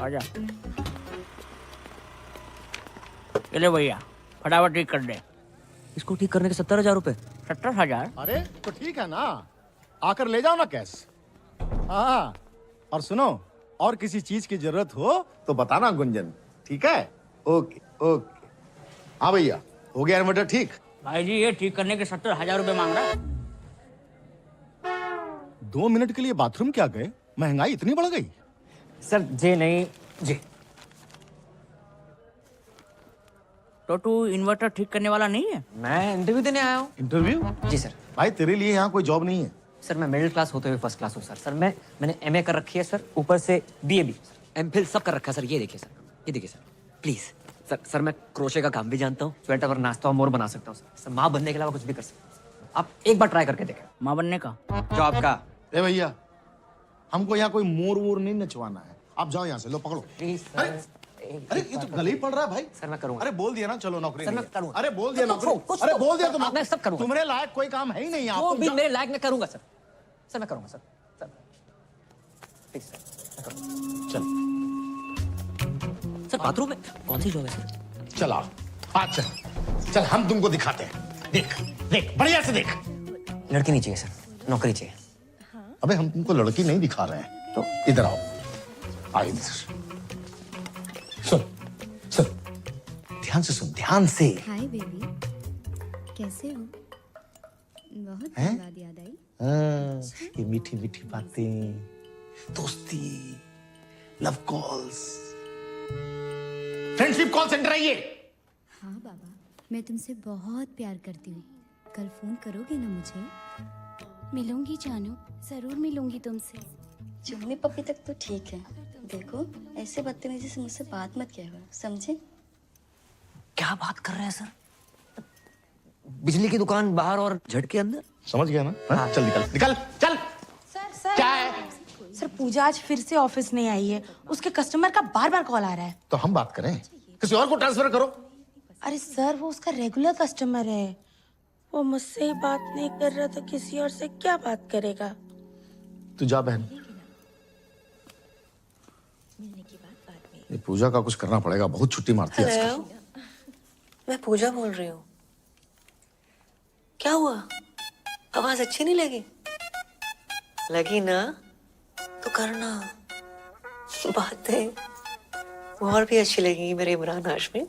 आजा। चले भैया, फटाफट ठीक कर दे। इसको ठीक करने के 70,000 रुपए। 70,000? अरे तो ठीक है ना, आकर ले जाओ ना कैश। हाँ, और सुनो, और किसी चीज की जरूरत हो तो बताना गुंजन, ठीक है? Okay okay. हाँ भैया, हो गया इन्वर्टर ठीक? भाई जी ये ठीक करने के 70,000 रुपए मांग रहा है। 2 मिनट के लिए बाथरूम क्या गए? महंगाई इतनी बढ़ गई? सर जे नहीं जी। तो तू इन्वर्टर ठीक करने वाला नहीं है? मैं इंटरव्यू देने आया हूँ। इंटरव्यू? जी सर। भाई तेरे लिए यहाँ कोई जॉब नहीं है। सर मैं मिडिल क्लास होते हुए फर्स्ट क्लास हूँ सर। सर मैंने एमए कर रखी है सर, ऊपर से बीए भी, एमफिल सब कर रखा है सर। ये देखिए सर, ये देखिए सर, प्लीज सर मैं क्रोशे का काम भी जानता हूँ, स्वेटर और नाश्ता और मोर बना सकता हूँ सर। माँ बनने के अलावा कुछ भी कर सकता हूँ। आप एक बार ट्राई करके देखें। माँ बनने का? जॉब का। ए भैया, हमको यहाँ कोई मोर वोर नहीं नचवाना है। आप जाओ यहाँ से, लो पकड़ो। प्लीज अरे अरे ये तो गले ही पड़ रहा है भाई। सर मैं करूँगा। अरे बोल दिया ना, चलो नौकरी सर नहीं मैं है। करूँगा। अरे बोल दिया नौकरी। कुछ अरे तो- बोल दिया तुम। मैं सब करूँगा। तुम्हारे लायक कोई काम है ही नहीं यहाँ। वो तुम भी जा- मेरे लायक मैं करूँगा सर। सर मैं करूँगा सर। सर प्लीज सर मैं करूँगा। चल सर बाथरूम में कौन सी जॉब है सर? चला आज चल हम तुमको दिखाते हैं। देख देख बढ़िया से देख। लड़की नहीं चाहिए सर, नौकरी चाहिए। अबे हम तुमको लड़की नहीं दिखा रहे हैं, तो इधर आओ। आओ इधर। सुन सुन, ध्यान से सुन, ध्यान से। हाय बेबी, कैसे हो? बहुत हैं? दिन बाद याद आई। हाँ, ये मीठी मीठी बातें, दोस्ती, love calls, friendship call centre है ये। हाँ बाबा, मैं तुमसे बहुत प्यार करती हूँ। कल फोन करोगे ना मुझे? मिलूंगी जानू, जरूर मिलूंगी तुमसे। चुम्मी पप्पी तक तो ठीक है, देखो ऐसे बदतमीजी से मुझसे बात मत किया करो, समझे? क्या बात कर रहे हैं सर? बिजली की दुकान बाहर और झटके अंदर। समझ गया ना? हाँ? चल निकल निकल चल। सर क्या है? सर पूजा आज फिर से ऑफिस नहीं आई है, उसके कस्टमर का बार बार कॉल आ रहा है। तो हम बात करें, किसी और को ट्रांसफर करो। अरे सर वो उसका रेगुलर कस्टमर है, वो मुझसे ही बात नहीं कर रहा था, किसी और से क्या बात करेगा? तू जा बहन, ये पूजा का कुछ करना पड़ेगा, बहुत छुट्टी मारती है आजकल। मैं पूजा बोल रही हूँ। क्या हुआ? आवाज अच्छी नहीं लगी? लगी ना तो करना। बातें और भी अच्छी लगेंगी मेरे Imran Hashmi.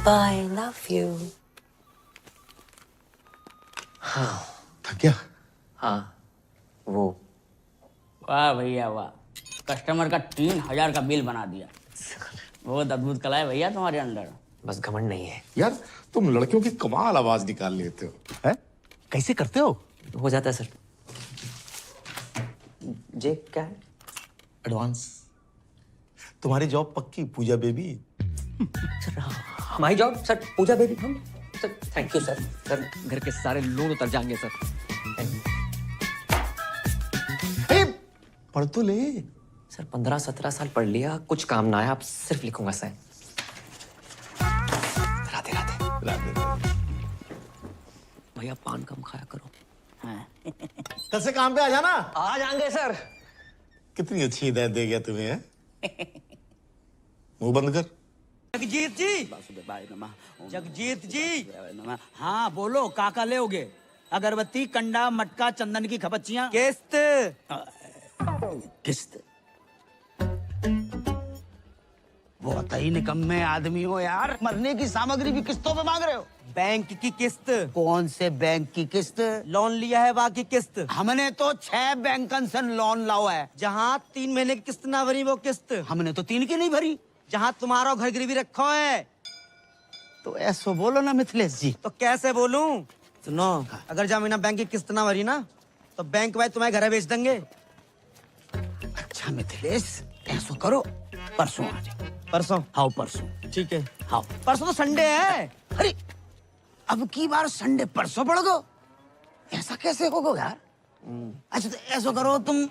I love you. थक गया? हाँ वो वाह भैया वाह, कस्टमर का 3,000 का बिल बना दिया। बहुत अद्भुत कला है भैया तुम्हारे अंदर। बस घमंड नहीं है। यार तुम लड़कियों की कमाल आवाज निकाल लेते हो, हैं? कैसे करते हो? हो जाता है सर। जे क्या है? एडवांस। तुम्हारी जॉब पक्की पूजा बेबी। सर हमारी जॉब सर पूजा बेबी हम sir. Thank you sir. Sir घर के सारे लोन उतर जाएंगे सर। ए, पढ़ तो ले। सर 15-17 साल पढ़ लिया, कुछ काम ना आया, आप सिर्फ लिखूंगा सर। राधे राधे। राधे। भैया पान कम खाया करो। कल से काम पे आ जाना। आ जाएंगे सर। कितनी अच्छी हिदायत दे गया तुम्हें, हैं? मुंह बंद कर। जगजीत जी, जगजीत जी, हाँ बोलो काका लेओगे? अगरबत्ती, कंडा, मटका, चंदन की खपच्चियाँ, किस्त। किस्त? बहुत ही निकम्मे आदमी हो यार, मरने की सामग्री भी किस्तों पे मांग रहे हो। बैंक की किस्त? कौन से बैंक की किस्त? लोन लिया है बाकी किस्त? हमने तो 6 बैंकन से लोन लाओ है, जहाँ 3 महीने की किस्त ना भरी वो किस्त हमने तो 3 की नहीं भरी। जहाँ तुम्हारा घर गिरवी रखो है, तो ऐसो बोलो ना मिथिलेश जी। तो कैसे बोलूं? सुनो, अगर जा महीना बैंक की किस्त ना भरी ना तो बैंक वाले तुम्हारे घर बेच देंगे। अच्छा मिथिलेश, ऐसा करो, परसों आ जाओ। परसों? हाँ परसों। ठीक है। हाँ परसों तो संडे है। अरे अब की बार संडे परसों पड़ गो, ऐसा कैसे होगा यार? अच्छा तो ऐसा करो, तुम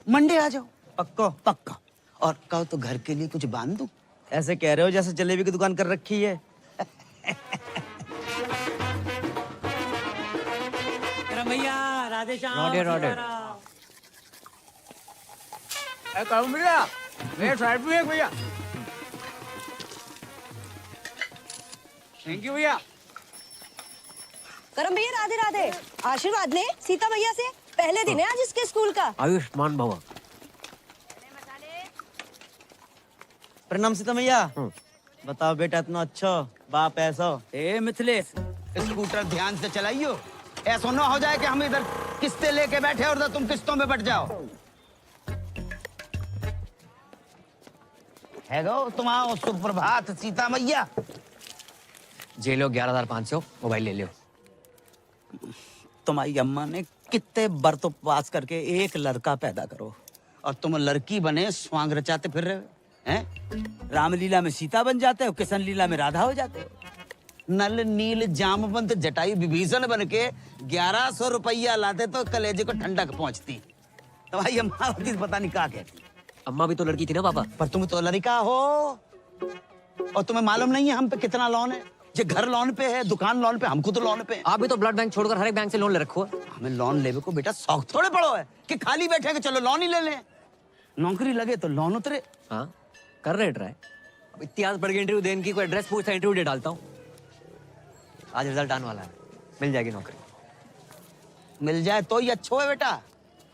मंडे आ जाओ। पक्को? पक्का। और कहो तो घर के लिए कुछ बांध दूं। ऐसे कह रहे हो जैसे जलेबी की दुकान कर रखी है। भैया राधे श्याम। रॉडेड भैया मेरे साइड में एक भैया। थैंक यू भैया। करम भैया राधे राधे। आशीर्वाद ले सीता भैया से, पहले दिन है आज इसके स्कूल का। आयुष्मान भवा। प्रणाम सीता मैया। बताओ बेटा, इतना अच्छा बाप ऐसा। ए मिथिलेश, स्कूटर ध्यान से चलाइयो, ऐसा ना हो जाए कि हम इधर किस्तें लेके बैठे और तुम किस्तों में बट जाओ। है गो तुम्हारा सुप्रभात सीता मैया। जे लो 11,500, मोबाइल ले लियो। तुम्हारी अम्मा ने कितने बरतों पास करके एक लड़का पैदा करो और तुम लड़की बने स्वांग रचाते फिर रहे हो, हैं? रामलीला में सीता बन जाते हो, किशन लीला में राधा हो जाते हो। नल नील जामवंत जटायु विभीषण बन के 1100 रुपया लाते तो कलेजे को ठंडक पहुंचती। तुम्हारी अम्मा होती तो पता नहीं क्या कहती। अम्मा भी तो लड़की थी ना पापा। पर तुम तो लड़का हो, और तुम्हें मालूम नहीं है हम पे कितना लोन है। ये घर लोन पे है, दुकान लोन पे, हमको तो लोन पे है। आप भी तो ब्लड बैंक छोड़कर हर एक बैंक से लोन ले रखो है। हमें लोन लेवे को बेटा शौक थोड़े पड़ो है कि खाली बैठे के चलो लोन ही ले लें। नौकरी लगे तो लोन उतरे। हाँ कर रहे ट्राई। अब इतनी आज बढ़ गई इंटरव्यू देने की, कोई एड्रेस पूछता इंटरव्यू दे डालता हूँ। आज रिजल्ट आने वाला है, मिल जाएगी नौकरी। मिल जाए तो ही अच्छो है बेटा।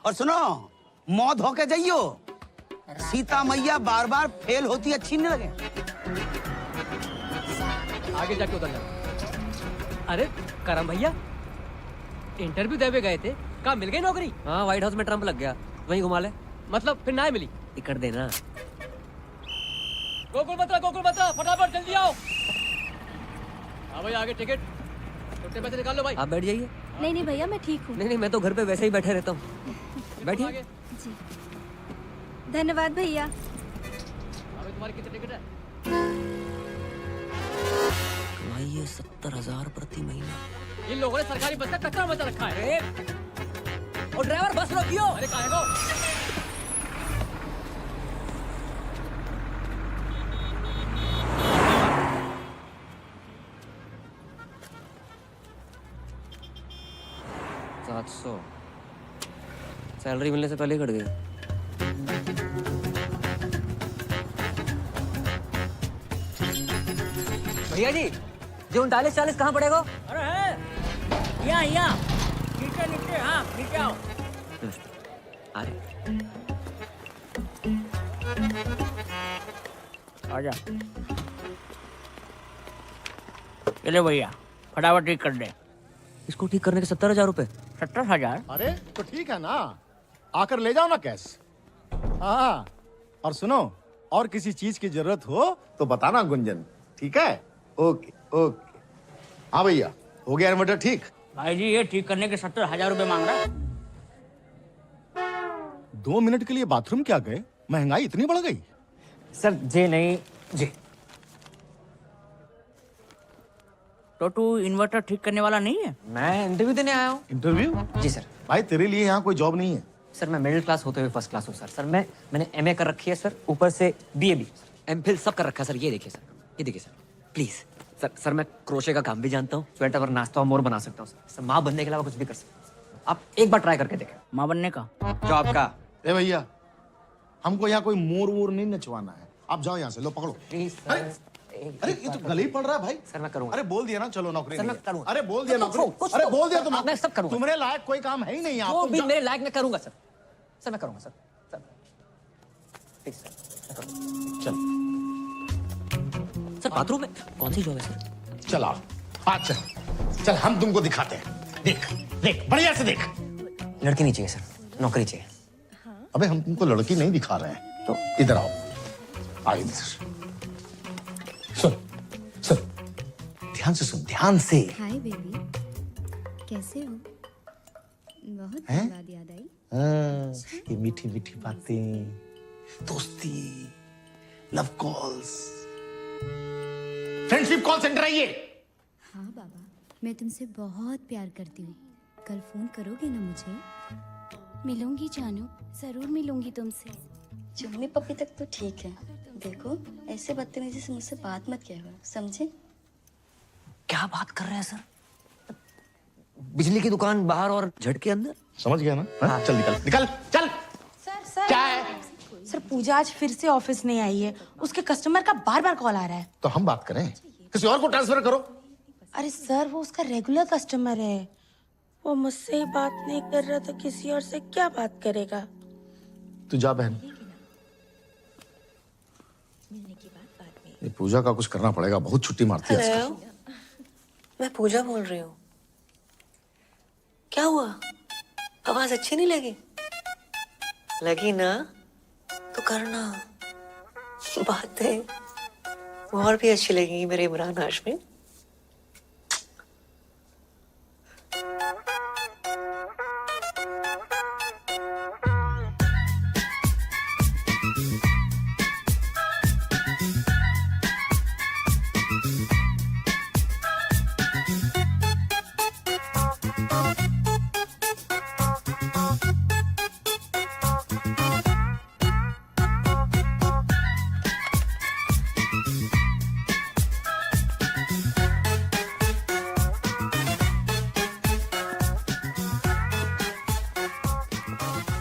और सुनो, मौत होके जाइयो, सीता मैया बार बार फेल होती अच्छी नहीं लगे। आगे जाके उतर जाओ। अरे करम भैया, इंटरव्यू देवे गए थे, कहाँ मिल गई नौकरी? हाँ व्हाइट हाउस में ट्रम्प लग गया, वहीं घुमा ले। मतलब फिर ना मिली? टिकट देना। गोकुल बत्रा फटाफट जल्दी आओ। हाँ भाई आगे टिकट, छोटे पैसे निकाल लो भाई। आप बैठ जाइए। नहीं नहीं भैया, मैं ठीक हूँ। नहीं मैं तो घर पे वैसे ही बैठे रहता हूँ। बैठिए। जी धन्यवाद भैया। अभी तुम्हारी कितनी टिकट है? कमाइए 70,000 प्रति महीना। इन लोगों ने सरकारी बस का कचरा मचा रखा है। और ड्राइवर बस रोकियो। अरे कहाँ है वो? सैलरी मिलने से पहले ही कट गई। भैया जी, जो 39-40 कहाँ पड़ेगा? अरे है यहाँ नीचे नीचे। हाँ नीचे आओ। अरे आजा। चले भैया फटाफट ठीक कर दे। इसको ठीक करने के 70,000 रुपए। 70,000? अरे तो ठीक है ना, आकर ले जाओ ना कैश। हाँ और सुनो, और किसी चीज की जरूरत हो तो बताना गुंजन, ठीक है? Okay okay. हाँ भैया, हो गया इन्वर्टर ठीक? भाई जी ये ठीक करने के 70,000 रुपए मांग रहा है। 2 मिनट के लिए बाथरूम क्या गए? महंगाई इतनी बढ़ गई? सर जे नहीं जे। तो तू इन्वर्टर ठीक करने वाला नहीं है? मैं इंटरव्यू देने आया हूँ। इंटरव्यू? जी सर। भाई तेरे लिए यहाँ कोई जॉब नहीं है। सर मैं मिडिल क्लास होते हुए फर्स्ट क्लास हूँ सर। मैंने एमए कर रखी है सर, ऊपर से बीए भी, एमफिल सब कर रखा है सर। ये देखिए सर, ये देखिए सर प्लीज। सर मैं क्रोशे का काम भी जानता हूँ, स्वेटर और नाश्ता और मोर बना सकता हूँ सर। माँ बनने के अलावा कुछ भी कर सकता हूँ। आप एक बार ट्राई करके देखें। माँ बनने का? जॉब का। ए भैया, हमको यहाँ कोई मोर वोर नहीं नचवाना है। आप जाओ यहाँ से, लो पकड़ो। प्लीज अरे ये तो गले ही पड़ रहा है भाई। सर मैं करूँगा। अरे बोल दिया ना, चलो नौकरी सर, नहीं मैं है। करूँगा। अरे बोल दिया नौकरी। कुछ अरे तो। बोल दिया तुम। मैं सब करूँगा। तुम्हारे लायक कोई काम है ही नहीं यहाँ। वो तुम भी जाओ। मेरे लायक मैं करूँगा सर। सर मैं करूँगा सर। प्लीज सर मैं करूँगा। चल सर बाथरूम में कौन सी जॉब है सर? चल आओ, आज चल चल हम तुमको दिखाते हैं। देख देख बढ़िया से देख। लड़की नहीं चाहिए सर, नौकरी चाहिए। अबे हम तुमको लड़की नहीं दिखा रहे हैं, तो इधर आओ। आओ इधर। सुन सुन, ध्यान से सुन, ध्यान से। हाय बेबी, कैसे हो? बहुत दिन बाद याद आई। ये मीठी मीठी बातें, दोस्ती, love calls, friendship call centre है ये। हाँ बाबा, मैं तुमसे बहुत प्यार करती हूँ। कल फोन करोगे ना मुझे? मिलूंगी जानू, जरूर मिलूंगी तुमसे। चुम्मी पप्पी तक तो ठीक है। देखो ऐसे बदतमीजी से मुझसे बात मत किया करो, समझे? क्या बात कर रहे हैं सर? बिजली की दुकान बाहर और झटके अंदर। समझ गया ना? हाँ? चल निकल निकल चल। सर क्या है? सर पूजा आज फिर से ऑफिस नहीं आई है। उसके कस्टमर का बार बार कॉल आ रहा है। तो हम बात करें, किसी और को ट्रांसफर करो। अरे सर वो उसका रेगुलर कस्टमर है। वो मुझसे ही बात नहीं कर रहा तो किसी और से क्या बात करेगा? तू जा बहन, ये पूजा का कुछ करना पड़ेगा, बहुत छुट्टी मारती है आजकल। हेलो, मैं पूजा बोल रही हूँ। क्या हुआ? आवाज अच्छी नहीं लगी? लगी ना तो करना। बातें और भी अच्छी लगेंगी मेरे Imran Hashmi.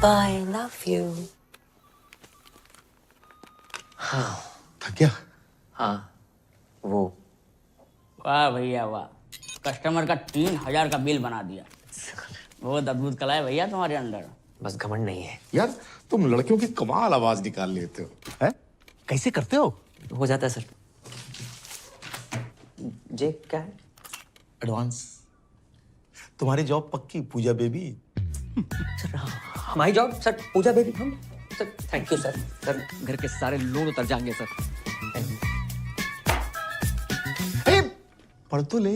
I love you. थक गया? हाँ वो। वाह भैया वाह, कस्टमर का 3000 का बिल बना दिया। बहुत अद्भुत कला है भैया तुम्हारे अंदर। बस घमंड नहीं है। यार तुम लड़कियों की कमाल आवाज निकाल लेते हो, हैं? कैसे करते हो? हो जाता है सर। जे क्या है? एडवांस। तुम्हारी जॉब पक्की पूजा बेबी। सर हमारी जॉब सर पूजा बेबी हम sir. Thank you sir. Sir घर के सारे लोन उतर जाएंगे सर। अरे पढ़ तो ले।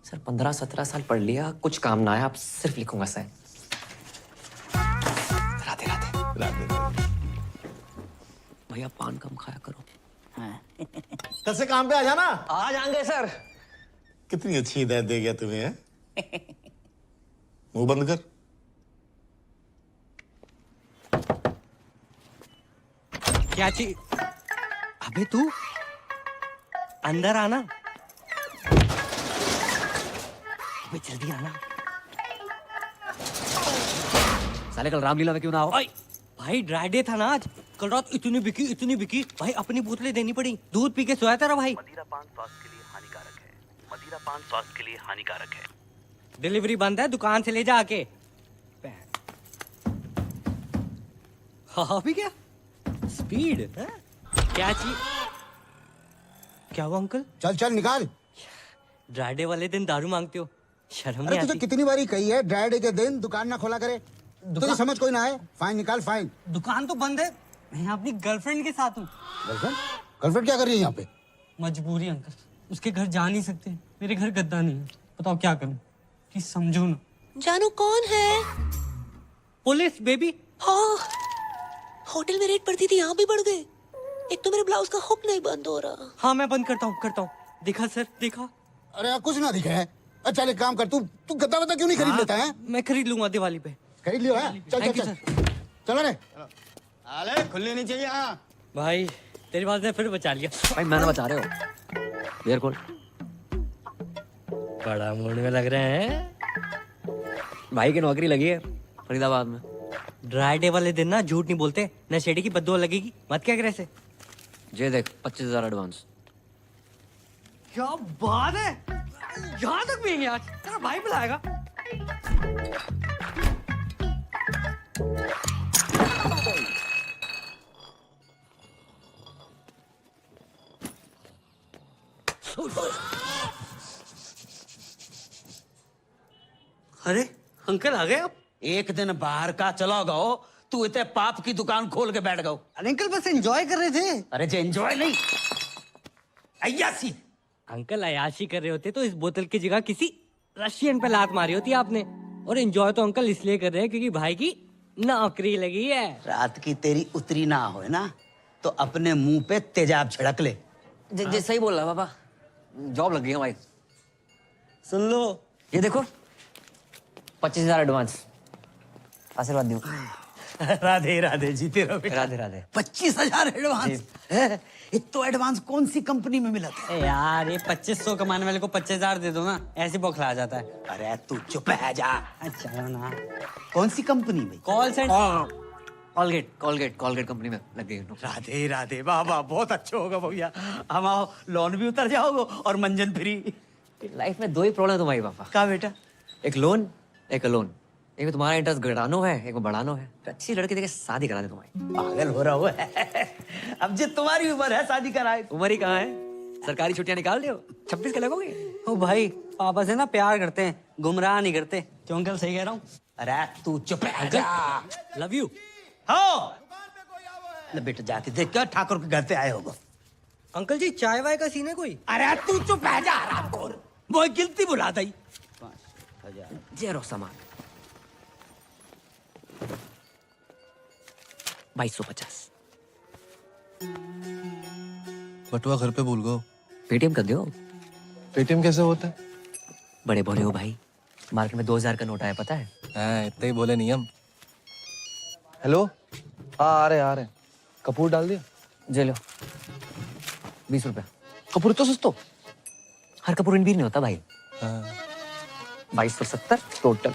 सर 15-17 साल पढ़ लिया, कुछ काम ना आया, अब सिर्फ लिखूंगा सर। राधे राधे। राधे। भैया पान कम खाया करो। कल से काम पे आ जाना। आ जाएंगे सर। कितनी अच्छी हिदायत दे गया तुम्हें, हैं? मुंह बंद कर। क्या चीज? अबे तू अंदर आना। अबे जल्दी आना। साले कल रामलीला में क्यों ना आओ? भाई ड्राई डे था ना आज। कल रात इतनी बिकी भाई, अपनी बोतलें देनी पड़ी। दूध पी के सोया था भाई। मदिरा पान स्वास्थ्य के लिए हानिकारक है। मदिरा पान स्वास्थ्य के लिए हानिकारक है। डिलीवरी बंद है, दुकान से ले जा आके। हाँ भी क्या स्पीड है? क्या चीज? क्या हुआ अंकल? चल चल निकाल। ड्राई डे वाले दिन दारू मांगते हो, शर्म अरे नहीं तुझे आती? कितनी बारी कही है ड्राई डे के दिन दुकान ना खोला करे। तुझे समझ कोई ना है। फाइन निकाल फाइन। दुकान तो बंद है, मैं अपनी गर्लफ्रेंड के साथ हूँ। गर्लफ्रेंड? गर्लफ्रेंड क्या कर रही है यहाँ पे? मजबूरी अंकल, उसके घर जा नहीं सकते। मेरे घर गद्दा नहीं है, बताओ क्या करूं? प्लीज समझो ना। जानू कौन है? Police baby. हाँ, होटल में रेड पड़ती थी, यहाँ भी बढ़ गए। एक तो मेरे ब्लाउज का हुक नहीं बंद हो रहा। हाँ मैं बंद करता हूँ। देखा सर, देखा? अरे यार कुछ ना दिखा है। अच्छा एक काम कर, तू गद्दा वद्दा क्यों नहीं खरीद लेता है? मैं खरीद लूंगा दिवाली पे। खरीद लियो है? चल Thank चल you, चल चलो रे। अरे खुलनी नहीं चाहिए। हाँ भाई तेरी बात ने फिर बचा लिया। भाई मैंने बचा रहे हो। बियर खोल। बड़ा मूड में लग रहे हैं। भाई की नौकरी लगी है फरीदाबाद में। ड्राई डे वाले दिन ना झूठ नहीं बोलते, नशेड़ी की बद्दुआ लगेगी। मत क्या करे से। ये देख 25,000 एडवांस। क्या बात है, यहाँ तक पियेंगे आज? तेरा भाई बुलाएगा। अरे अंकल आ गए आप? एक दिन बाहर का चला गओ, तू इतने पाप की दुकान खोल के बैठ गओ। अरे अंकल बस एंजॉय कर रहे थे। अरे जे एंजॉय नहीं, अय्यासी। अंकल अयाशी कर रहे होते तो इस बोतल की जगह किसी रशियन पे लात मारी होती आपने। और एंजॉय तो अंकल इसलिए कर रहे हैं क्योंकि भाई की नौकरी लगी है। रात की तेरी उतरी ना हो ना तो अपने मुंह पे तेजाब छिड़क ले। जी सही बोल रहा पापा, जॉब लग गई है भाई। सुन लो, ये देखो 25,000 एडवांस, आशीर्वाद दो। राधे राधे, जीते रहो बेटा। राधे राधे। 25,000 एडवांस? इतना एडवांस कौन सी कंपनी में मिला था? यार ये 2500 कमाने वाले को 25,000 दे दो ना, ऐसे बौखला जाता है। अरे तू चुप है जा। अच्छा ना, कौन सी कंपनी में? Call centre. कॉलगेट कंपनी में लग गई। राधे राधे, वाह वाह, बहुत अच्छा होगा भैया। हम आओ, लोन भी उतर जाओगे और मंजन फ्री। लाइफ में 2 ही प्रॉब्लम है तुम्हारी पापा। क्या बेटा? एक लोन, एक अलोन। एक में तुम्हारा इंटरेस्ट घटानो है, एक में बढ़ानो है। तो अच्छी लड़की देके शादी करा दे तुम्हारी। पागल हो रहा हुआ है। अब जो तुम्हारी उम्र है शादी कराए। उम्र ही कहाँ है, सरकारी छुट्टियां निकाल दियो, 26 के लगोगे। ओ भाई, पापा से ना प्यार करते हैं, गुमराह नहीं करते। क्यों अंकल, सही कह रहा हूँ? अरे तू चुप है जा। Love you. हो ले बेटा, जाके देख क्या ठाकुर के घर से आए होगा। अंकल जी, चाय वाय का सीन है कोई? अरे तू चुप है जा, ठाकुर वो गिनती बुला दी। 5,000 जेरो सामान 2250। बटुआ घर पे भूल गो। पेटीएम कर दो। पेटीएम कैसे होता है? बड़े बोले हो भाई, मार्केट में 2000 का नोट आया, पता है? हाँ, इतना ही बोले नियम। हेलो, हाँ आ रहे। कपूर डाल दिया? जे लो 20 रुपया। कपूर तो सस्तो। हर कपूर इनवीर नहीं होता भाई। हाँ। 2270 टोटल।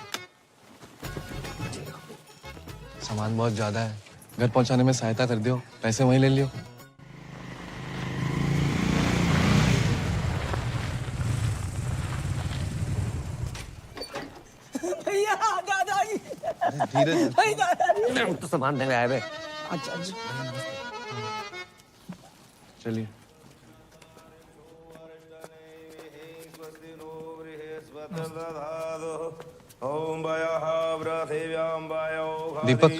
सामान बहुत ज्यादा है, घर पहुंचाने में सहायता कर दियो, पैसे वहीं ले लियो। भैया दादाजी, धीरे भाई दादाजी। तो सामान देने आए बे। अच्छा चलिए। दीपक,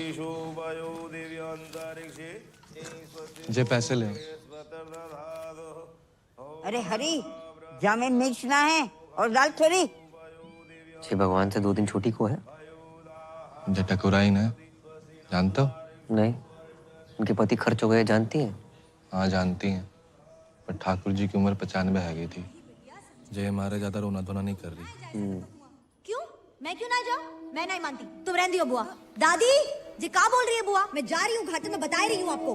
जे पैसे ले। अरे हरी, जामे मिर्च ना है और दाल थोड़ी। छे भगवान से 2 दिन छोटी को है। जे टकुराई ना, जानते हो? नहीं, उनके पति खर्च हो गए, जानती हैं? हाँ जानती हैं, पर ठाकुर जी की उम्र 95 है गई थी। जय मारे ज्यादा रोना धोना नहीं कर रही। क्यों? मैं क्यों ना जाऊं? मैं नहीं मानती, तुम रहने दियो बुआ। दादी जी क्या बोल रही है बुआ? मैं जा रही हूँ घाटे में, बता रही हूँ आपको।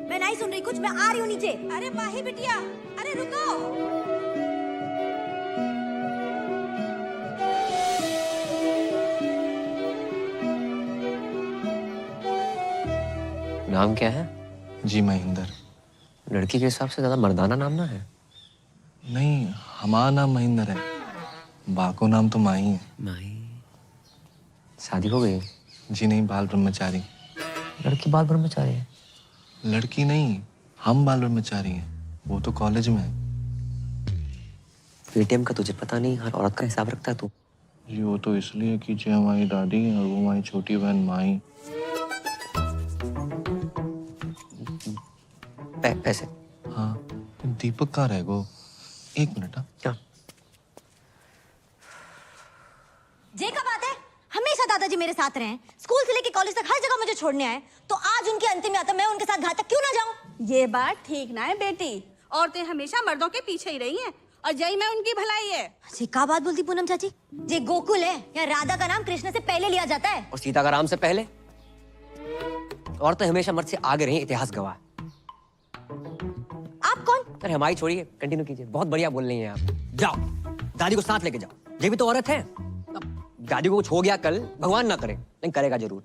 मैं नहीं सुन रही कुछ, मैं आ रही हूँ नीचे। अरे माही बिटिया, अरे रुको। नाम क्या है? जी महेंद्र। लड़की के हिसाब से ज्यादा मर्दाना नाम ना है। नहीं, हमारा नाम महेंद्र है, बाको नाम तो माही है। माही? शादी हो गई? जी नहीं, बाल ब्रह्मचारी। लड़की बाल ब्रह्मचारी है? लड़की नहीं, हम बाल ब्रह्मचारी हैं, वो तो कॉलेज में है। पेटीएम का तुझे पता नहीं, हर औरत का हिसाब रखता है तू। जी वो तो इसलिए कि जे हमारी दादी है और वो हमारी छोटी बहन माही। पैसे? हाँ, दीपक कहाँ रह गो? 1 मिनट। क्या? जे का बात है, हमेशा दादाजी मेरे साथ रहे। स्कूल से लेके कॉलेज तक हर जगह मुझे छोड़ने आए, तो आज उनकी अंतिम यात्रा मैं उनके साथ घाट तक क्यों ना जाऊं? ये बात ठीक ना है बेटी, औरतें हमेशा मर्दों के पीछे ही रही हैं और यही में उनकी भलाई है। जी का बात बोलती पूनम चाची? जे गोकुल है या राधा का नाम कृष्ण से पहले लिया जाता है, और सीता का राम से पहले। औरतें हमेशा मर्द से आगे रही, इतिहास गवाह। आप कौन? अरे हमारी छोड़िए, कंटिन्यू कीजिए, बहुत बढ़िया बोल रही हैं आप। जाओ, दादी को साथ लेके जाओ, ये भी तो औरत है। दादी को कुछ हो गया कल, भगवान ना करे, लेकिन करेगा जरूर।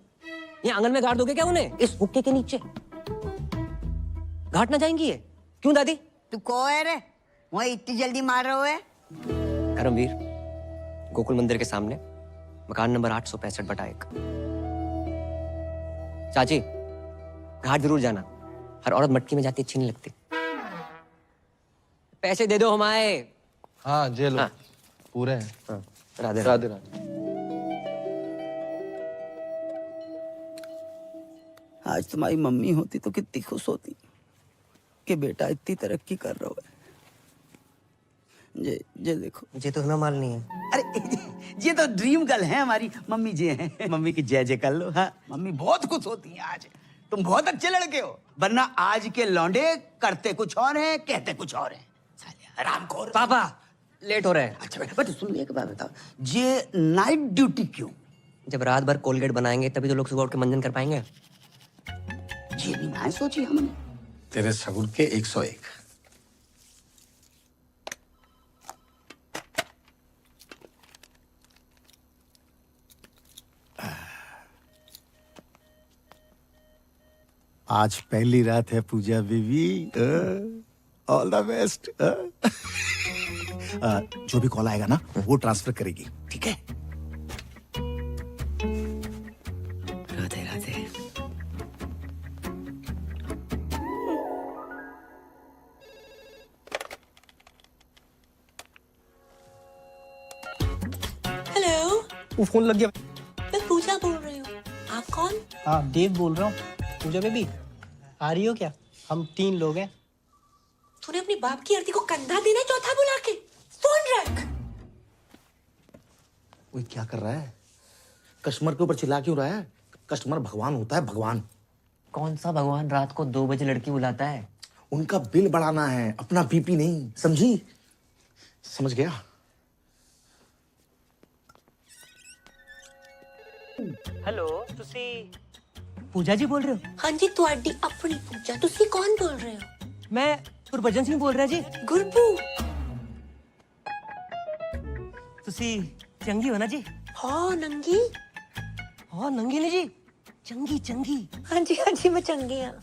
ये आंगन में गाड़ दोगे क्या उन्हें, इस हुक्के के नीचे? घाट ना जाएंगी ये? क्यों दादी? तू को है रे, वही इतनी जल्दी मार रहे हो है? धर्मवीर, गोकुल मंदिर के सामने, मकान नंबर 865/1। चाची, घाट जरूर जाना, हर औरत मटकी में जाती अच्छी नहीं लगती। पैसे दे दो हमारे। हाँ जे लो। हाँ। पूरे हैं। हाँ, राधे राधे राधे। आज तुम्हारी मम्मी होती तो कितनी खुश होती कि बेटा इतनी तरक्की कर रहा है। ये देखो, मुझे तो ना मालूम नहीं है। अरे ये तो ड्रीम गर्ल है हमारी मम्मी जी हैं। मम्मी की जय जय कर लो। हाँ मम्मी बहुत खुश होती हैं आज। तुम बहुत अच्छे लड़के हो, वरना आज के लौंडे करते कुछ और हैं, कहते कुछ और हैं। साले हरामखोर। पापा लेट हो रहा है। अच्छा बेटा, बेटा सुन, एक बात बताओ, ये नाइट ड्यूटी क्यों? जब रात भर कोलगेट बनाएंगे तभी तो लोग सुबह उठ के मंजन कर पाएंगे। ये नहीं मैं सोची हमने। तेरे सगुन के 101। आज पहली रात है पूजा बीवी। All the best. जो भी कॉल आएगा ना वो ट्रांसफर करेगी, ठीक है? राधे राधे। हेलो, वो फोन लग गया। मैं पूजा बोल रही हूँ। आप कौन? हाँ देव बोल रहा हूँ। पूजा बेबी आ रही हो क्या? हम 3 लोग हैं। तूने अपनी बाप की आरती को कंधा देना चौथा बुला के फोन रख। ओए क्या कर रहा है? कस्टमर के ऊपर चिल्ला क्यों रहा है? कस्टमर भगवान होता है, भगवान। कौन सा भगवान रात को 2 बजे लड़की बुलाता है? उनका बिल बढ़ाना है, अपना बीपी नहीं, समझी? समझ गया? हेलो, तुसी पूजा जी बोल रहे हो? हाँ जी, ਤੁਹਾਡੀ अपनी पूजा। तुसी कौन बोल रहे हो? मैं गुरबचन सिंह बोल रहा जी। गुरपू। तुसी चंगी हो ना जी? हाँ नंगी। हाँ नंगी नहीं जी, चंगी चंगी। हाँ जी मैं चंगी हूँ।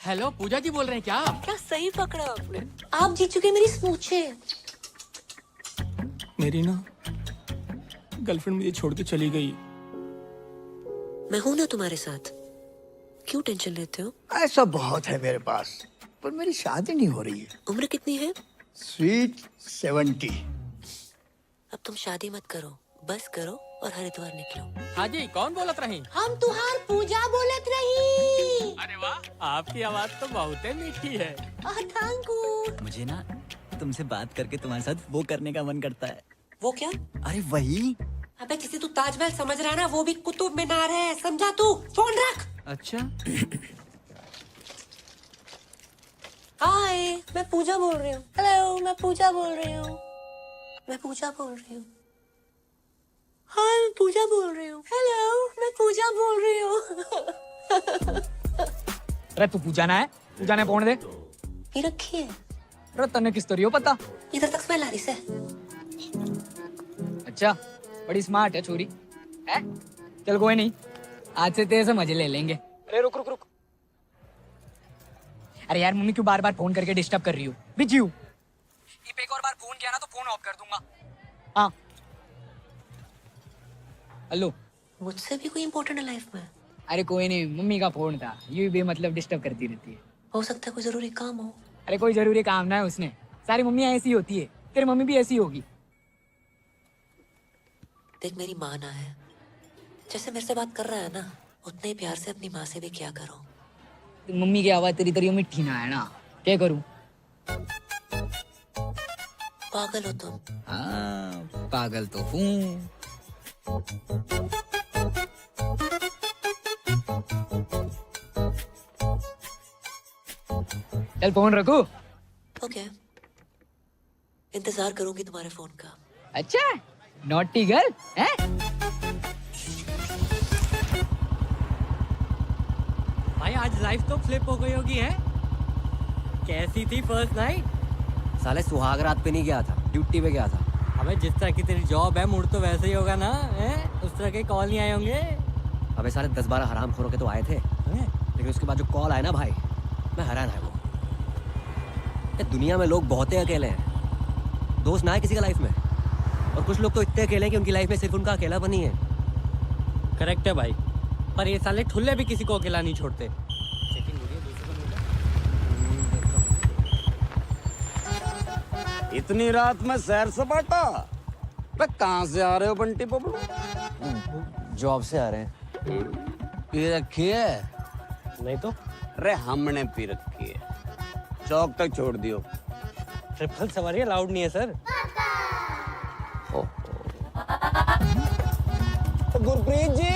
हेलो, पूजा जी बोल रहे हैं क्या? क्या सही पकड़ा आपने। आप जीत चुके मेरी स्पूछे। मेरी ना गर्लफ्रेंड मुझे छोड़ के चली गई। मैं हूं ना तुम्हारे साथ, क्यों टेंशन लेते हो? ऐसा बहुत है मेरे पास, पर मेरी शादी नहीं हो रही है। उम्र कितनी है? स्वीट 70। अब तुम शादी मत करो, बस करो और हरिद्वार निकलो। हाँ जी, कौन बोलत रही? हम तुहार पूजा बोलत रही। अरे वाह, आपकी आवाज तो बहुत मीठी है। Thank you. मुझे ना तुमसे बात करके तुम्हारे साथ वो करने का मन करता है। वो क्या? अरे वही। अबे जिसे तू ताजमहल समझ रहा है ना, वो भी कुतुब मीनार है, समझा तू? फोन रख। अच्छा। हाय, मैं पूजा बोल रही हूँ। हेलो, मैं पूजा बोल रही हूँ। मैं पूजा बोल रही हूँ। हाय, मैं पूजा बोल रही हूँ। हेलो, मैं पूजा बोल रही हूँ। अरे तू पूजा ना है? पूजा ने फोन दे। ये रखी है। अरे तन्ने किस तरी हो पता? इधर तक स्मेल आ रही से। अच्छा, बड़ी स्मार्ट है छोरी। है? चल कोई नहीं, आज से तेरे से मजे ले लेंगे। अरे रुक रुक रुक। अरे यार, मम्मी क्यों बार बार फोन करके डिस्टर्ब कर रही हो? बिजी हूँ। एक और बार फोन किया ना तो फोन ऑफ कर दूंगा। हाँ। हेलो। मुझसे भी कोई इम्पोर्टेंट है लाइफ में? अरे कोई नहीं, मम्मी का फोन था, यूं भी मतलब डिस्टर्ब करती रहती है। हो सकता है कोई जरूरी काम हो। अरे कोई जरूरी काम ना है उसने, सारी मम्मियाँ ऐसी होती है, तेरी मम्मी भी ऐसी होगी। देख, मेरी माँ ना है, जैसे मेरे से बात कर रहा है ना, उतने ही प्यार से अपनी माँ से भी क्या करो। मम्मी की आवाज तेरी तरी मिठी ना है ना, क्या करूं? पागल हो तुम। हाँ, पागल तो हूँ। चल फोन रखो। ओके, इंतजार करूंगी तुम्हारे फोन का। अच्छा, नॉटी गर्ल है? भाई आज लाइफ तो फ्लिप हो गई होगी है? कैसी थी फर्स्ट नाइट? साले सुहाग रात पे नहीं गया था, ड्यूटी पे गया था। अबे जिस तरह की तेरी जॉब है, मूड तो वैसे ही होगा ना, हैं? उस तरह के कॉल नहीं आए होंगे? अबे साले 10-12 हरामखोरों के तो आए थे, लेकिन उसके बाद जो कॉल आया ना भाई, मैं हैरान है। वो दुनिया में लोग बहुत ही अकेले हैं, दोस्त ना है किसी का लाइफ में, और कुछ लोग तो इतने अकेले हैं कि उनकी लाइफ में सिर्फ उनका अकेलापन ही है। करेक्ट है भाई, पर ये साले ठुल्ले भी किसी को अकेला नहीं छोड़ते। इतनी रात में सैर सपाटा? कहाँ से आ रहे हो बंटी बबलू? जॉब से आ रहे हैं। पी रखी है? नहीं तो। अरे हमने पी रखी है, चौक तक छोड़ दियो। ट्रिपल सवारी अलाउड नहीं है सर। गुरप्रीत जी,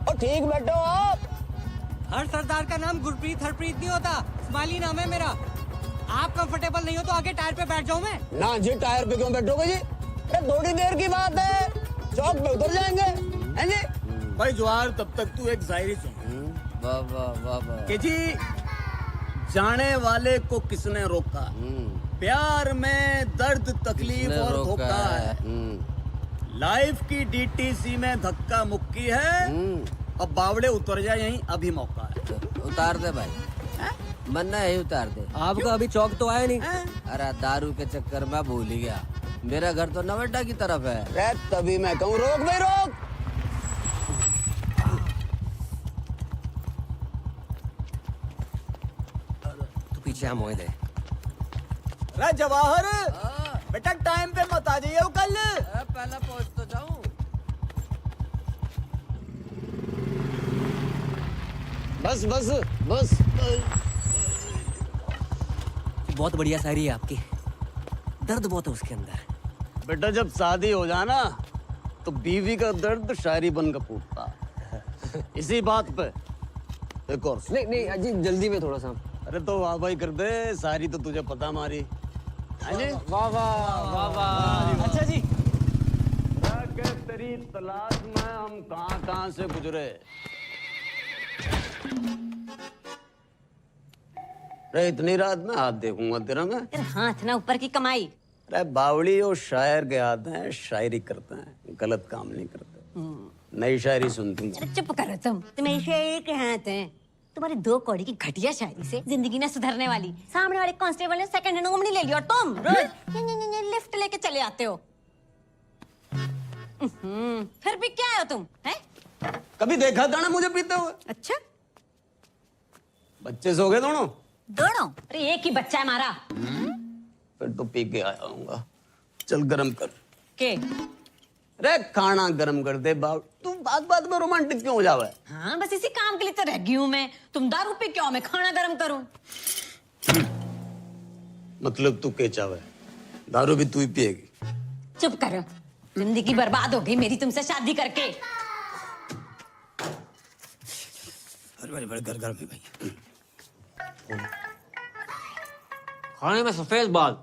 और ठीक बैठो आप। हर सरदार का नाम गुरप्रीत हरप्रीत नहीं होता, इस्माइली नाम है मेरा। आप कंफर्टेबल नहीं हो तो आगे टायर पे बैठ जाओ मैं। ना जी, टायर पे क्यों बैठोगे जी? अरे थोड़ी देर की बात है, चौक पे उतर जाएंगे, हैं जी? भाई जवाहर, तब तक तू एक शायरी सुन। वाह वाह वाह वाह। कि जी जाने वाले को किसने रोका, प्यार में दर्द तकलीफ और धोखा है, लाइफ की डीटीसी में धक्का मुक्की है, अब बावड़े उतर जाए यहीं अभी मौका है। उतार दे भाई, मन्ना यही उतार दे। आपका अभी चौक तो आया नहीं। अरे दारू के चक्कर में भूल ही गया, मेरा घर तो नवेटा की तरफ है। तभी मैं कहूँ रोक भाई रोक। तू पीछे हम मोए दे। अरे जवाहर, बेटा टाइम पे मत आ जाइए कल। पहले पहुंच तो जाऊं। बस बस बस। बहुत बढ़िया शायरी है आपकी, दर्द बहुत है उसके अंदर। बेटा जब शादी हो जाए ना तो बीवी का दर्द शायरी बनकर फूटता। इसी बात पे एक और नहीं नहीं अजी, जल्दी में थोड़ा सा। अरे तो वाह भाई कर दे, सारी तो तुझे पता हमारी। वाह वाह वाह। अच्छा जी, तेरी तलाश में हम कहां से गुजरे। अरे इतनी रात में हाथ देखूंगा तेरा मैं? हाथ ना ऊपर की कमाई। अरे बावड़ी और शायर के हाथ हैं, शायरी करते हैं, गलत काम नहीं करते। नई शायरी सुनती हूँ। चुप करो तुम, तुम्हें शायरी के हाथ हैं। तुम्हारी 2 कौड़ी की घटिया शायरी से जिंदगी ना सुधरने वाली। सामने वाले कांस्टेबल ने सेकंड हैंड ओमनी ले लिया और तुम रोज लिफ्ट लेके चले आते हो। फिर भी क्या हो तुम, हैं? कभी देखा था ना मुझे पीते हुए? अच्छा, बच्चे सो गए दोनों? दोनों? अरे एक ही बच्चा है हमारा। फिर तो पी के आया हूँगा। चल गरम कर के। अरे खाना गरम कर दे। तू बात बात में रोमांटिक क्यों हो जावे? हाँ, बस इसी काम के लिए तो रह गई हूँ मैं। तुम दारू पी क्यों, मैं खाना गरम करूँ? मतलब तू के चावे, दारू भी तू ही पिएगी? चुप करो, जिंदगी बर्बाद हो गई मेरी तुमसे शादी करके। बड़े घर घर में भाई खाने में सफेद बाल।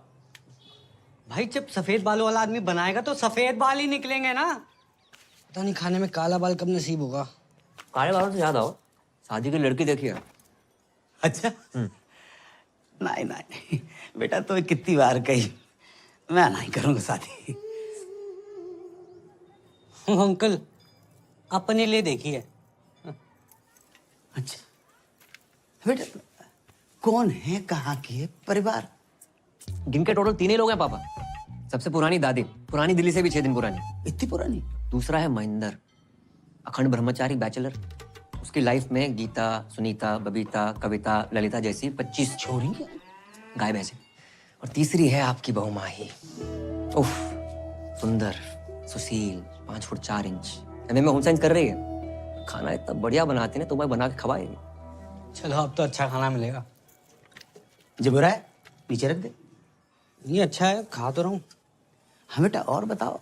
भाई जब सफेद बालों वाला आदमी बनाएगा तो सफेद बाल ही निकलेंगे ना। पता नहीं खाने में काला बाल कब नसीब होगा। काले बालों से याद आओ, शादी की लड़की देखी है? अच्छा नहीं नहीं बेटा, तो कितनी बार कही मैं नहीं करूंगा शादी। अंकल अपने लिए देखी है। अच्छा बेटा, कौन है, कहाँ की है, परिवार? गिन के टोटल 3 ही लोग हैं पापा। सबसे पुरानी दादी, पुरानी दिल्ली से भी 6 दिन पुरानी। इतनी पुरानी? दूसरा है महेंद्र, अखंड ब्रह्मचारी बैचलर। उसकी लाइफ में गीता, सुनीता, बबीता, कविता, ललिता जैसी 25 छोरी गाय भैंसे। और तीसरी है आपकी बहू माही। उफ, सुंदर, सुशील, 5 फुट 4 इंच। एमए में होम साइंस कर रही है। खाना इतना बढ़िया बनाती है ना, तुम्हें बना के खवाएगी। चलो अब तो अच्छा खाना मिलेगा। जो बुरा है नीचे रख दे। ये अच्छा है, खा तो रहा हूँ। हाँ बेटा और बताओ।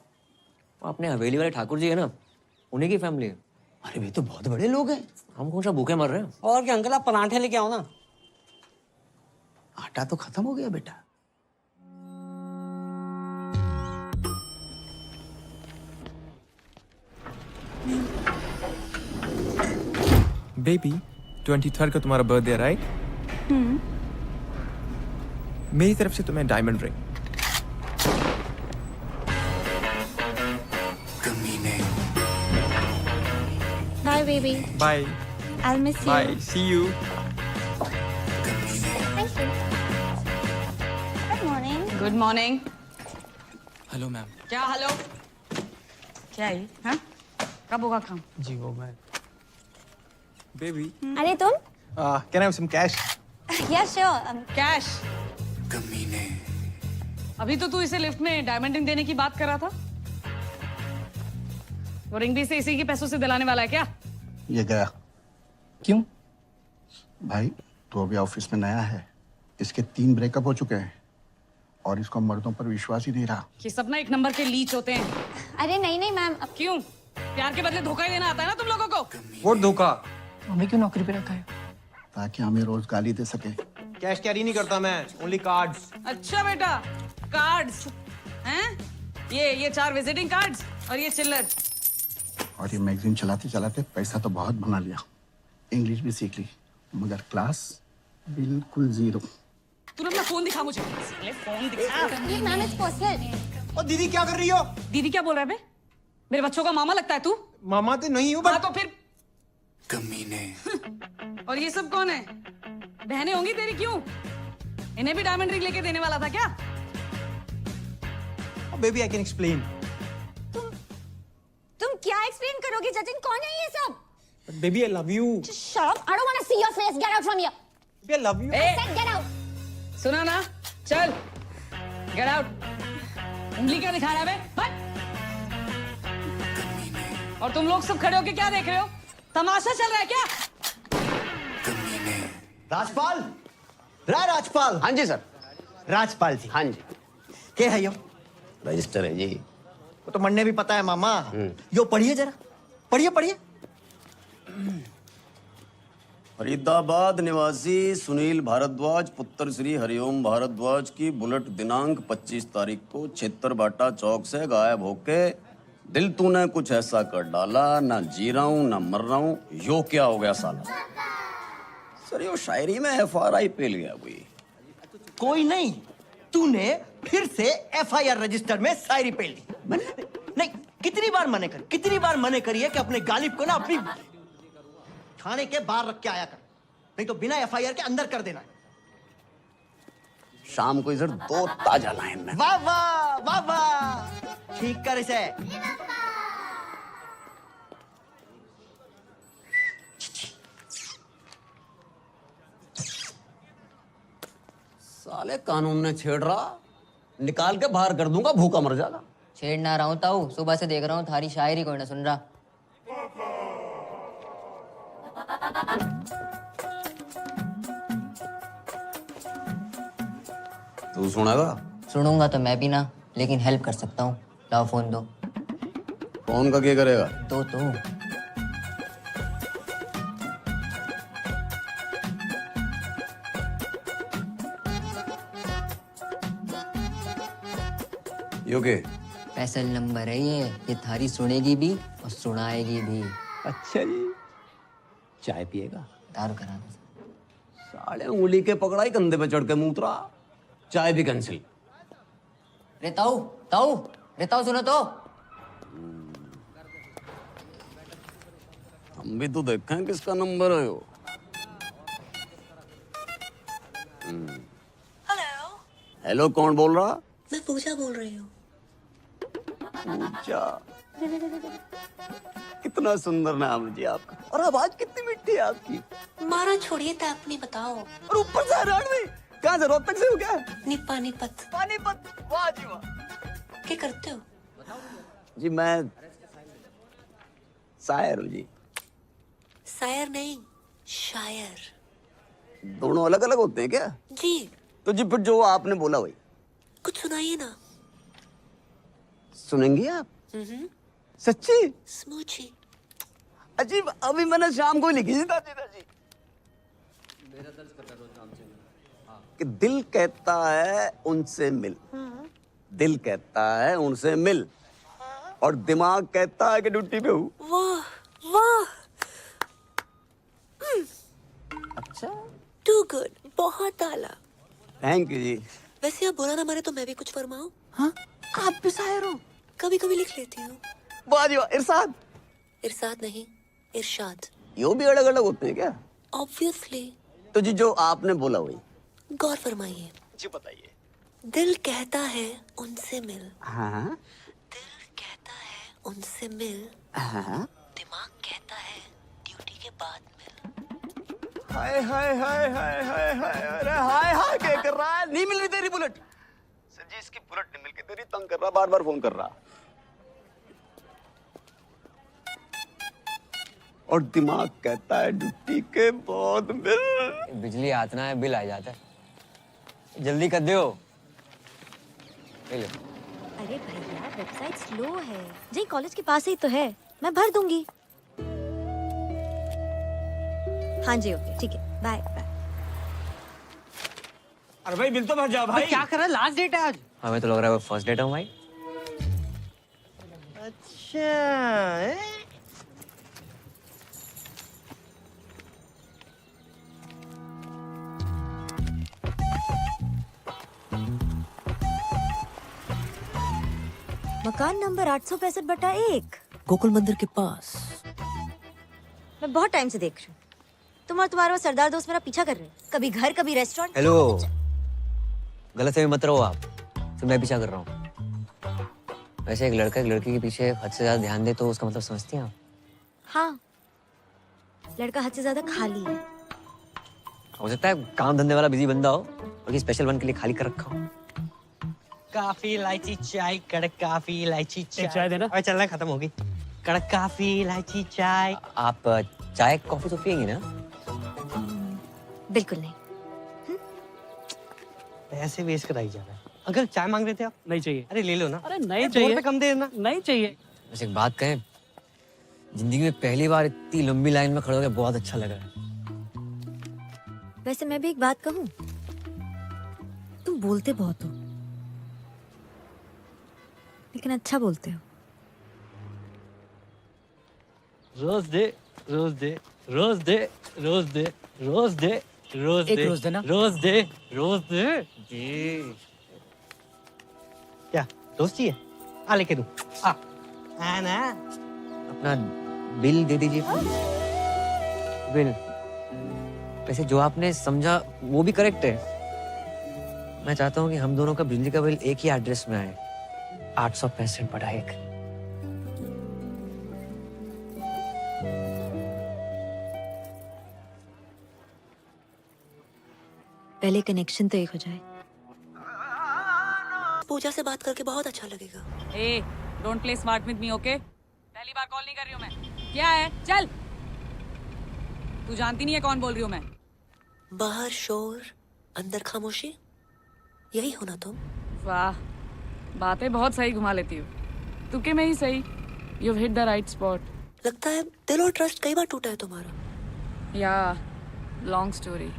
अपने हवेली वाले ठाकुर जी है ना, उन्हीं की फैमिली है। अरे वे तो बहुत बड़े लोग हैं। हम कौन सा भूखे मर रहे हैं? और क्या अंकल, आप पराठे लेके आओ ना। आटा तो खत्म हो गया बेटा। बेबी 23rd को तुम्हारा बर्थडे राइट? मेरी तरफ से तुम्हें diamond ring. Bye, baby. Bye I'll miss you. Bye, see you. Thank you. Good morning. Good morning. Hello ma'am. क्या हेलो? क्या है? हाँ? कब होगा काम? जी वो मैं। बेबी अरे तुम? Can I have some cash? Yes, sure. Cash? अभी तो तू इसे लिफ्ट में डायमंड रिंग देने की बात कर रहा था। वो रिंग भी इसे इसी के पैसों से दिलाने वाला है क्या? ये गया। क्यों? भाई तो अभी ऑफिस में नया है, इसके 3 ब्रेकअप हो चुके हैं और इसको मर्दों पर विश्वास ही नहीं रहा। ये सब ना 1 नंबर के लीच होते हैं। अरे नहीं नहीं मैम, क्यों? प्यार के बदले धोखा ही देना आता है ना तुम लोगों को। वो धोखा। हमें क्यों नौकरी पे रखा है? ताकि हमें रोज गाली दे सके। कैश कैरी नहीं करता मैं, ओनली कार्ड्स। अच्छा बेटा, कार्ड्स हैं? ये 4 विजिटिंग कार्ड्स और ये चिल्लर। और ये मैगजीन चलाते चलाते पैसा तो बहुत बना लिया, इंग्लिश भी सीख ली, मगर क्लास बिल्कुल जीरो। तूने अपना फोन दिखा मुझे। फोन दिखा। Ma'am it's personal. और दीदी क्या कर रही हो? दीदी क्या बोल रहा है बे? मेरे बच्चों का मामा लगता है तू? मामा तो नहीं हूँ हाँ तो फिर कमीने। और ये सब कौन है? बहनें होंगी तेरी, क्यों? इन्हें भी डायमंड रिंग लेके देने वाला था क्या? Baby I can explain. तुम क्या एक्सप्लेन करोगे जतिन? कौन है ये सब? Baby I love you. Shut up! I don't want to see your face. Get out from here. Baby I love you. A, Said get out. सुना ना? चल, गेट आउट। उंगली क्या दिखा रहा है बे? हट! और तुम लोग सब खड़े होके क्या देख रहे हो? तमाशा चल रहा है क्या? राजपाल, राजपाल। हाँ जी सर। राजपाल जी। हाँ जी। क्या है यो? रजिस्टर है जी। वो तो मन्ने भी पता है मामा। यो पढ़िए जरा, पढ़िए पढ़िए। फरीदाबाद निवासी सुनील भारद्वाज पुत्र श्री हरिओम भारद्वाज की बुलेट दिनांक 25 तारीख को छेत्तरबाटा चौक से गायब होके दिल तूने कुछ ऐसा कर डाला, ना जी रहा हूं ना मर रहा हूं, यो क्या हो गया साला? सर यो शायरी में FRI पेल गया कोई। कोई नहीं, तूने फिर से FIR रजिस्टर में शायरी पेल दी। नहीं, कितनी बार मने करिए कि अपने गालिब को ना अपनी थाने के बाहर रख के आया कर, नहीं तो बिना FIR के अंदर कर देना है। शाम को इधर 2 ताजा लाइन में। वाह वाह वाह वाह, ठीक कर इसे। साले कानून ने छेड़ रहा, निकाल के बाहर कर दूंगा, भूखा मर जाएगा। छेड़ ना रहा हूँ ताऊ, सुबह से देख रहा हूँ थारी शायरी कोई ना सुन रहा। तू सुनेगा? सुनूंगा तो मैं भी ना, लेकिन हेल्प कर सकता हूँ। लाओ फोन दो। फोन का क्या करेगा? तो यो के? स्पेशल नंबर है ये थारी सुनेगी भी और सुनाएगी भी। अच्छा जी। चाय पिएगा? दारू करा दो। साले उंगली के पकड़ाई, कंधे पे चढ़ के मूत्रा, चाय भी कैंसिल। रे ताऊ सुनो तो। हम भी तो देखें किसका नंबर है यो। हेलो। हेलो, कौन बोल रहा? मैं पूजा बोल रही हूँ। पूजा, कितना सुंदर नाम जी आपका, और आवाज कितनी मिठी है आपकी। मारा छोड़िए तो अपनी बताओ। और ऊपर से रणवी, कहाँ से रोहतक से हो क्या? पानीपत। पानीपत, वाह जी वाह। क्या करते हो? जी मैं शायर हूँ जी। शायर नहीं, शायर। दोनों अलग अलग होते हैं क्या? जी। तो जी फिर जो आपने बोला वही कुछ सुनाइए ना। सुनेंगी आप? सच्ची? स्मूची। अजीब, अभी मैंने शाम को लिखी थी ताजी। कि दिल कहता है उनसे मिल, दिल कहता है उनसे मिल, और दिमाग कहता है कि ड्यूटी पे हूँ। वाह वाह। अच्छा, टू गुड, बहुत आला। थैंक यू जी। वैसे आप बुरा ना माने तो मैं भी कुछ फरमाऊं? हाँ, आप भी शायर हो? कभी कभी लिख लेती हूँ। वाह जी वाह। इरशाद? इरशाद नहीं, इरशाद। यो भी अलग अलग होते हैं क्या? ऑब्वियसली। तो जी जो आपने बोला वही। गौर फरमाइए। जी बताइए। दिल कहता है उनसे मिल। हाँ। दिल कहता है उनसे मिल। हाँ। दिमाग कहता है ड्यूटी के बाद मिल। हाय हाय हाय हाय हाय हाय, अरे हाय हाय क्या कर रहा है? नहीं मिल रही तेरी बुलेट। सर जी इसकी बुलेट नहीं मिल के तेरी तंग कर रहा, बार बार फोन कर रहा। और दिमाग कहता है ड्यूटी के बाद मिल। बिजली आतना है, बिल आ जाता है। जल्दी कर दो। अरे भैया वेबसाइट स्लो है। जी कॉलेज के पास ही तो है। मैं भर दूंगी। हाँ जी ओके ठीक है, बाय बाय। अरे भाई बिल तो भर जाओ भाई। क्या कर रहा है, लास्ट डेट है आज। हमें तो लग रहा है वो फर्स्ट डेट है भाई। अच्छा मकान नंबर 865/1 गोकुल मंदिर के पास। मैं बहुत टाइम से देख रही हूँ, तुम और तुम्हारा वो सरदार दोस्त मेरा पीछा कर रहे हैं। कभी घर कभी रेस्टोरेंट। हेलो, गलत फहमी मत रहो आप, तो मैं पीछा कर रहा हूँ। वैसे एक लड़का एक लड़की के पीछे हद से ज्यादा ध्यान दे तो उसका मतलब समझती हैं आप? हाँ, लड़का हद से ज्यादा खाली है। हो सकता है काम धंधे वाला बिजी बंदा हो और कि स्पेशल वन के लिए खाली कर रखा हो। काफी इलायची चाय, कड़क काफी इलायची चाय देना। अरे चलना, खत्म होगी। कड़क काफी इलायची चाय। आप चाय कॉफी तो पियेंगी ना? बिल्कुल नहीं। पैसे वेस्ट कराई जा रहा है। अंकल चाय मांग रहे थे आप? नहीं चाहिए। अरे ले लो ना। अरे नहीं चाहिए। 2 रुपए कम दे देना। नहीं चाहिए। वैसे एक बात कहें, जिंदगी में पहली बार इतनी लंबी लाइन में खड़े होकर बहुत अच्छा लगा है। वैसे मैं भी एक बात कहूँ, तुम बोलते बहुत हो लेकिन अच्छा बोलते हो। रोज दे, रोज दे, रोज दे, रोज दे, रोज दे, रोज एक दे, रोज देना। रोज दे, रोज दे। जी क्या रोज चाहिए? आ लेके दूं। आ ना। अपना बिल दे दीजिए। बिल। वैसे जो आपने समझा वो भी करेक्ट है। मैं चाहता हूँ कि हम दोनों का बिजली का बिल एक ही एड्रेस में आए। 865/1। पहले कनेक्शन तो एक हो जाए। पूजा से बात करके बहुत अच्छा लगेगा। ए, don't play smart with me, okay? पहली बार कॉल नहीं कर रही हूँ मैं। क्या है? चल। तू जानती नहीं है कौन बोल रही हूँ मैं। बाहर शोर, अंदर खामोशी, यही हो ना तुम? वाह, बातें बहुत सही घुमा लेती हूँ। तुके में ही सही। You hit the right spot. लगता है दिल और ट्रस्ट कई बार टूटा है तुम्हारा। या लॉन्ग स्टोरी।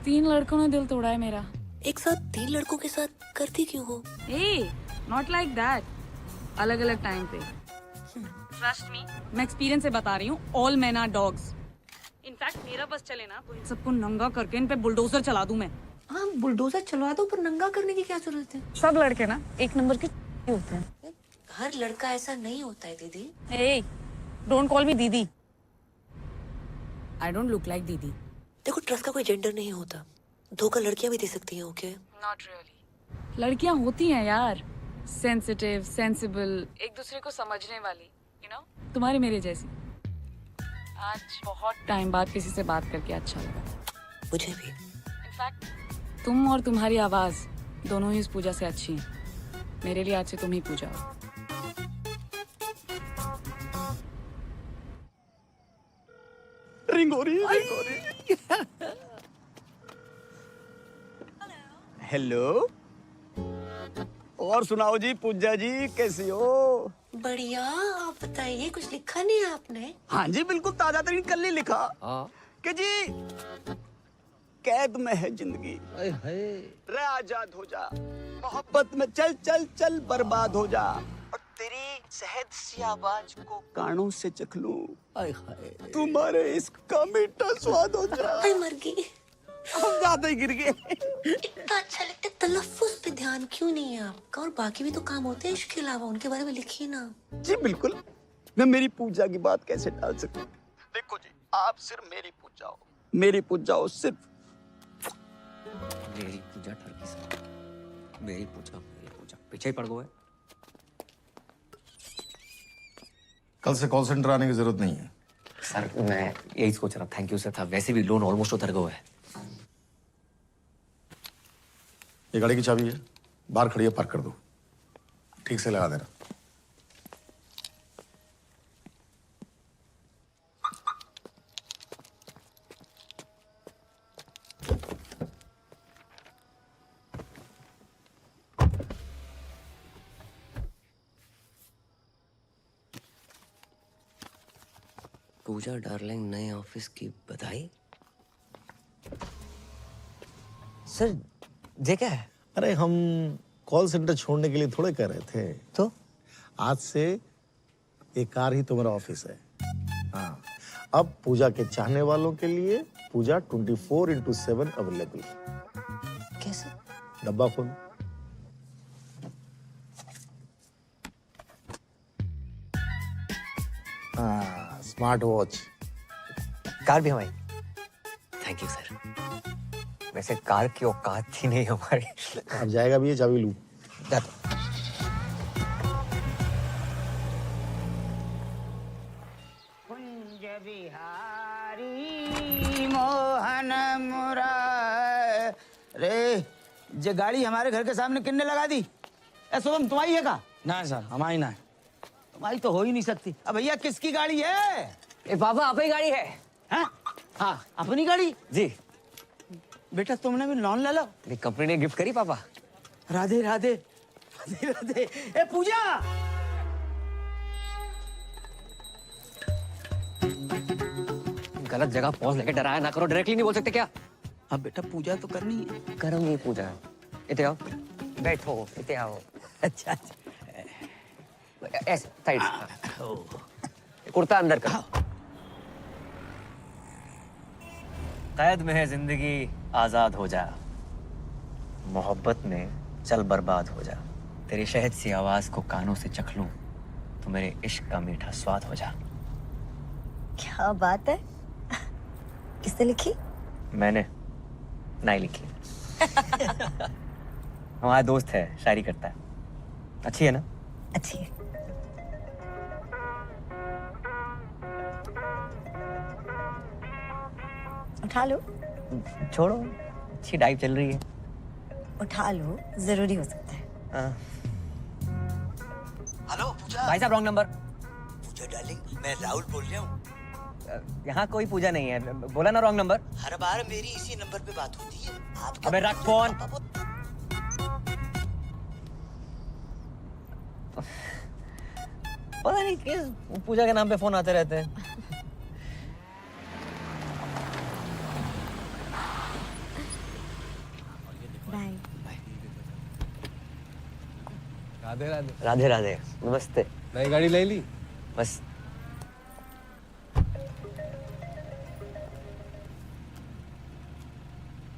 3 लड़कों ने दिल तोड़ा है मेरा। एक साथ 3 लड़कों के साथ करती क्यों हो? ए, नॉट लाइक दैट। अलग अलग टाइम पे। ट्रस्ट मी, मैं एक्सपीरियंस से बता रही हूँ। All men are dogs. In fact मेरा बस चले ना तो इन सबको नंगा करके इन पे बुलडोजर चला दूं मैं। हाँ, बुलडोजर चलवा दो, पर नंगा करने की क्या जरूरत है? सब लड़के ना एक नंबर के होते हैं। हर लड़का ऐसा नहीं होता है दीदी। ए, डोंट कॉल मी दीदी। आई डोंट लुक लाइक दीदी। देखो, ट्रस्ट का कोई जेंडर नहीं होता। धोखा लड़कियां भी दे सकती हैं, ओके? Not really. लड़कियां होती हैं यार, सेंसिटिव, सेंसिबल, एक दूसरे को समझने वाली, यू नो, तुम्हारे मेरे जैसी। आज बहुत टाइम बाद किसी से बात करके अच्छा लगा। मुझे भी। इनफैक्ट तुम और तुम्हारी आवाज दोनों ही इस पूजा से अच्छी हैं। मेरे लिए आज से तुम ही पूजा हो। रिंग हो रही है, रिंग हो रही है। हेलो, और सुनाओ जी, पूजा जी कैसी हो? बढ़िया, आप बताइए, कुछ लिखा नहीं है आपने? हाँ जी, बिल्कुल ताजा तरीन कल ही लिखा कि जी कैद में है जिंदगी, रे आजाद हो जा, मोहब्बत में चल चल चल बर्बाद हो जा, और तेरी शहद सी आवाज को कानों से चख लूं, तुम्हारे इश्क का मीठा स्वाद हो जा। मर गई। हम ज्यादा ही गिर गए। इतना अच्छा लगता है, तलफ्फुज पे ध्यान क्यों नहीं है आपका? और बाकी भी तो काम होते हैं इश्क के अलावा, उनके बारे में लिखिए ना। जी बिल्कुल, मैं मेरी पूजा की बात कैसे टाल सकता हूँ? देखो जी, आप सिर्फ मेरी पूजा हो, मेरी पूजा हो सिर्फ। मेरी पूजा ठरकी से, मेरी पूजा पीछे ही पड़ गए। कल से कॉल सेंटर आने की जरूरत नहीं है। सर मैं यही सोच रहा, थैंक यू सर था। वैसे भी लोन ऑलमोस्ट उतर गया है। ये गाड़ी की चाबी है, बाहर खड़ी है, पार्क कर दो, ठीक से लगा देना। पूजा डार्लिंग नए ऑफिस की बधाई। सर ये क्या है? अरे हम कॉल सेंटर छोड़ने के लिए थोड़े कर रहे थे। तो आज से एक कार ही तुम्हारा ऑफिस है। हाँ, अब पूजा के चाहने वालों के लिए पूजा 24/7 अवेलेबल। कैसे? डब्बा खोल। हाँ, स्मार्ट वॉच। कार भी हमारी। Thank you sir. वैसे कार की औकात थी नहीं हमारी। अब जाएगा भी ये, चाबी लूं। कुंज बिहारी मोहन मुरारे। जे गाड़ी हमारे घर के सामने किन्ने लगा दी? ए शुभम, तुम्हारी है का? ना सर, हमारी ना है। तुम्हारी तो हो ही नहीं सकती। अब भैया किसकी गाड़ी है? ए पापा, अपनी गाड़ी है। हाँ हाँ, अपनी गाड़ी। जी बेटा तुमने भी लोन ले लो। कंपनी ने गिफ्ट करी पापा। राधे राधे राधे राधे। ए पूजा, गलत जगह पहुंच लेके डराया ना करो। डायरेक्टली नहीं बोल सकते क्या? अब बेटा पूजा तो करनी है। करूंगी पूजा। इते आओ, बैठो। इते आओ। अच्छा अच्छा, ऐसे साइड से। कुर्ता अंदर करो। कैद में है जिंदगी, आजाद हो जा। मोहब्बत में चल बर्बाद हो जा। तेरी शहद सी आवाज को कानों से चख लूं तो मेरे इश्क का मीठा स्वाद हो जा। क्या बात है? किसने लिखी? मैंने नहीं लिखी। हमारा दोस्त है, शायरी करता है। अच्छी है ना? अच्छी है। उठा लो। छोड़ो, अच्छी डाइव चल रही है। उठा लो, जरूरी हो सकता है। हेलो पूजा। भाई साहब, रॉन्ग नंबर। पूजा डार्लिंग, मैं राहुल बोल रहा हूँ। यहाँ कोई पूजा नहीं है। बोला ना रॉन्ग नंबर। हर बार मेरी इसी नंबर पे बात होती है। आप अबे रख फोन। पता नहीं किस पूजा के नाम पे फोन आते रहते हैं। बाय। राधे राधे। राधे राधे। नमस्ते। नई गाड़ी ले ली? बस।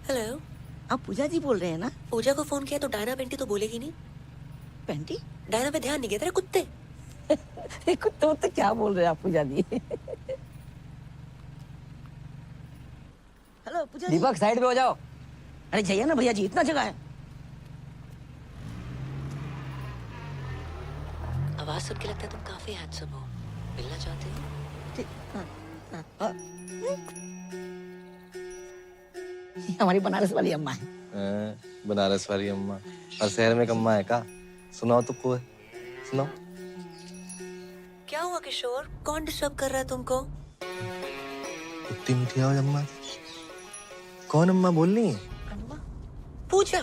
हेलो, आप पूजा जी बोल रहे हैं ना? पूजा को फोन किया तो डायना पेंटी तो बोलेगी नहीं। पेंटी? डायना पे ध्यान नहीं गया तेरे कुत्ते। कुत्ते तो क्या बोल रहे हैं आप पूजा जी? हेलो पूजा जी। दीपक, साइड पे हो जाओ। अरे जाइए ना भैया जी, इतना जगह है। आवाज सुन के लगता है तुम काफी हैंडसम हो। मिलना चाहते हो? हमारी बनारस वाली अम्मा है। बनारस वाली अम्मा। हर शहर में एक अम्मा है का? सुनाओ तो कोई, सुनाओ। क्या हुआ किशोर? कौन डिस्टर्ब कर रहा है तुमको? इतनी मीठी आवाज अम्मा। कौन अम्मा बोल रही है? अम्मा? पूजा।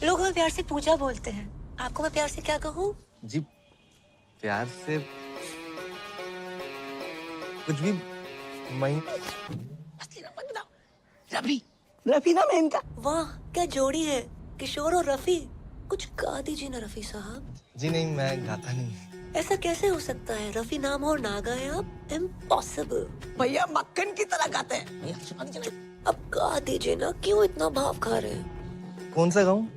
लोग हमें प्यार से पूजा बोलते हैं। आपको मैं प्यार से क्या कहूँ? जी प्यार से कुछ भी। मैं रफी, रफी नाम है इनका। वाह क्या जोड़ी है, किशोर और रफी। कुछ गा दीजिए ना रफी साहब। जी नहीं, मैं गाता नहीं। ऐसा कैसे हो सकता है? रफी नाम हो और ना गाए आप? इम्पॉसिबल। भैया मक्खन की तरह गाते हैं। भैया सुना दीजिए। अब गा दीजिए ना, क्यों इतना भाव खा रहे हैं? कौन सा गाऊं?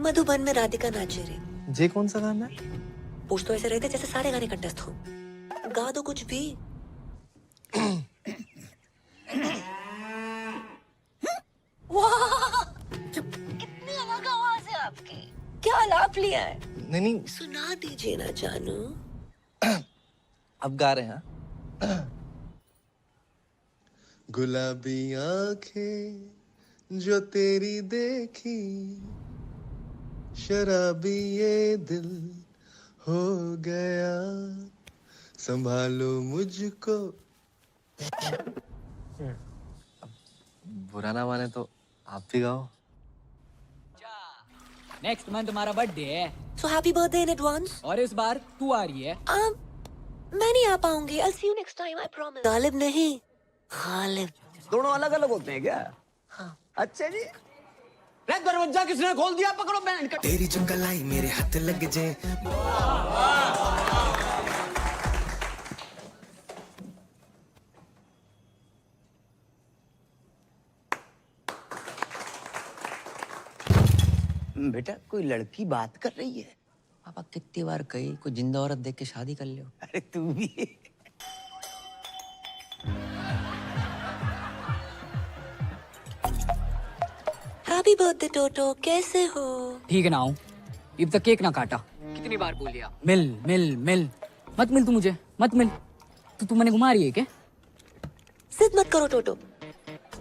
मधुबन में राधिका नाचे रे। जे कौन सा गाना है? पूछ तो ऐसे रहे थे जैसे सारे गाने कंटेस्ट हो। गा दो कुछ भी। वाह कितनी अलग आवाज है आपकी। क्या आलाप लिया है? नहीं सुना दीजिए ना जानू। अब गा रहे हैं। गुलाबी आंखें जो तेरी देखी, शराबी ये दिल हो गया, संभालो मुझको। बुरा ना माने तो आप भी गाओ। नेक्स्ट मंथ तुम्हारा बर्थडे है। So happy birthday in advance. और इस बार तू आ रही है। मैं नहीं आ पाऊंगी। I'll see you next time, I promise. Ghalib नहीं, गालिब। दोनों अलग अलग होते हैं क्या? हाँ। अच्छा जी। रे दरवाजा किसने खोल दिया? पकड़ो बैंड का। तेरी जो कलाई मेरे हाथ लग जे। बेटा कोई लड़की बात कर रही है। पापा कितनी बार कही कोई जिंदा औरत देख के शादी कर लो। अरे तू भी। हैप्पी बर्थडे टोटो, कैसे हो? ठीक है ना हूँ, अब तक केक ना काटा। कितनी बार बोल लिया मिल मिल मिल, मत मिल तू मुझे, मत मिल। तू मैंने घुमा रही है क्या? जिद मत करो टोटो,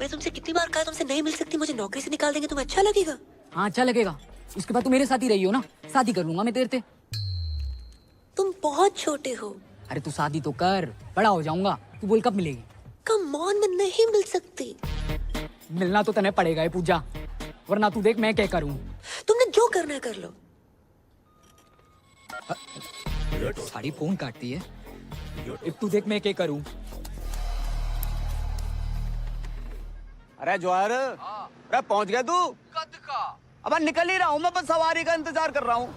मैं तुमसे कितनी बार कहा तुमसे नहीं मिल सकती, मुझे नौकरी से निकाल देंगे, तुम्हें अच्छा लगेगा? हाँ अच्छा लगेगा, उसके बाद तू मेरे साथ ही रही हो ना, शादी कर लूंगा मैं तेरे से। तुम बहुत छोटे हो। अरे तू शादी तो कर, बड़ा हो जाऊंगा। तू बोल कब मिलेगी? कम ऑन, मैं नहीं मिल सकती। मिलना तो तने पड़ेगा ये पूजा, वरना तू देख मैं क्या करूं। तुमने जो करना है कर लो। साड़ी फोन काटती है, अब तू देख मैं क्या करूं। अरे जवाहर, अरे पहुंच गया तू? कद का? अब निकल ही रहा हूँ मैं, बस सवारी का इंतजार कर रहा हूँ।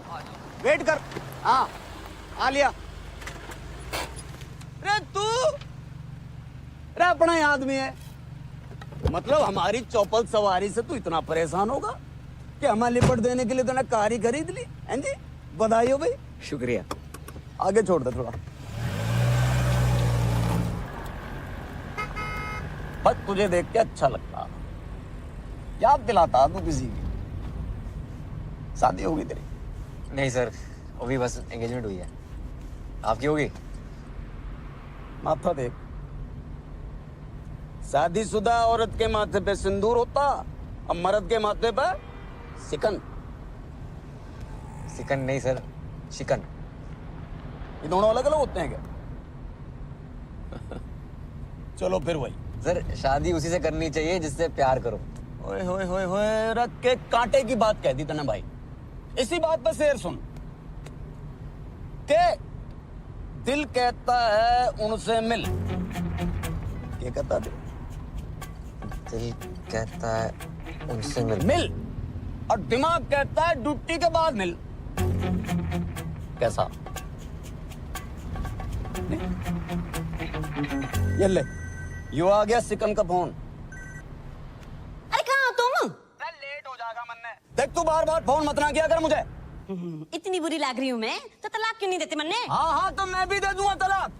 वेट कर। हाँ आ लिया। अरे तू, अरे अपना ही आदमी है। मतलब हमारी चौपल सवारी से तू इतना परेशान होगा कि हमें लिपट देने के लिए तूने कार ही खरीद ली? हैं जी, बधाई हो भाई। शुक्रिया। आगे छोड़ दे थोड़ा। बस तुझे देख के अच्छा लगता, याद दिलाता तू किसी की। शादी होगी तेरी? नहीं सर, अभी बस एंगेजमेंट हुई है। आपकी होगी? माथा देख, शादीशुदा औरत के माथे पे सिंदूर होता और मर्द के माथे पे सिकन। सिकन नहीं सर, शिकन। ये दोनों अलग अलग होते हैं क्या? चलो फिर वही। सर शादी उसी से करनी चाहिए जिससे प्यार करो। ओए होए होए होए, रख के कांटे की बात कह दी तने भाई। इसी बात पर शेर सुन के दिल कहता है उनसे मिल। ये कहता है दिल कहता है उनसे मिल, और दिमाग कहता है ड्यूटी के बाद मिल। कैसा? ये ले, यो आ गया सिकन का फोन। अरे कहाँ हो तुम? लेट हो जाएगा मन्ने। देख तू बार बार फोन मत ना किया कर मुझे। इतनी बुरी लग रही हूँ मैं तो तलाक क्यों नहीं देते मन्ने? हाँ हाँ तो मैं भी दे दूंगा तलाक।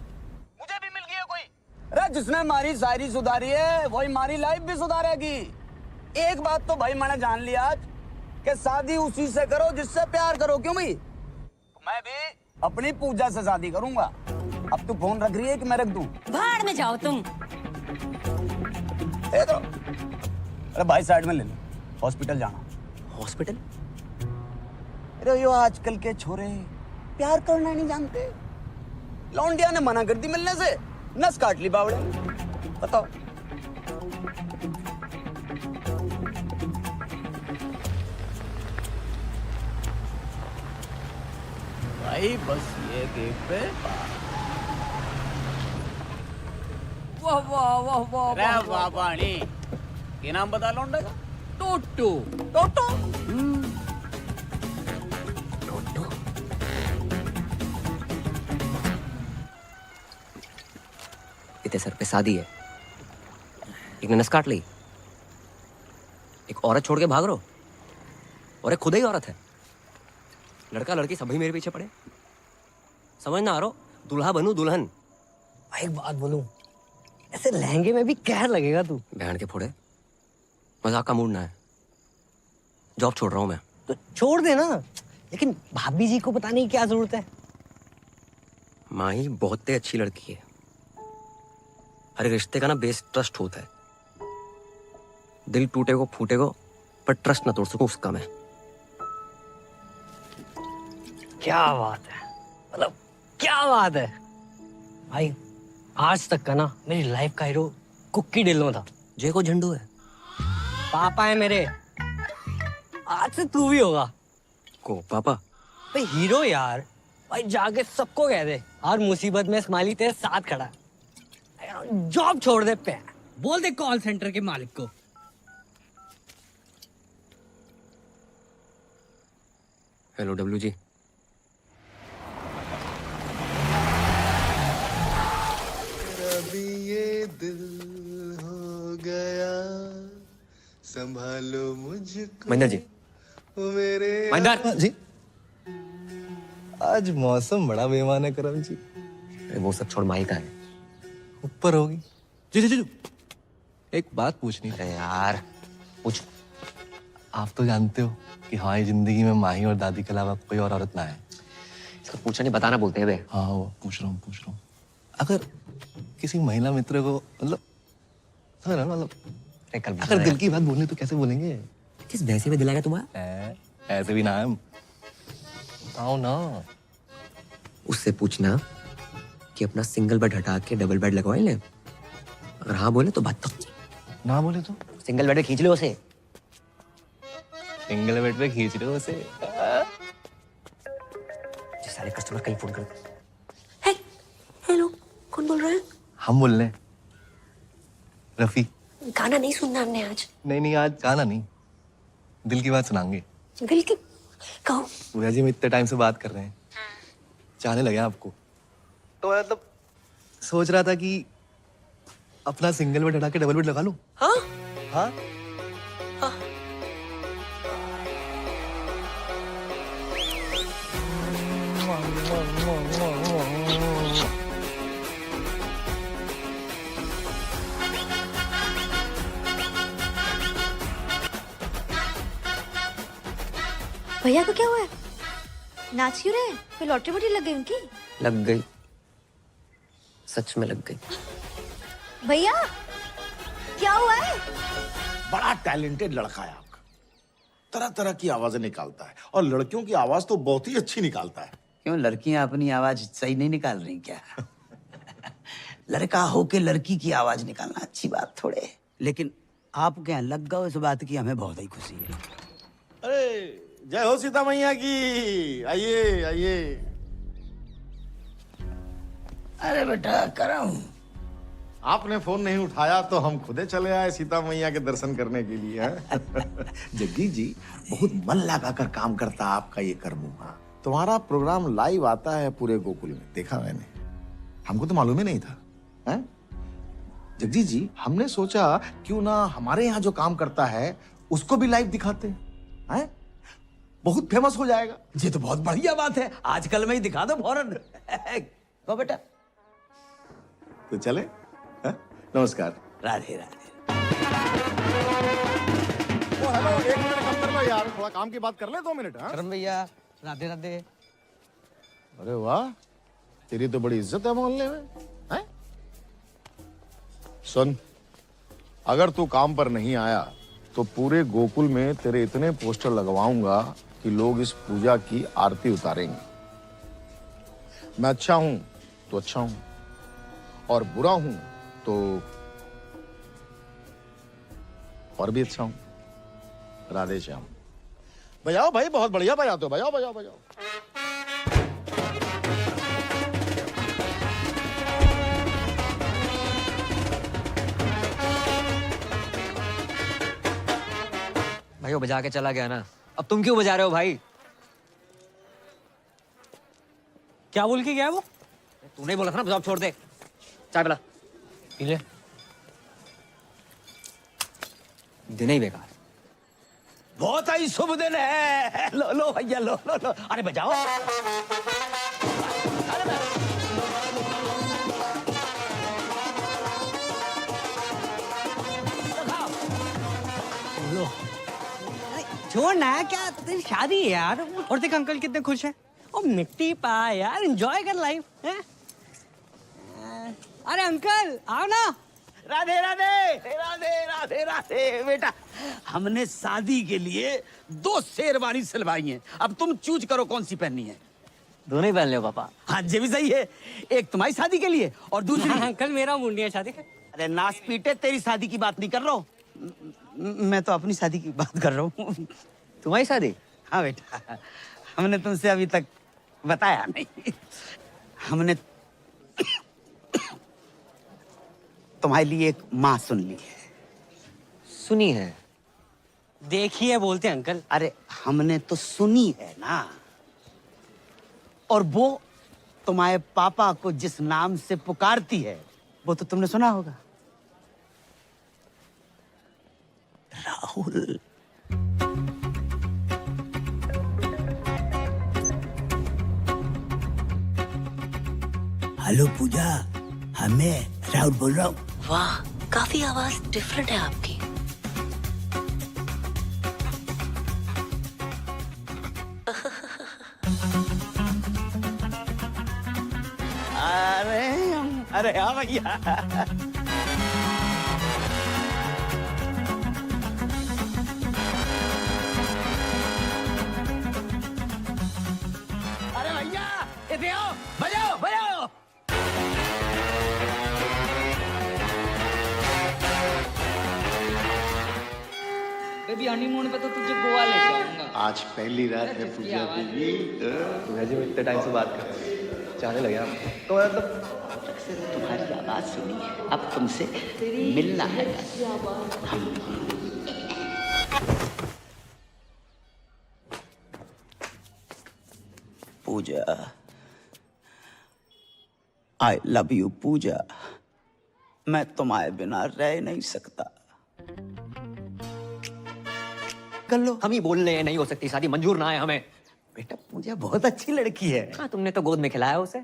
मुझे भी मिल गया कोई। अरे जिसने हमारी शायरी सुधारी है वही हमारी लाइफ भी सुधारेगी। एक बात तो भाई मैंने जान लिया आज कि शादी उसी से करो जिससे प्यार करो। क्यों भाई? मैं भी अपनी पूजा से शादी करूंगा। अब तू फोन रख रही है कि मैं रख दूं? भाड़ में जाओ तुम। अरे भाई साइड में ले लो, हॉस्पिटल जाना। हॉस्पिटल? अरे यो आजकल के छोरे प्यार करना नहीं जानते। लौंडिया ने मना कर दी मिलने से, नस काट ली बावड़े। बताओ। भाई बस ये गेट पे। वाह वाह वाह वाह अरे वाह पानी। ये नाम बता लौंडे का? टोटो। टोटो? इतने सर पे शादी है, एक ने नस काट ली, एक औरत छोड़ के भाग रहो, और एक खुद ही औरत है। लड़का लड़की सभी मेरे पीछे पड़े। समझ ना आ रहा, दूल्हा बनूं दुल्हन। एक बात बोलूं, ऐसे लहंगे में भी कहर लगेगा तू। बहन के फोड़े, मजाक का मूड ना है। जॉब छोड़ रहा हूं मैं। तो छोड़ देना, लेकिन भाभी जी को बताने की क्या जरूरत है? माही बहुत ही अच्छी लड़की है। हर रिश्ते का ना बेस ट्रस्ट होता है। दिल टूटे को फूटे को, पर ट्रस्ट ना तोड़ सकूं उसका मैं। क्या बात है, मतलब क्या बात है भाई। आज तक का ना मेरी लाइफ का हीरो कुक्की ढिल्लों था। जय को झंडू है, पापा है मेरे। आज से तू भी होगा। को पापा? भाई हीरो यार, भाई जाके सबको कह दे, हर मुसीबत में स्माइली तेरे साथ खड़ा है। जॉब छोड़ दे पे, बोल दे कॉल सेंटर के मालिक को। हेलो डब्लू जी। अभी ये दिल हो गया, संभालो मुझको। महेंद्र जी। ओ मेरे महेंद्र जी। आज मौसम बड़ा बेईमान है करम जी। अरे वो सब छोड़, माही का है ऊपर होगी। जी जी जी, एक बात पूछनी। अरे यार पूछ। आप तो जानते हो कि हमारी जिंदगी में माही और दादी के अलावा कोई और औरत ना है। इसको पूछा नहीं, बताना बोलते हैं बे। हाँ वो पूछ रहा हूँ। अगर किसी महिला मित्र को मतलब अगर दिल की बात बोलनी तो कैसे बोलेंगे? किस भैंसे में दिलाएगा तुम्हारा? ऐसे भी ना है। बताओ ना। उससे पूछना कि अपना सिंगल बेड हटा के डबल बेड लगवाए ले। अगर हाँ बोले तो बात तो, ना बोले तो सिंगल बेड पे खींच लो उसे। सिंगल बेड पे खींच रहे हो उसे। जो सारे कस्टमर कहीं फोन कर। हेलो, कौन बोल रहा है? हम बोल रहे हैं रफी। गाना नहीं सुनना हमने आज। नहीं आज गाना नहीं, दिल की बात सुनाएंगे। दिल की कहो। पूजा जी, हम इतने टाइम से बात कर रहे हैं, चाहने लगे आपको, तो मतलब सोच रहा था कि अपना सिंगल बेड हटा के डबल बेड लगा लूं। हाँ हाँ भैया को क्या हुआ है? नाच क्यों रहे? कोई लॉटरी वॉटरी लग गई उनकी? लग गई, सच में लग गई। भैया क्या हुआ है? बड़ा टैलेंटेड लड़का है आपका, तरह तरह की आवाजें निकालता है और लड़कियों की आवाज तो बहुत ही अच्छी निकालता है। क्यों, लड़कियां अपनी आवाज सही नहीं निकाल रही क्या? लड़का होके लड़की की आवाज निकालना अच्छी बात थोड़े। लेकिन आप क्या लग गए इस बात की, हमें बहुत ही खुशी है। अरे जय हो सीता मैया की। आइए आइए। अरे बेटा करम, आपने फोन नहीं उठाया तो हम खुदे चले आए सीता मैया के दर्शन करने के लिए। जग्गी जी, बहुत मन लगाकर काम करता आपका ये कर्मुआ। तुम्हारा प्रोग्राम लाइव आता है पूरे गोकुल में, देखा मैंने, हमको तो मालूम ही नहीं था। हैं? जग्गी जी, हमने सोचा क्यों ना हमारे यहाँ जो काम करता है उसको भी लाइव दिखाते हैं, बहुत फेमस हो जाएगा। ये तो बहुत बढ़िया बात है, आजकल में ही दिखा दो फौरन। तो बेटा तो चले। नमस्कार। राधे राधे। ओ हेलो, 1 मिनट कम कर लो यार, थोड़ा काम की बात कर ले। 2 मिनट। करम भैया, राधे राधे। अरे वाह, तेरी तो बड़ी इज्जत है मोहल्ले में। हैं? सुन, अगर तू काम पर नहीं आया तो पूरे गोकुल में तेरे इतने पोस्टर लगवाऊंगा कि लोग इस पूजा की आरती उतारेंगे। मैं अच्छा हूं तो अच्छा हूं, और बुरा हूं तो और भी अच्छा हूं। राधे श्याम। बजाओ भाई, बहुत बढ़िया बजाते हो, बजाओ बजाओ बजाओ। भाई वो बजा के चला गया ना, अब तुम क्यों बजा रहे हो भाई? क्या बोल के गया वो? तूने बोला था ना जॉब छोड़ दे। चाय पिला। पी ले। दिन ही बेकार। बहुत ही शुभ दिन है। लो लो भैया, लो लो लो। अरे बजाओ। लो। छोड़ ना, क्या तेरी शादी है यार। और देख अंकल कितने खुश हैं। ओ मिट्टी पा यार, एंजॉय कर लाइफ है। अरे अंकल आओ ना। राधे राधे राधे राधे राधे। बेटा, हमने शादी के लिए 2 शेरवानी सिलवाई हैं, अब तुम चूज करो कौन सी पहननी है। दोनों ही पहन लो पापा। हाँ ये भी सही है, एक तुम्हारी शादी के लिए और दूसरी अंकल मेरा मुंडी है शादी का। अरे नास पीटे, तेरी शादी की बात नहीं कर रहा हूँ मैं, तो अपनी शादी की बात कर रहा हूँ। तुम्हारी शादी? हाँ बेटा, हमने तुमसे अभी तक बताया नहीं। हमने तुम्हारे लिए एक माँ सुन ली है। सुनी है? देखिए बोलते हैं अंकल। अरे हमने तो सुनी है ना। और वो तुम्हारे पापा को जिस नाम से पुकारती है वो तो तुमने सुना होगा, राहुल। हेलो पूजा, मैं राहुल बोल रहा हूँ। वाह, काफी आवाज डिफरेंट है आपकी। अरे हाँ भैया। अरे भैया इधर आओ, बजाओ बजाओ। बेबी हनीमून पे तो तुझे गोवा ले जाऊंगा। आज पहली रात है पूजा बीबी। वैसे मैं इतने टाइम से बात कर रहा हूँ, चाहने लगे आप तो मतलब तुम्हारी आवाज सुनी है, अब तुमसे मिलना है। पूजा, आई लव यू पूजा। मैं तुम्हारे बिना रह नहीं सकता। कर लो। हम ही बोल रहे हैं नहीं हो सकती शादी, मंजूर ना है हमें। बेटा पूजा बहुत अच्छी लड़की है। हाँ, तुमने तो गोद में खिलाया उसे।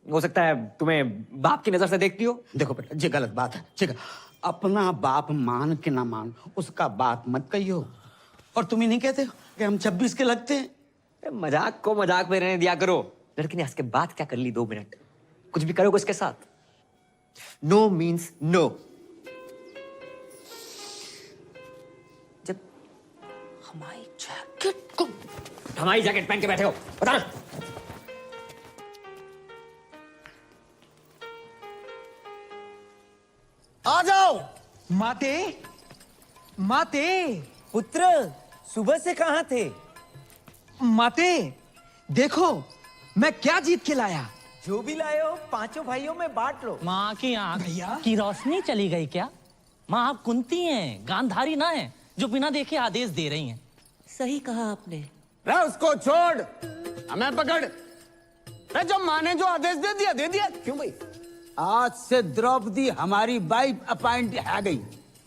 हो सकता है तुम्हें बाप की नजर से देखती हो। देखो बेटा, ये गलत बात है। ठीक है, अपना बाप मान के ना मान, उसका बात मत कहियो। और तुम ही नहीं कहते हो कि हम 26 के लगते हैं। मजाक को मजाक में रहने दिया करो। लड़की ने हंस के बात क्या कर ली 2 मिनट। कुछ भी करोगे उसके साथ, नो मीन्स नो। जब हमारी जैकेट पहन के बैठे हो, बता ना। आ जाओ। माते, माते, पुत्र सुबह से कहाँ थे? माते, देखो मैं क्या जीत के लाया। जो भी लाए हो 5 भाइयों में बांट लो। माँ की आंख की रोशनी चली गई क्या? माँ आप कुंती हैं, गांधारी ना है जो बिना देखे आदेश दे रही हैं। सही कहा आपने। उसको छोड़, हमें पकड़। जो माँ ने जो आदेश दे दिया दे दिया। क्यों भाई? आज से द्रौपदी हमारी वाइफ अपॉइंट है गई।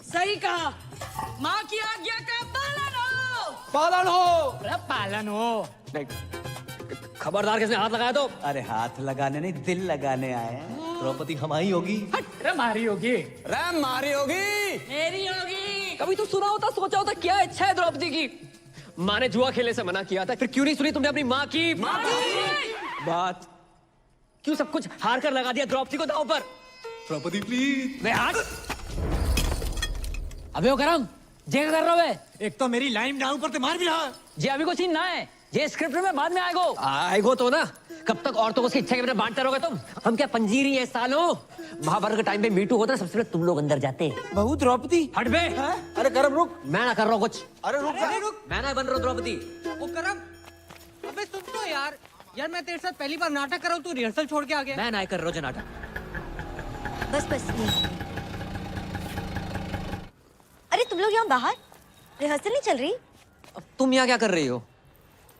सही कहा। माँ की आज्ञा का पालन हो। पालन हो। अरे पालन हो। खबरदार, किसने हाथ लगाया तो? अरे हाथ लगाने नहीं, दिल लगाने आए हैं। द्रौपदी हमारी होगी। अरे मारी होगी। अरे मारी होगी। मेरी होगी। कभी तो सुना होता, सोचा होता क्या इच्छा है द्रौपदी की। माँ ने जुआ खेलने से मना किया था, फिर क्यों नहीं सुनी तुमने अपनी माँ की बात? क्यों सब कुछ हार कर लगा दिया द्रौपदी को दांव पर? द्रौपदी प्लीज। मैं हाथ। अबे ओ करम, जे कर रहा है? एक तो मेरी लाइन डाउन पर ते मार भी रहा। जे अभी को सीन ना है, ये स्क्रिप्ट में बाद में आएगो तो ना। कब तक औरतों को उसकी इच्छा के बिना बांटते रहोगे तुम? हम क्या पंजीरी है सालों? महाभारत के टाइम पे मीटू होता है, सबसे पहले तुम लोग अंदर जाते। बहू द्रौपदी। हट बे। अरे करम रुक। मैं ना कर रहा हूँ कुछ। अरे रुक। मैं ना बन रहा हूँ द्रौपदी। वो करम, अबे सुन तो यार मैं तेरे साथ पहली बार नाटक कर रहा हूँ, तू रिहर्सल छोड़ के आ गया। मैं ना कर रहा हूँ नाटक। बस अरे तुम लोग यहाँ बाहर रिहर्सल नहीं चल रही? अब तुम यहाँ क्या कर रही हो?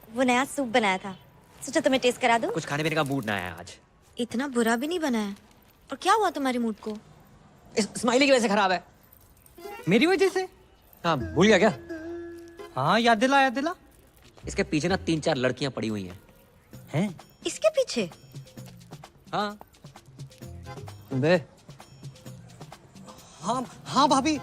वो नया सूप बनाया था, सोचा तुम्हें टेस्ट करा दूं। कुछ खाने पीने का मूड ना है आज। इतना बुरा भी नहीं बना है। और क्या हुआ तुम्हारे मूड को? स्माइली की वजह से खराब है। मेरी वजह से? हाँ, भूल गया क्या? हाँ याद दिला। इसके पीछे ना 3-4 लड़कियां पड़ी हुई हैं। इसके पीछे? हाँ। बे। हाँ भाभी,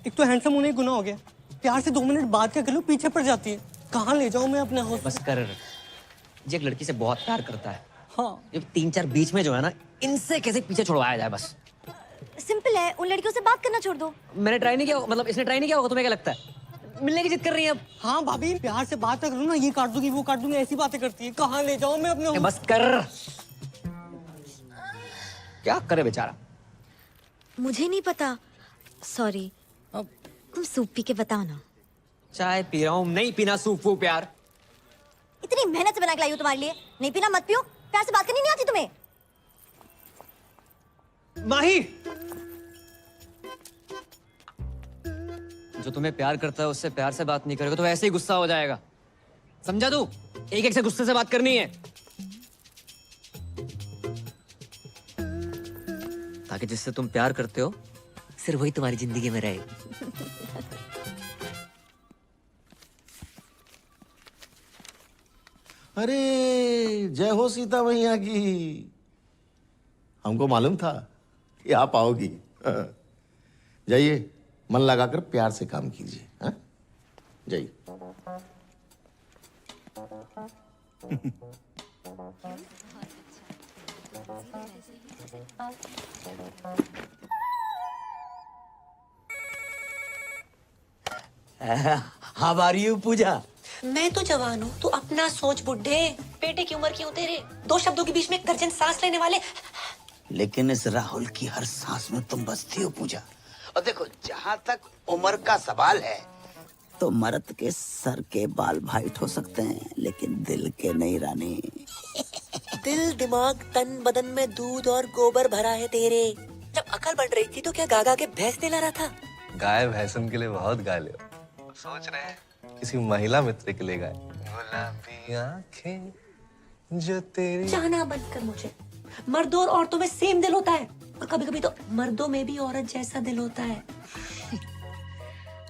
एक तो हैंडसम होने गुनाह हो गया, प्यार से 2 मिनट बात क्या कर लो पीछे पड़ जाती है। कहाँ ले जाऊं मैं अपने हाउस? बस कर। ये एक लड़की से बहुत प्यार करता है। हाँ। ये 3-4 बीच में जो है ना, इनसे कैसे पीछे छुड़वाया जाए बस। सिंपल है, उन लड़कियों से बात करना छोड़ दो। मैंने ट्राई नहीं किया, मतलब इसने ट्राई नहीं किया होगा, तुम्हें क्या लगता है? मिलने की जिद कर रही है अब। हाँ भाभी, प्यार से बात करो ना, ये काट दूंगी वो काट दूंगी, ऐसी बातें करती है। कहाँ ले जाऊं मैं अपने? बस कर। क्या करे बेचारा? मुझे नहीं पता, सॉरी। तुम सूप पी के बताओ ना। चाय पी रहा हूँ, नहीं पीना सूप वो प्यार। इतनी मेहनत से बना के लाई हूँ तुम्हारे लिए। नहीं पीना मत पियो, प्यार से बात करनी नहीं आती तुम्हें? माही, जो तुम्हें प्यार करता है उससे प्यार से बात नहीं करेगा तो ऐसे ही गुस्सा हो जाएगा, समझा तू? एक एक से गुस्से से बात करनी है, ताकि जिससे तुम प्यार करते हो सिर्फ वही तुम्हारी जिंदगी में रहे। अरे जय हो सीता मैया की। हमको मालूम था कि आप आओगी। जाइए, मन लगाकर प्यार से काम कीजिए। हाँ? जाइए। हाउ आर यू पूजा? मैं तो जवान हूँ, तू अपना सोच बुड्ढे। बेटे की उम्र क्यों तेरे? दो शब्दों के बीच में एक दर्जन सांस लेने वाले। लेकिन इस राहुल की हर सांस में तुम बसती हो पूजा। और देखो, जहाँ तक उम्र का सवाल है तो मर्द के सर के बाल वाइट हो सकते हैं लेकिन दिल के नहीं रानी। दिल दिमाग तन बदन में दूध और गोबर भरा है तेरे। जब अकल बन रही थी तो क्या गागा के भैंस दिला रहा था? गाय भैंसन के लिए बहुत गा ले, सोच रहे हैं किसी महिला मित्र के लिए गाए। गुलाबी आंखें जो तेरी। जाना बंद कर मुझे। मर्दों और औरतों में सेम दिल होता है, और कभी कभी तो मर्दों में भी औरत जैसा दिल होता है।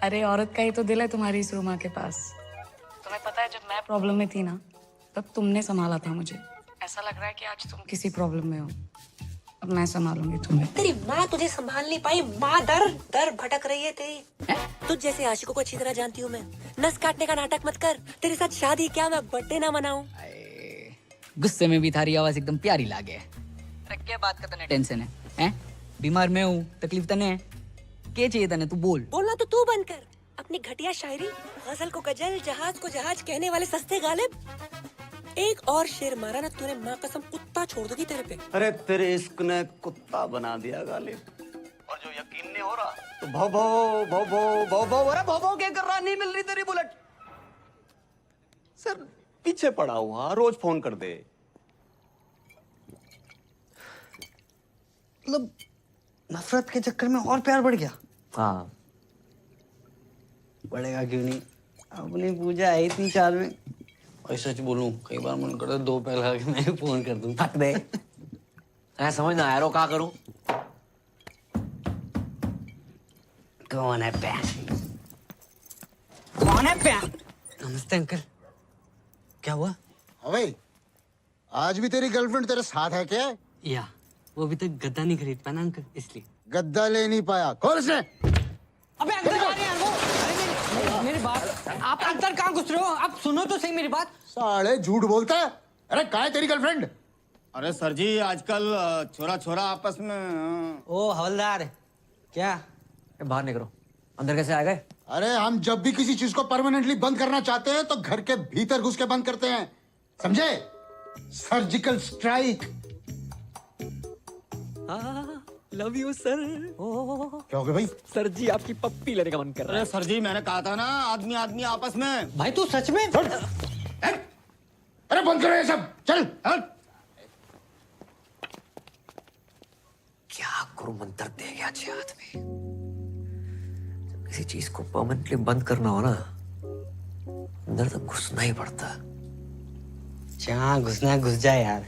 अरे औरत का ही तो दिल है तुम्हारी इस रूमा के पास। तुम्हें पता है, जब मैं प्रॉब्लम में थी ना तब तुमने संभाला था मुझे। ऐसा लग रहा है कि आज तुम किसी प्रॉब्लम में हो, अब मैं संभालूंगी तुम्हें। तेरी माँ तुझे संभाल नहीं पाई, माँ दर दर भटक रही है तेरी। तुझ जैसे आशिकों को अच्छी तरह जानती हूँ मैं। नस काटने का नाटक मत कर। तेरे साथ शादी क्या मैं बर्थडे ना मनाऊं? गुस्से में भी थारी आवाज एकदम प्यारी लागे। क्या बात का तने टेंशन है? हैं? बीमार मैं हूँ, तकलीफ तने है? क्या चाहिए तने? तू बोल। बोलना तो तू बंद कर। अपनी घटिया शायरी, गजल को गजल, जहाज को जहाज कहने वाले सस्ते गालिब। एक और शेर मारा ना तूने, माँ कसम कुत्ता छोड़ दूंगी तेरे पे। अरे तेरे इश्क ने कुत्ता बना दिया गालिब। और जो यकीन नहीं हो रहा तो भो भो भो भो भो भो। अरे भो भो क्या कर रहा? नहीं मिल रही तेरी बुलेट। सर पीछे पड़ा हुआ, रोज फोन कर दे। मतलब नफरत के चक्कर में और प्यार बढ़ गया। हाँ, बढ़ेगा क्यों नहीं? अपनी पूजा है इतनी चार में। और सच बोलूं, कई बार मन करता है दो पैर लगा के मैं फोन कर दूं। थक दे। मैं समझ ना आया रो, क्या करूं? कौन है पैन? कौन है पैन? नमस्ते अंकल। क्या हुआ? अबे, आज भी तेरी गर्लफ्रेंड तेरे साथ है क्या? या वो अभी तक गद्दा नहीं खरीद पाया ना अंकल, इसलिए। गद्दा ले नहीं पाया। खोल इसे। अबे अंदर जा रहे हैं वो। अरे मेरी बात, आप अंदर कहाँ घुस रहे हो? आप सुनो तो सही मेरी बात। साले झूठ बोलता है। अरे कहाँ है तेरी गर्लफ्रेंड? अरे सर जी, आजकल छोरा छोरा आपस में। ओ हवलदार, क्या बाहर निकलो। अंदर कैसे आ गए? अरे हम जब भी किसी चीज को परमानेंटली बंद करना चाहते हैं तो घर के भीतर घुस के बंद करते हैं, समझे? Surgical strike. Love you sir. क्या हो गया भाई? सर जी, आपकी पप्पी लेने का मन कर रहा है। अरे सर जी, मैंने कहा था ना, आदमी आदमी आपस में। भाई तू सच में? अरे बंद करो ये सब, चल। क्या गुरु मंत्र दे गया अच्छे हाथ में। जब किसी चीज को परमानेंटली बंद करना हो ना, अंदर तक घुसना ही पड़ता। जहाँ घुसना है घुस जाए यार।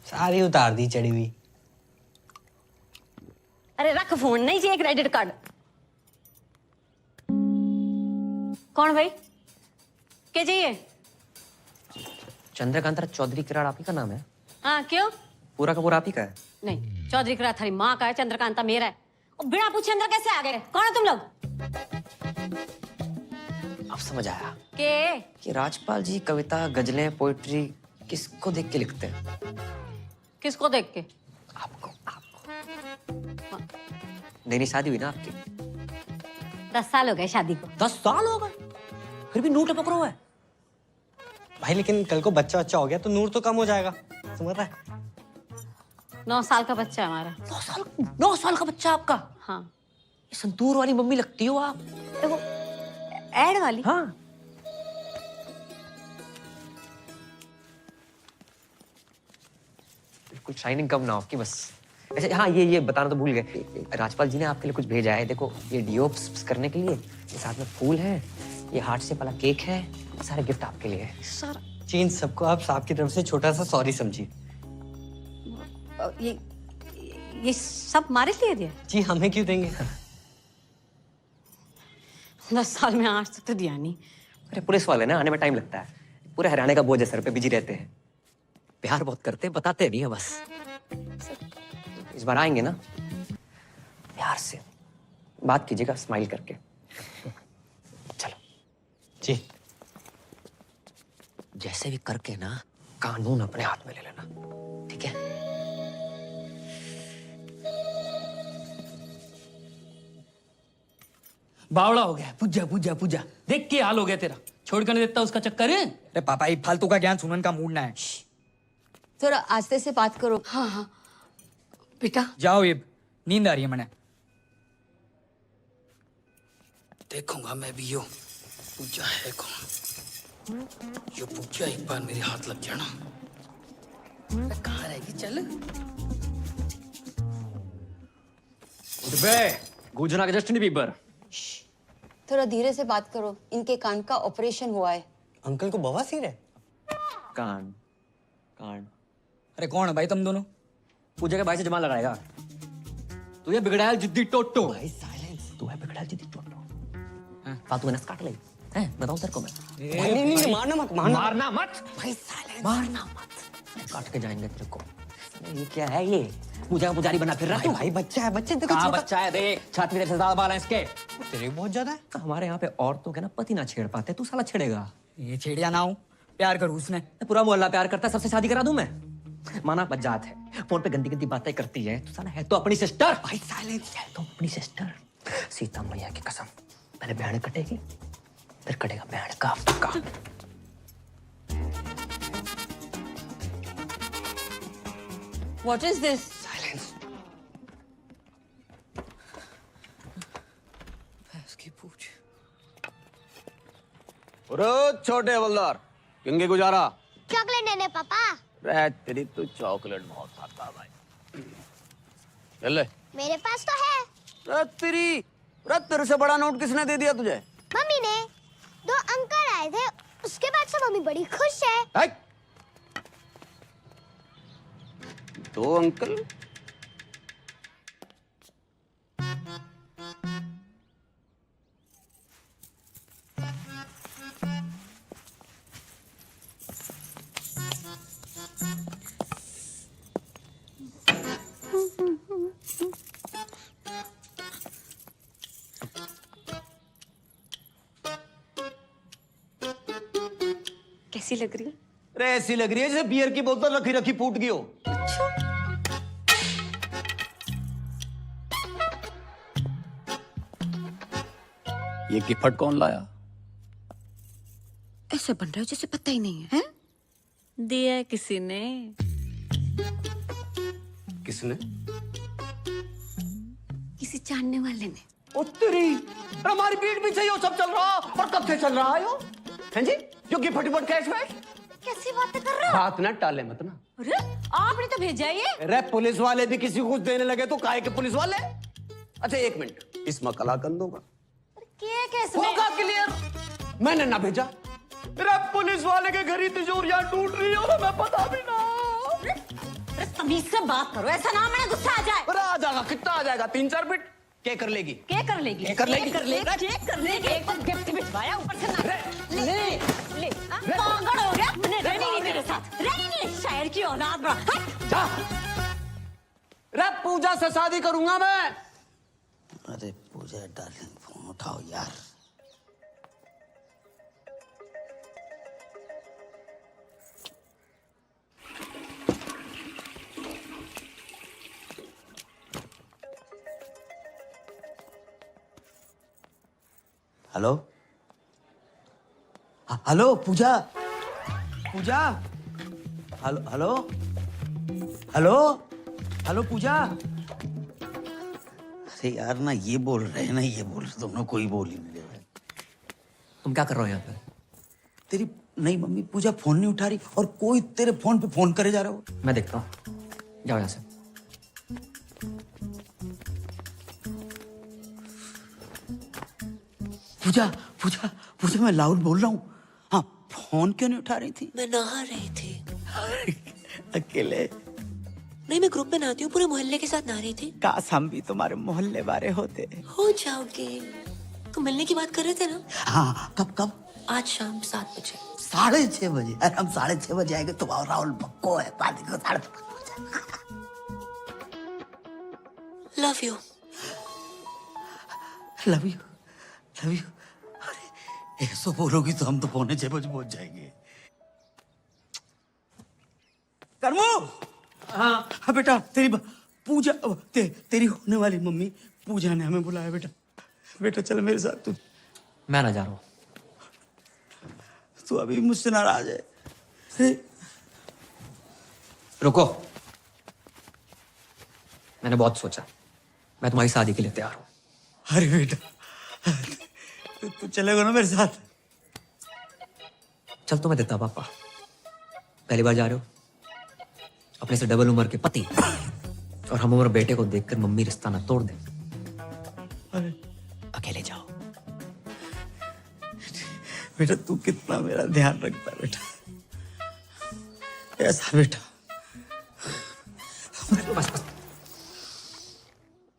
सारी उतार दी चढ़ी हुई। अरे रख फोन, नहीं चाहिए क्रेडिट कार्ड। कौन भाई? क्या चाहिए? चंद्रकांता चौधरी किराड़ आप ही का नाम है? हाँ क्यों? पूरा का पूरा आप ही का है? नहीं, चौधरी किराड़ थारी माँ का है, चंद्रकांता मेरा है। और बिना पूछे अंदर कैसे आ गए? कौन है तुम लोग? अब समझ आया के? कि राजपाल जी कविता, गजलें, पोइट्री किसको देख के लिखते हैं? किसको देख के? आपको। नई नई शादी हुई ना आपकी? 10 साल हो गए शादी को। 10 साल हो गए, फिर भी नूर टपक रहा है। भाई लेकिन कल को बच्चा हो गया तो नूर तो कम हो जाएगा, समझ रहा है? 9 साल का बच्चा है हमारा। 9 साल का बच्चा आपका? हाँ। संतूर वाली मम्मी लगती हो आप। देखो, ऐड वाली? हाँ। बिल्कुल शाइनिंग कम ना हो कि बस। वैसे हाँ, ये बताना तो भूल गए, राजपाल जी ने आपके लिए कुछ भेजा है। देखो, ये डिओप्स करने के लिए, ये साथ में फूल है, ये हार्ट शेप वाला केक है, सारे गिफ्ट आपके लिए है। सर चीन सबको आप साहब की तरफ से छोटा सा सॉरी समझिए। ये सब हमारे लिए दिया? जी हमें क्यों देंगे? 10 साल में आज तक तो दिया नहीं। अरे पुलिस वाले ना, आने में टाइम लगता है, पूरे हरियाणा का बोझ है सर पे, बिजी रहते हैं, प्यार बहुत करते हैं, बताते नहीं है बस। इस बार आएंगे ना, प्यार से बात कीजिएगा, स्माइल करके। चलो जी। जैसे भी करके ना कानून अपने हाथ में ले लेना, ठीक है? बावड़ा हो गया। पूजा पूजा पूजा, देख के हाल हो गया तेरा। छोड़ कर नहीं देता उसका चक्कर है। अरे पापा, ये फालतू का ज्ञान सुनने का मूड ना है। थोड़ा आस्ते से बात करो। हाँ हाँ बेटा जाओ, ये नींद आ रही है मैंने। देखूंगा मैं भी यो पूजा है कौन। यो पूजा एक बार मेरे हाथ लग जाना, कहाँ रहेगी? चल गुजरा के जस्टिन बीबर। थोड़ा धीरे से बात करो, इनके कान का ऑपरेशन हुआ है। अंकल को बवासीर है? कान कान। अरे कौन है भाई तुम दोनों? पूजा के भाई से जमा लगाएगा। तू ये बिगड़ायल जिद्दी टोटो। भाई साइलेंस। तू है बिगड़ायल जिद्दी टोटो। फालतू नस काट ले हैं, बताऊं तेरे को मैं। नहीं मारना मत, मारना मत भाई साइलेंस। मारना मत, काट के जाएंगे तेरे को। ये क्या है ये? पूजा का पुजारी बना फिर रहा तू? भाई बच्चा है, बच्चे देखो। कहाँ बच्चा है? देख छाती में ज्यादा बाल है इसके। तेरे बहुत ज्यादा है। हमारे यहाँ पे औरतों के ना पति ना छेड़ पाते, तू साला छेड़ेगा। ये छेड़िया ना हूँ, प्यार करूँ उसने। पूरा मोहल्ला प्यार करता है, सबसे शादी करा दूं मैं। माना बजात है, फोन पे गंदी गंदी बातें करती है, तू साला है तो अपनी सिस्टर। भाई साइलेंस। है तो अपनी सिस्टर। सीता मैया की कसम, पहले बहन कटेगी, फिर कटेगा बहन का पक्का। What is this? साइलेंस। इसकी पूछ। अरे छोटे हवलदार, किंगे गुजारा? चॉकलेट लेने पापा। रे तेरी तो चॉकलेट बहुत खाता भाई। चल ले। मेरे पास तो है। रे तेरे से बड़ा नोट किसने दे दिया तुझे? मम्मी ने। 2 अंकल आए थे, उसके बाद से मम्मी बड़ी खुश है। 2 अंकल? कैसी लग रही है? अरे ऐसी लग रही है जैसे बियर की बोतल रखी रखी फूट गई हो। ये गिफ्ट कौन लाया? ऐसे बन रहा है जैसे पता ही नहीं है, दिया है किसी ने। किसने? किसी जानने वाले ने। ओ तेरी, हमारी पीठ पीछे ये सब चल रहा और कब से चल रहा है यो? हैं जी? जो गिफ्ट कैश में? कैसी बातें कर रहे हो? बात ना टाले मत ना। अरे आपने तो भेजा है ये। अरे पुलिस वाले भी किसी को कुछ देने लगे तो काहे के पुलिस वाले? अच्छा एक मिनट, इसमें कलाकंद होगा? होगा क्लियर। मैंने ना भेजा। अरे पुलिस वाले के घर ही तिजोरियां टूट रही हो, मैं पता भी ना। अरे तमीज से बात करो, ऐसा ना मैंने गुस्सा आ जाए। अरे आ जाएगा, कितना आ जाएगा? 3-4 बिट के कर लेगी? क्या कर लेगी? कर लेगी? चेक कर लेगी। एक बार गिफ्ट भिजवाया, ऊपर से ना ले पागल हो गया। मैंने रहनी नहीं तेरे साथ, रहनी नहीं। शायर की औलाद बड़ा। जा। रे पूजा से शादी करूंगा मैं। अरे पूजा डार्लिंग, फोन उठाओ यार। हेलो हेलो पूजा, पूजा, हेलो हेलो हेलो हेलो पूजा। अरे यार ना ये बोल रहे हैं ना ये बोल रहे, तुम लोग कोई बोल ही नहीं रहे। तुम क्या कर रहे हो यहाँ पे? तेरी नहीं मम्मी पूजा फोन नहीं उठा रही और कोई तेरे फोन पे फोन करे जा रहा हो। मैं देखता हूँ। जाओ यहाँ से। पूजा पूजा पूजा, मैं लाउड बोल रहा हूँ। हाँ, फोन क्यों नहीं उठा रही थी? मैं नहा रही थी। अकेले? नहीं, मैं ग्रुप में नहाती हूँ, पूरे मोहल्ले के साथ नहा रही थी। काश हम भी तुम्हारे मोहल्ले वाले होते। हो जाओगे। तुम मिलने की बात कर रहे थे ना? हाँ, कब कब? आज शाम 7 बजे। 6:30 बजे? अरे हम 6:30 बजे आएंगे, तुम और राहुल पक्को है, पार्टी को 5:30 बजे। Love you. Love you, love you. अरे 100 बोलोगी तो हम तो 6:45 बजे पहुंच जाएंगे। करमू! हाँ बेटा, तेरी पूजा तेरी होने वाली मम्मी पूजा ने हमें बुलाया। बेटा बेटा चल मेरे साथ। तू मैं ना जा रहा हूँ। तू अभी मुझसे नाराज है? रुको, मैंने बहुत सोचा, मैं तुम्हारी शादी के लिए तैयार हूँ। अरे बेटा, तू चलेगा ना मेरे साथ? चल तो मैं देता पापा। पहली बार जा रहे हो, अपने से डबल उम्र के पति और हम उम्र बेटे को देखकर मम्मी रिश्ता ना तोड़ दे। अरे अकेले जाओ। बेटा तू कितना मेरा ध्यान रखता है बेटा, ऐसा बेटा। बस बस,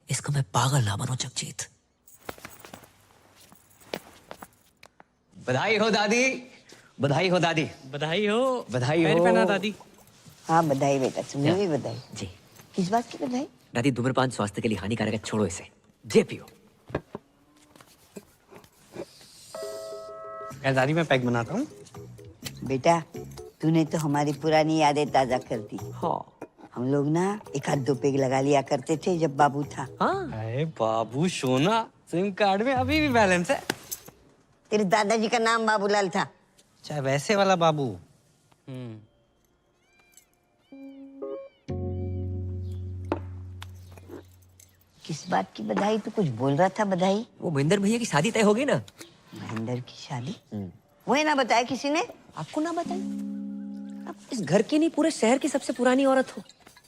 इसको मैं पागल ना बनो जगजीत। बधाई हो दादी, बधाई हो दादी। बधाई हो। बधाई हो। पैर पहना दादी। हाँ बधाई बेटा, तुम्हें भी बधाई। जी। किस बात की बधाई? दादी, धूम्रपान स्वास्थ्य के लिए हानिकारक है, छोड़ो इसे, जे पियो। दादी मैं पैक बनाता हूँ। बेटा तूने तो हमारी पुरानी यादें ताजा कर दी। हाँ। हम लोग ना 1-2 पेग लगा लिया करते थे जब बाबू था। हाँ। अरे बाबू सोना, सिम कार्ड में अभी भी बैलेंस है। तेरे दादाजी का नाम बाबूलाल था। चाहे वैसे वाला बाबू। किस बात की बधाई? तू कुछ बोल रहा था बधाई? वो महेंद्र भैया की शादी तय हो गई ना। महेंद्र की शादी? वही ना बताया किसी ने? आपको ना बताई? आप इस घर की नहीं, पूरे शहर की सबसे पुरानी औरत हो,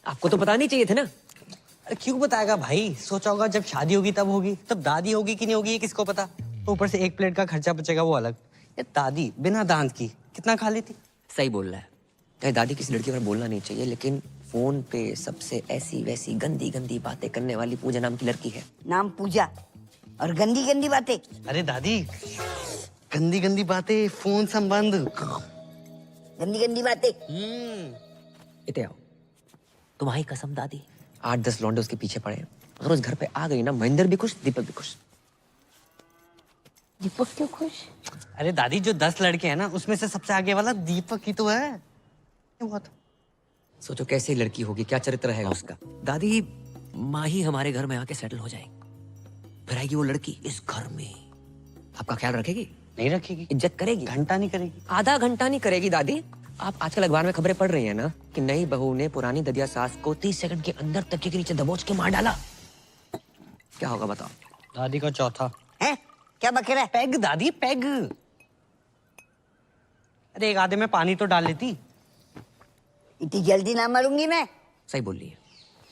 आपको तो पता नहीं चाहिए थे ना। अरे क्यों बताएगा भाई? सोचा होगा जब शादी होगी तब होगी, तब दादी होगी कि नहीं होगी ये किसको पता। ऊपर से 1 प्लेट का खर्चा बचेगा वो अलग। ये दादी बिना दांत की कितना खा लेती। सही बोल रहा है। चाहे दादी किसी लड़की पर बोलना नहीं चाहिए, लेकिन फोन पे सबसे ऐसी वैसी गंदी गंदी बातें करने वाली पूजा नाम की लड़की है। नाम पूजा और गंदी गंदी बातें? अरे दादी, गंदी गंदी बातें, फोन संबंध, गंदी गंदी बातें। इते आओ। तुम्हारी कसम दादी, 8-10 लौंडे उसके पीछे पड़े हैं। अगर उस घर पे आ गई ना, महेंद्र भी खुश, दीपक भी खुश। दीपक क्यों खुश? अरे दादी, जो 10 लड़के हैं ना उसमें से सबसे आगे वाला दीपक ही तो है। क्यों हुआ था? सोचो कैसी लड़की होगी, क्या चरित्र रहेगा उसका। दादी, माँ ही हमारे घर में आके सेटल हो जाएगी, फिर आएगी वो लड़की इस घर में, आपका ख्याल रखेगी? नहीं रखेगी। इज्जत करेगी? घंटा नहीं करेगी। आधा घंटा नहीं करेगी दादी। आप आजकल अखबार में खबरें पढ़ रही हैं ना कि नई बहू ने पुरानी ददिया सास को 30 सेकंड के अंदर तकिए के नीचे दबोच के मार डाला। क्या होगा बताओ? दादी का चौथा है। क्या बक रहा है? पैग दादी, पैग। अरे एक आधे में पानी तो डाल लेती। इतनी जल्दी ना मरूंगी मैं। सही बोल रही है।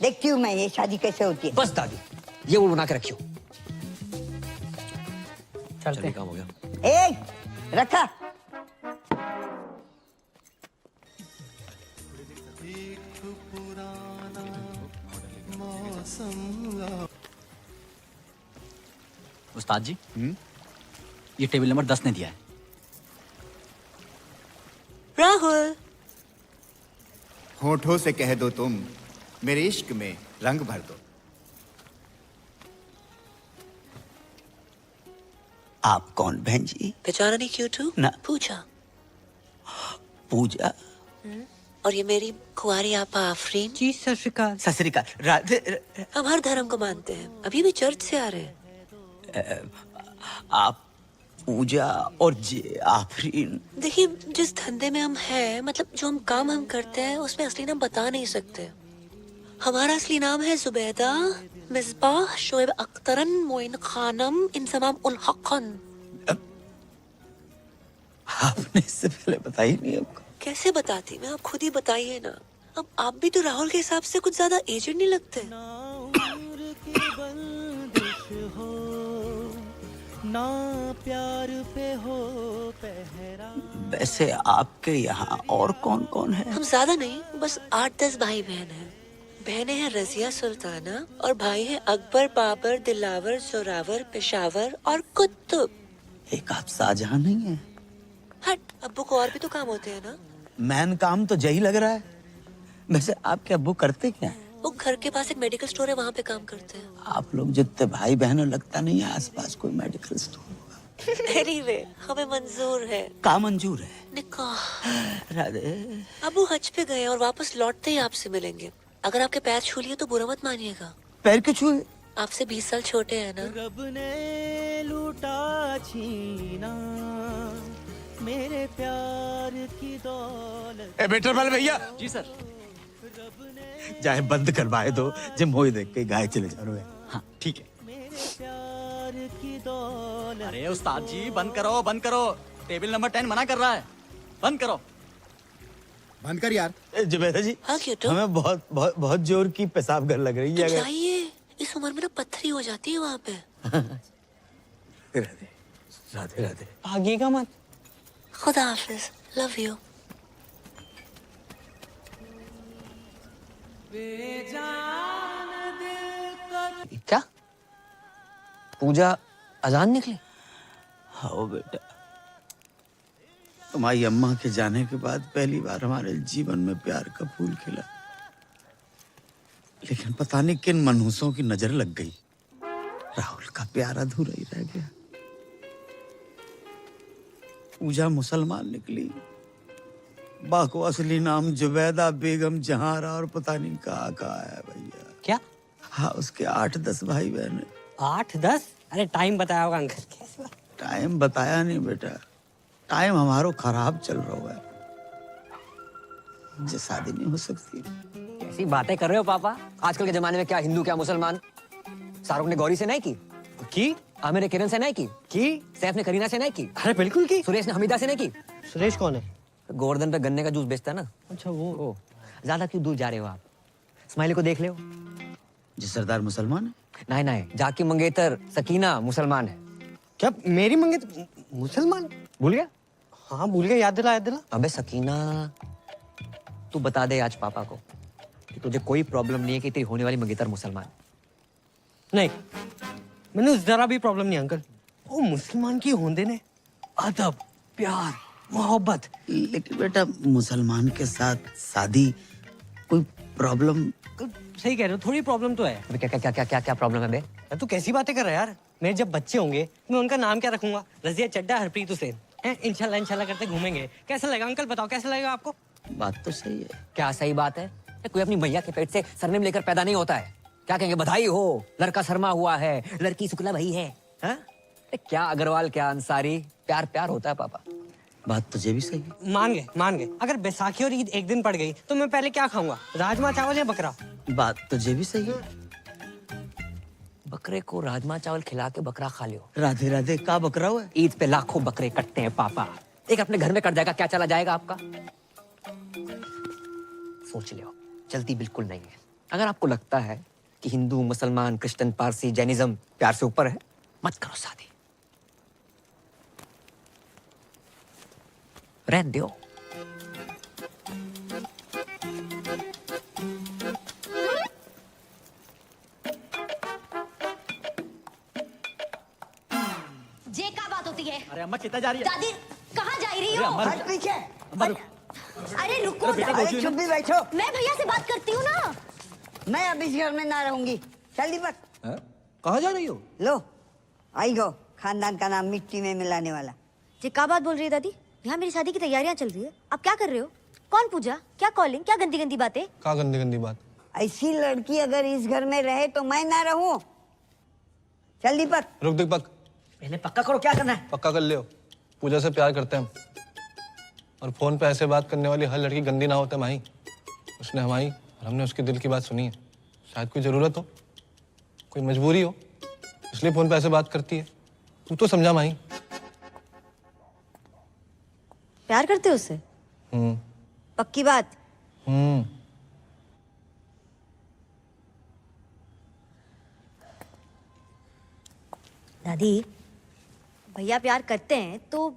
देखती हूँ मैं ये शादी कैसे होती है। बस दादी, ये वो बना के रखियो। चलते काम हो गया। रखा। उस्ताद जी, ये टेबल नंबर 10 ने दिया है। राहुल, होठों से कह दो तुम, मेरे इश्क में रंग भर दो। आप कौन बहन जी? पहचाना नहीं क्यों तू? ना। पूजा। पूजा? और ये मेरी कुंवारी आपा आफरीन। जी सत श्री अकाल। सत श्री अकाल। राधे। हम हर धर्म को मानते हैं, अभी भी चर्च से आ रहे हैं। आप पूजा और जे आफरीन? देखिए, जिस धंधे में हम हैं, मतलब जो हम काम हम करते हैं, उसमें असली नाम बता नहीं सकते। हमारा असली नाम है जुबैदा मिसबाह शोएब अख्तरन मोइन खानम इंसमाम उल हक़न। आपने इससे पहले बताई नहीं हमको? कैसे बताती मैं? आप खुद ही बताइए ना। अब आप भी तो राहुल के हिसाब से कुछ ज्यादा एजेड नहीं लगते। ना प्यार पे हो पहरा। वैसे आपके यहाँ और कौन कौन है? हम ज्यादा नहीं, बस 8-10 भाई बहन हैं। बहनें हैं रजिया सुल्ताना और भाई हैं अकबर, बाबर, दिलावर, जोरावर, पेशावर और कुतुब। एक आप शाहजहां नहीं है? हट, अब्बू को और भी तो काम होते हैं ना। मैन काम तो यही लग रहा है। वैसे आपके अब्बू करते क्या है? वो घर के पास एक मेडिकल स्टोर है, वहाँ पे काम करते हैं। आप लोग जितने भाई बहन हो, लगता नहीं है आसपास कोई मेडिकल स्टोर होगा। एनीवे, हमें मंजूर है। का मंजूर है? निकाह। राधे, अबू हज पे गए और वापस लौटते ही आपसे मिलेंगे। अगर आपके पैर छू लिए तो बुरा मत मानिएगा। पैर क्यों छुए? आपसे 20 साल छोटे हैं ना। रब ने लूटा छीना मेरे प्यार की दौलत। ए बेटर वाले भैया। जी सर। जाए बंद करवाए दो, जब मोई देख के गाय चले जा रहे हैं। हाँ ठीक है। अरे उस्ताद जी बंद करो बंद करो, टेबल नंबर 10 मना कर रहा है, बंद करो। बंद कर यार। जुबैदा जी, हाँ क्यों? हमें बहुत बहुत बहुत जोर की पेशाब घर लग रही है। तो जाइए, इस उम्र में ना पत्थरी हो जाती है वहाँ पे। राधे राधे राधे। भागिएगा मत। खुदा हाफिज, लव यू। क्या पूजा अजान निकली? हाँ बेटा, तुम्हारी अम्मा के जाने के बाद पहली बार हमारे जीवन में प्यार का फूल खिला। लेकिन पता नहीं किन मनहूसों की नजर लग गई, राहुल का प्यार अधूरा ही रह गया। पूजा मुसलमान निकली, बाको असली नाम जुबैदा बेगम जहारा और पता नहीं कहाँ है भैया। क्या? हाँ, उसके 8-10 भाई बहन। 8-10? अरे टाइम बताया होगा अंकल। टाइम बताया नहीं बेटा, टाइम हमारो खराब चल रहा है। मुझे शादी नहीं हो सकती। कैसी बातें कर रहे हो पापा? आजकल के जमाने में क्या हिंदू क्या मुसलमान। शाहरुख ने गौरी से नहीं की? आमिर ने किरण से नहीं की? सैफ ने करीना से नहीं की? अरे बिल्कुल की। सुरेश ने हमीदा से नहीं की? सुरेश कौन है? गोवर्धन पे गन्ने का जूस बेचता है ना। अच्छा वो। ज्यादा क्यों दूर जा रहे हो आप? स्माइली को देख ले। जी सरदार मुसलमान है? नहीं, जाकी मंगेतर सकीना मुसलमान है। क्या मेरी मंगेतर मुसलमान? भूल गया? हाँ भूल गया, याद दिला। अबे सकीना, तू बता दे आज पापा को कि तुझे कोई प्रॉब्लम नहीं है कि तेरी होने वाली मंगेतर मुसलमान। नहीं, मैंने जरा भी प्रॉब्लम नहीं अंकल। वो मुसलमान की होंदे ने अदब, प्यार, मोहब्बत। लेकिन बेटा, मुसलमान के साथ शादी कोई प्रॉब्लम? सही कह रहे हो, थोड़ी प्रॉब्लम तो है। अबे क्या प्रॉब्लम है बे? तू कैसी बातें कर रहा है यार? मेरे जब बच्चे होंगे मैं उनका नाम क्या रखूंगा? रजिया चड्डा, हरप्रीत हुसैन। इंशाल्लाह करते घूमेंगे। कैसा लगेगा अंकल? बताओ कैसा लगेगा आपको? बात तो सही है। क्या सही बात है? कोई अपनी मैया के पेट से सरनेम लेकर पैदा नहीं होता है। क्या कहेंगे? बधाई हो, लड़का शर्मा हुआ है, लड़की शुक्ला भाई है। क्या अग्रवाल क्या अंसारी, प्यार होता है पापा। बात तुझे भी सही है। मान गए। अगर बैसाखी और ईद एक दिन पड़ गई तो मैं पहले क्या खाऊंगा? राजमा चावल या बकरा? बात तुझे भी सही है। बकरे को राजमा चावल खिला के बकरा खा लियो। राधे राधे, का बकरा हुआ? ईद पे लाखों बकरे कटते हैं पापा, एक अपने घर में कट जाएगा, क्या चला जाएगा आपका? सोच लियो, जल्दी बिल्कुल नहीं है। अगर आपको लगता है कि हिंदू, मुसलमान, क्रिश्चियन, पारसी, जैनिज्म प्यार से ऊपर है, मत करो शादी, रहने दो। जे का बात होती है? अरे अम्मा कितना जा रही है? दादी कहाँ जा रही हो? हट पीछे। अरे रुको, अरे चुप भी बैठो। मैं भैया से बात करती हूँ ना। मैं अब इस घर में ना रहूंगी। चल दीपक। कहाँ जा रही हो? लो आई गो, खानदान का नाम मिट्टी में मिलाने वाला। जे का बात बोल रही है दादी? यहाँ मेरी शादी की तैयारियां चल रही है, आप क्या कर रहे हो? कौन पूजा, क्या कॉलिंग, क्या गंदी गंदी बातें? क्या गंदी गंदी बात? ऐसी लड़की अगर इस घर में रहे तो मैं ना रहूं। चल दीपक। रुक दीपक, पहले पक्का करो क्या करना है। पक्का कर लियो, पूजा से प्यार करते हैं हम, और फोन पे ऐसे बात करने वाली हर लड़की गंदी ना होते माही। उसने हमारी और हमने उसके दिल की बात सुनी है। शायद कोई जरूरत हो, कोई मजबूरी हो, इसलिए फोन पे ऐसे बात करती है। तू तो समझा माही। प्यार करते हो उससे? पक्की बात? दादी भैया प्यार करते हैं तो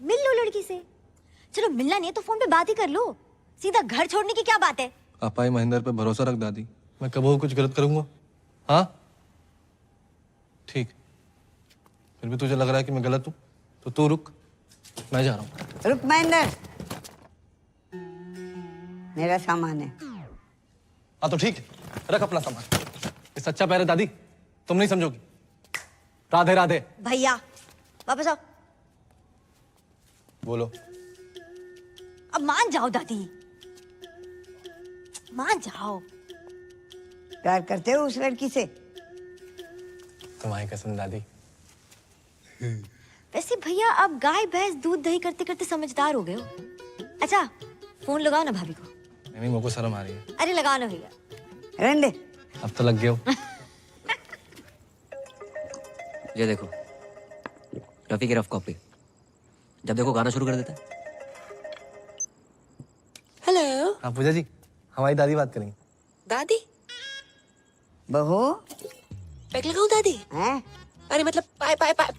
मिल लो लड़की से। चलो मिलना नहीं है तो फोन पे बात ही कर लो। सीधा घर छोड़ने की क्या बात है? पापा ही महेंद्र पे भरोसा रख दादी, मैं कभी कुछ गलत करूंगा? हाँ ठीक, फिर भी तुझे लग रहा है कि मैं गलत हूँ तो तू रुक, मैं जा रहा हूँ। रुक महेंद्र, मेरा सामान है। हाँ तो ठीक है, रख अपना सामान। ये सच्चा प्यार है दादी, तुम नहीं समझोगी। राधे राधे। भैया वापस आओ। बोलो। अब मान जाओ दादी, मान जाओ। प्यार करते हो उस लड़की से? तुम्हारी कसम दादी। वैसे भैया आप गाय भैंस दूध दही करते करते समझदार हो गए हो। अच्छा फोन लगाओ ना भाभी को। नहीं मेरे को शर्म आ रही है। अरे लगाओ ना भैया। रहने दे। अब तो लग गया हो। ये देखो रफी की रफ कॉपी, जब देखो गाना शुरू कर देता है। हेलो। हाँ पूजा जी, हमारी दादी बात करेंगी। दादी? बहू पैक लगाऊं दादी? हैं? अरे मतलब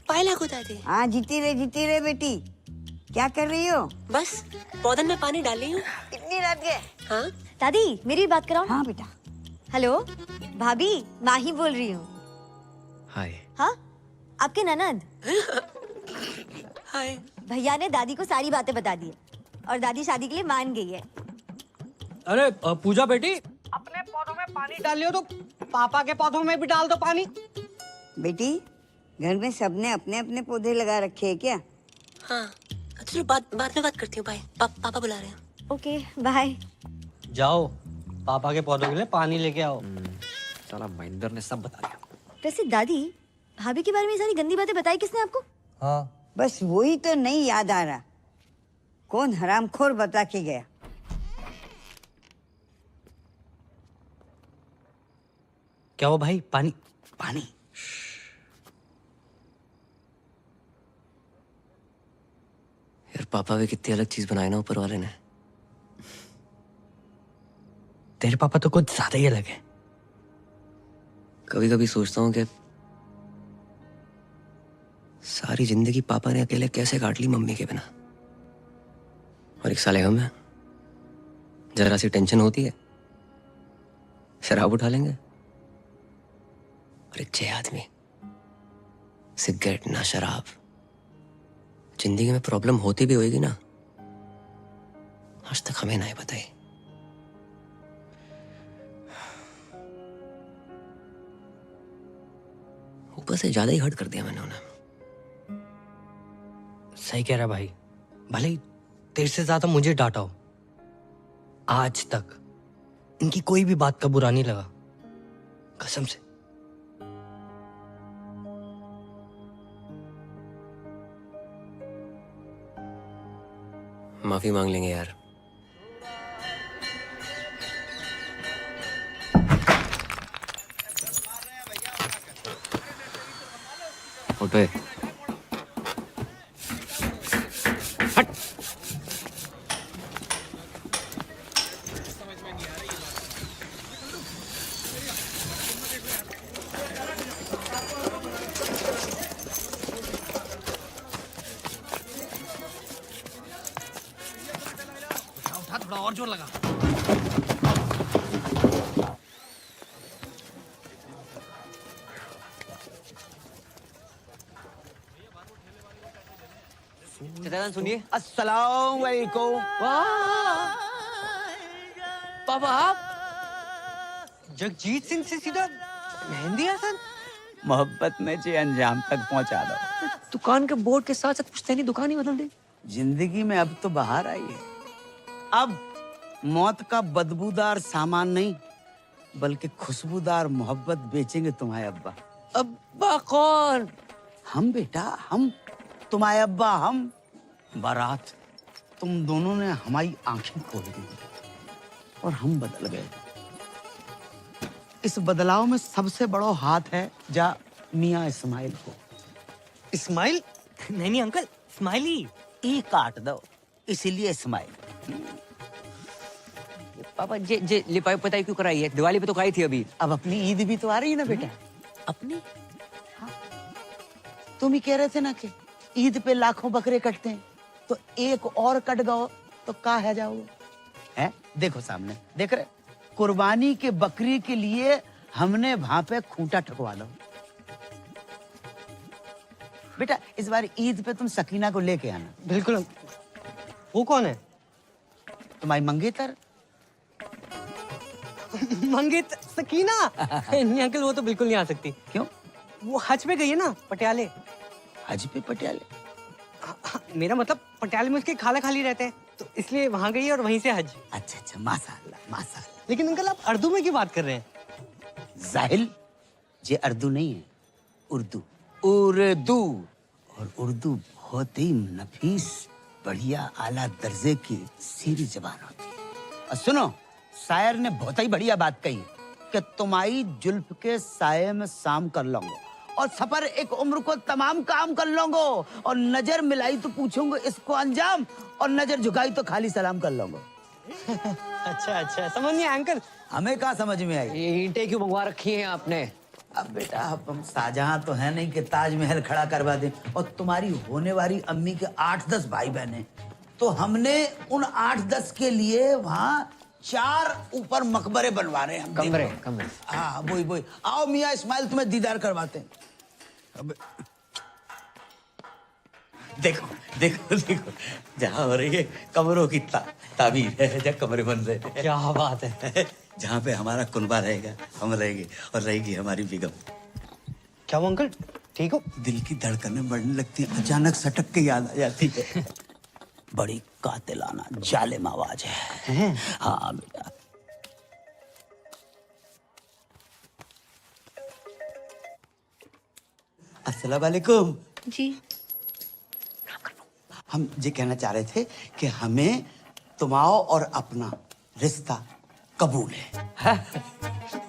पाए लागू दादी। हाँ जीती रहे बेटी। क्या कर रही हो? बस पौधन में पानी डाल रही हूँ। इतनी रात के? हाँ दादी मेरी बात कराओ। हाँ बेटा। हेलो भाभी, माही बोल रही हूँ। हाय। हाँ आपके ननद। हाय। भैया ने दादी को सारी बातें बता दी है और दादी शादी के लिए मान गई है। अरे पूजा बेटी, अपने पौधों में पानी डाल लियो तो पापा के पौधों में भी डाल दो पानी। बेटी घर में सबने अपने अपने पौधे लगा रखे हैं क्या? हाँ चलो बाद में बात करती हूँ। बाय। पापा बुला रहे हैं। Okay bye. जाओ पापा के पौधों के लिए पानी लेके आओ। साला महेंद्र ने सब बता दिया। वैसे दादी भाभी के बारे में सारी गंदी बातें बताई किसने आपको? हाँ बस वही तो नहीं याद आ रहा, कौन हरामखोर बता के गया। क्या हो भाई? पानी पानी। यार पापा भी कितनी अलग चीज बनाई ना ऊपर वाले ने। तेरे पापा तो कुछ ज्यादा ही अलग है। कभी कभी सोचता हूँ कि सारी जिंदगी पापा ने अकेले कैसे काट ली मम्मी के बिना। और एक साले हम हैं, जरा सी टेंशन होती है शराब उठा लेंगे। और एक 6 आदमी, सिगरेट ना शराब। जिंदगी में प्रॉब्लम होती भी होगी ना, आज तक हमें नहीं बताई। ऊपर से ज्यादा ही हर्ट कर दिया मैंने उन्हें। सही कह रहा भाई, भले ही तेरे से ज्यादा मुझे डांटा हो, आज तक इनकी कोई भी बात का बुरा नहीं लगा, कसम से। माफी मांग लेंगे यार। फोटो है। हट। उठा थोड़ा और जोर लगा। सुनिए। अस्सलाम वालेकुम। पापा आप जगजीत सिंह से सीधा मेहंदी हसन? मोहब्बत में जे अंजाम तक पहुंचा दो। दुकान के बोर्ड के साथ साथ पुश्तैनी दुकान ही बदल दी। जिंदगी में अब तो बाहर आई है। अब मौत का बदबूदार सामान नहीं बल्कि खुशबूदार मोहब्बत बेचेंगे तुम्हारे अब्बा। अब्बा कौन? हम बेटा, हम तुम्हारे अब्बा। हम बारात, तुम दोनों ने हमारी आंखें खोल दी और हम बदल गए। इस बदलाव में सबसे बड़ा हाथ है जा मियाँ इस्माइल को। इस्माइल? नहीं अंकल, स्माइली। ई काट दो, इसीलिए इस्माइल। पापा जे लिपाई पताई क्यों कराई है? दिवाली पे तो कराई थी अभी। अब अपनी ईद भी तो आ रही है ना बेटा। अपनी? तुम ही कह रहे थे ना कि ईद पे लाखों बकरे कटते हैं, तो एक और कट गओ तो का है जाओगे? हैं? देखो सामने, देख रहे? कुर्बानी के बकरी के लिए हमने वहां पे खूंटा ठकवा लो। बेटा इस बार ईद पे तुम सकीना को लेके आना। बिल्कुल। वो कौन है? तुम्हारी मंगेतर। मंगेतर सकीना? नहीं अंकल, वो तो बिल्कुल नहीं आ सकती। क्यों? वो हज पे गई है ना, पटियाले। हज पे पटियाले? मेरा मतलब पटियाले में उसके खाला खाली रहते हैं, तो इसलिए वहां गई है और वहीं से हज। अच्छा अच्छा, माशाअल्लाह माशाअल्लाह। लेकिन अंकल आप उर्दू में क्यों बात कर रहे हैं? जाहिल, ये उर्दू नहीं है, उर्दू। उर्दू। और उर्दू बहुत ही नफीस, बढ़िया, आला दर्जे की सीरी जबान होती है। और सुनो, शायर ने बहुत ही बढ़िया बात कही कि तुम्हारी जुल्फ के साये में शाम कर लूंगा और सफर एक उम्र को तमाम काम कर लूंगा, और नजर मिलाई तो पूछूंगा इसको अंजाम, और नजर झुकाई तो खाली सलाम कर लूंगा। अच्छा अच्छा, समझ नहीं आया अंकल। हमें कहाँ समझ में आई? ये ईंटें क्यों मंगवा रखी हैं आपने? अब बेटा हम शाहजहां तो है नहीं कि ताजमहल खड़ा करवा दें, और तुम्हारी होने वाली अम्मी के 8-10 भाई बहन, तो हमने उन 8-10 के लिए वहाँ 4 ऊपर मकबरे बनवा रहे हैं हम। कमरे कमरे। हाँ वही वही। आओ मियाँ इस्माइल, तुम्हें दीदार करवाते हैं। अब देखो देखो देखो, जहाँ हो रही है कमरों की ताबीर है, जहाँ कमरे बन रहे हैं। क्या बात है। जहाँ पे हमारा कुनबा रहेगा, हम रहेंगे, और रहेगी हमारी बेगम। क्या वो अंकल ठीक हो? दिल की धड़कनें बढ़ने लगती हैं, अचानक सटक के याद आ जाती है। बड़ी कातिलाना जालिम आवाज है। हाँ बेटा। अस्सलाम वालेकुम। जी। हम ये कहना चाह रहे थे कि हमें तुम्हारा और अपना रिश्ता कबूल है।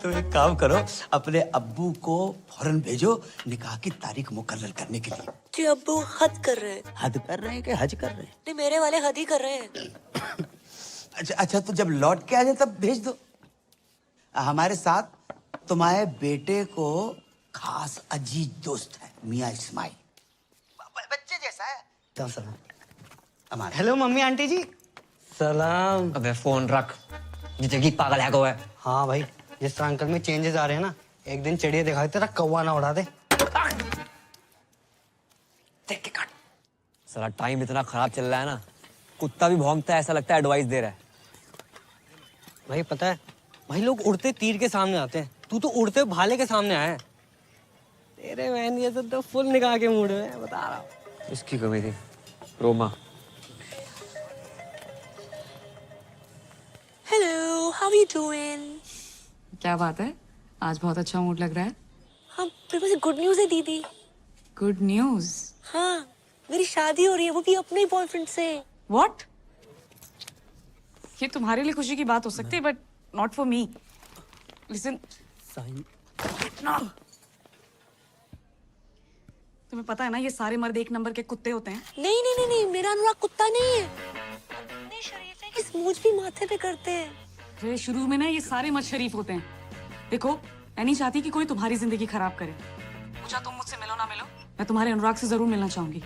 तो एक काम करो, अपने अब्बू को फौरन भेजो निकाह की तारीख मुकर्रर करने के लिए। जी अब्बू हद कर रहे हैं। हद कर रहे हैं कि हज कर रहे हैं? नहीं, मेरे वाले हद ही कर रहे हैं। अच्छा अच्छा, तो जब लौट के आ जाए तब भेज दो। हमारे साथ तुम्हारे बेटे को खास अजीज दोस्त है, मियाँ इस्माइल, बच्चे जैसा है। हमारा। हेलो मम्मी आंटी जी। सलाम। अबे फोन रख, ये जगह पागल है को है। हाँ भाई, जिस तरह अंकल में चेंजेस आ रहे हैं ना, एक दिन चिड़िया दिखाई तेरा कौवा ना उड़ा दे। देख के काट। साला टाइम इतना खराब चल रहा है ना, कुत्ता भी भौंकता है, ऐसा लगता है एडवाइस दे रहा है। भाई पता है, भाई लोग उड़ते तीर के सामने आते हैं, तू तो उड़ते भाले के सामने आया है। तेरे बहन ये तो फुल निकाह के मूड में बता रहा हूँ। इसकी कमी थी Roma. Hello, how are you doing? क्या बात है, आज बहुत अच्छा मूड लग रहा है। हाँ, मेरे पास गुड न्यूज़ है दीदी। Good news? हाँ, मेरी शादी हो रही है, वो भी अपने बॉयफ्रेंड से। व्हाट? ये तुम्हारे लिए खुशी की बात हो सकती है, but not for me. Listen, तुम्हें पता है ना, ये सारे मर्द एक नंबर के कुत्ते होते हैं। नहीं नहीं नहीं नहीं, मेरा अनुराग कुत्ता नहीं है। इतने शरीफ है कि स्मूच भी माथे पे करते हैं। फिर शुरू में ना ये सारे मर्द शरीफ होते हैं। देखो, मैं नहीं चाहती कि कोई तुम्हारी जिंदगी खराब करे। पूछा तुम मुझसे मिलो ना मिलो, मैं तुम्हारे अनुराग से जरूर मिलना चाहूंगी।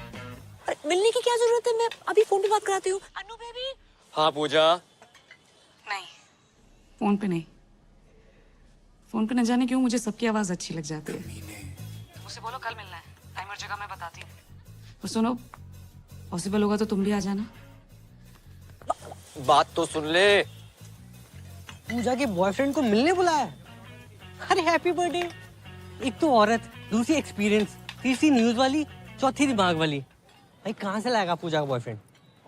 अरे मिलने की क्या जरूरत है, मैं अभी फोन पे बात कराती हूँ। अनु बेबी। हाँ पूजा। नहीं, फोन पे नहीं। फोन पे न जाने क्यों मुझे सबकी आवाज अच्छी लग जाती है। मुझसे बोलो कल मिलना है, टाइम और जगह मैं बताती हूँ। और सुनो, पॉसिबल होगा तो तुम भी आ जाना। बात तो सुन ले। पूजा के बॉयफ्रेंड को मिलने बुलाया। अरे हैप्पी बर्थडे। एक तो औरत, दूसरी एक्सपीरियंस, तीसरी न्यूज वाली, चौथी दिमाग वाली। भाई कहाँ से लाएगा पूजा का बॉयफ्रेंड?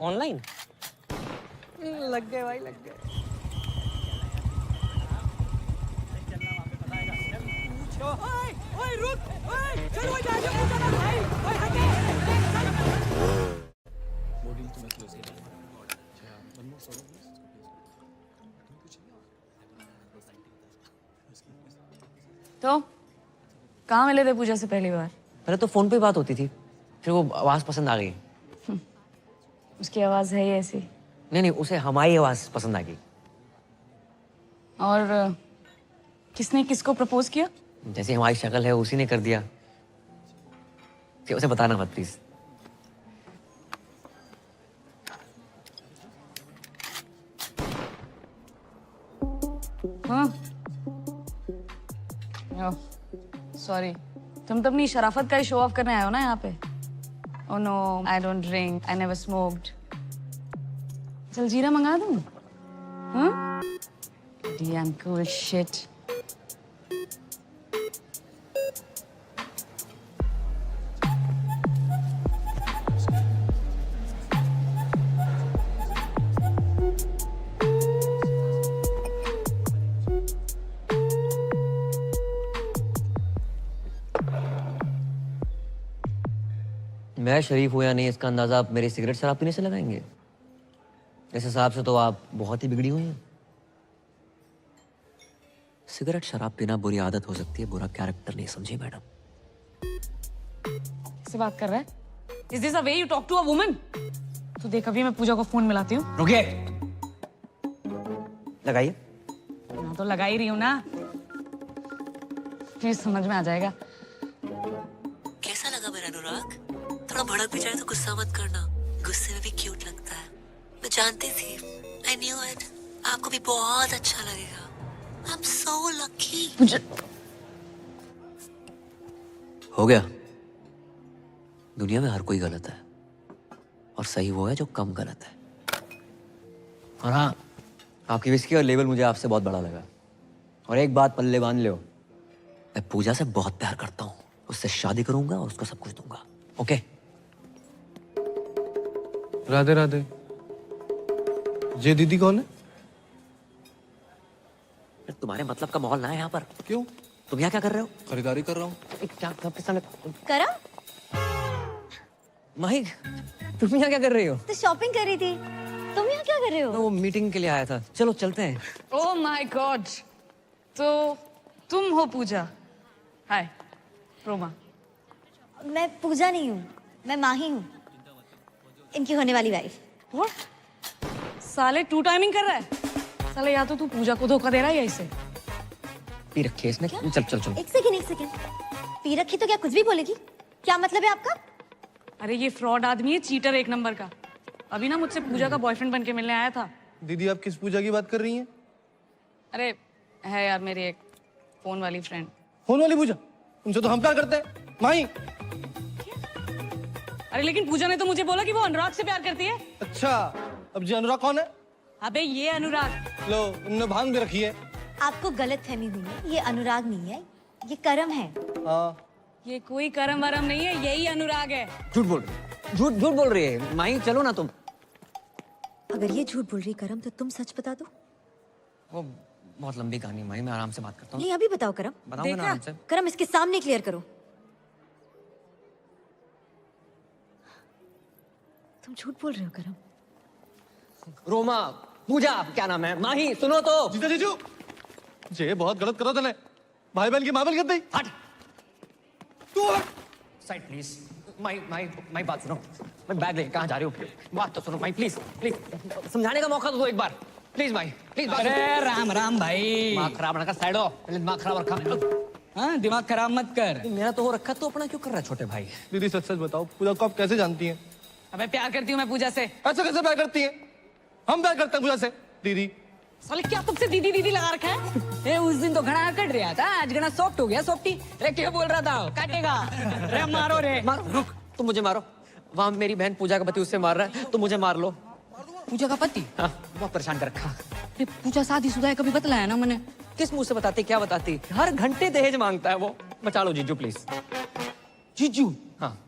ऑनलाइन? लग गए भाई, लग गए। तो कहाँ मिले थे पूजा से पहली बार? पहले तो फोन पे बात होती थी, फिर वो आवाज पसंद आ गई। उसकी आवाज है ही ऐसी। नहीं नहीं, उसे हमारी आवाज पसंद आ गई। और किसने किसको प्रपोज किया? जैसे हमारी शक्ल है उसी ने कर दिया। उसे बताना मत प्लीज। हाँ सॉरी, तुम तो अपनी शराफत का ही शो ऑफ करने आए हो ना यहाँ पे। Oh no, I don't drink, I never smoked. जलजीरा मंगा दूँ? हाँ? Damn cool shit. मैं शरीफ हूं या नहीं इसका अंदाजा आप मेरी सिगरेट शराब पीने से लगाएंगे? इस हिसाब से तो आप बहुत ही बिगड़ी हुई हैं। सिगरेट शराब पीना बुरी आदत हो सकती है, बुरा कैरेक्टर नहीं, समझी मैडम? किससे बात कर रहा है? Is this a way you talk to a woman? तो देख, अभी मैं पूजा को फोन मिलाती हूँ। रुकिए, लगाइए। हाँ तो लगा ही रही हूँ ना, प्लीज समझ में आ जाएगा। कैसा लगा मेरा अनुराग? थोड़ा भड़क भी जाए तो गुस्सा मत करना, गुस्से में भी क्यूट लगता है। मैं जानती थी, I knew it, आपको भी बहुत अच्छा लगेगा। I'm so lucky। हो गया। दुनिया में हर कोई गलत है और सही वो है जो कम गलत है। और हाँ, आपकी विस्की और लेवल मुझे आपसे बहुत बड़ा लगा। और एक बात पल्ले बांध लो, मैं पूजा से बहुत प्यार करता हूँ, उससे शादी करूंगा और उसको सब कुछ दूंगा। ओके? राधे राधे। ये दीदी कौन है? तुम्हारे मतलब का माहौल ना है यहाँ पर। क्यों? तुम यहाँ क्या कर रहे हो? खरीदारी कर रहा हूँ। क्या आपके सामने करा? माही, तुम यहाँ क्या कर रही हो? तो शॉपिंग कर रही थी। तुम यहाँ क्या कर रहे हो? वो मीटिंग के लिए आया था। चलो चलते हैं। ओह माय गॉड, तो तुम हो पूजा? हाय रोमा। मैं पूजा नहीं हूँ, मैं माही हूँ, इनकी होने वाली वाइफ। What? साले टू टाइमिंग कर रहा है साले। या तो तू पूजा को धोखा दे रहा है या इसे। पी रखी है इसने। चल चल चल। एक सेकंड। पी रखी तो क्या कुछ भी बोलेगी? क्या मतलब है आपका? अरे ये फ्रॉड आदमी है, चीटर एक नंबर का। अभी ना मुझसे पूजा का बॉयफ्रेंड बन के मिलने आया था। दीदी आप किस पूजा की बात कर रही हैं? अरे है यार, मेरी एक फोन वाली फ्रेंड। फोन वाली पूजा? उनसे तो हम प्यार करते हैं माही। अरे लेकिन पूजा ने तो मुझे बोला कि वो अनुराग से प्यार करती है। अच्छा, अब जी अनुराग कौन है? अबे ये अनुराग। लो, उन्होंने भांग भी रखी है। आपको गलतफहमी हुई है, ये अनुराग नहीं है, ये करम है। हाँ। ये कोई करम वरम नहीं है, यही अनुराग है। झूठ बोल रही है माही। चलो ना तुम। अगर ये झूठ बोल रही करम तो तुम सच बता दो। वो बहुत लंबी कहानी माही, मैं आराम से बात करता हूँ। नहीं अभी बताओ करम। बताऊंगा ना आराम से। करम इसके सामने क्लियर करो। तुम झूठ बोल रहे हो करम। रोमा, पूजा, क्या नाम है? माही सुनो तो। जीजा जीजू, ये बहुत गलत करो तूने। भाई बहन की मां बहन कर दी। हट। तू साइड प्लीज। माही बात सुनो। मैं बैग लेके कहाँ जा रही हूँ? बात तो सुनो माही, प्लीज समझाने का मौका तो दो एक बार। Please Mahi, please. अरे राम राम भाई। दिमाग खराब ना कर, साइड हो। पहले दिमाग खराब रखा। हाँ, दिमाग खराब मत कर। मेरा तो हो रखा, तो अपना क्यों कर रहा है छोटे भाई? दीदी सच सच बताओ, पूजा को आप कैसे जानती हैं? अबे प्यार करती हूँ मैं पूजा से। ऐसा कैसे प्यार करती हैं? हम प्यार करते हैं पूजा से। दीदी साले क्या तुमसे दीदी दीदी लगा रखा है? ए, उस दिन तो घना कट रहा था, आज घना सॉफ्ट हो गया। सॉफ्टी रे क्या बोल रहा था? काटेगा रे, मारो रे। रुक, तुम मुझे मारो। वहाँ मेरी बहन पूजा का पति उससे मार रहा है, तो मुझे मार लो। पूजा का पति? हाँ, बहुत परेशान कर रखा। अरे पूजा शादीशुदा है, कभी बतलाया ना मैंने। किस मुंह से बताती, क्या बताती? हर घंटे दहेज मांगता है वो। बचा लो जीजू प्लीज। जीजू? हाँ।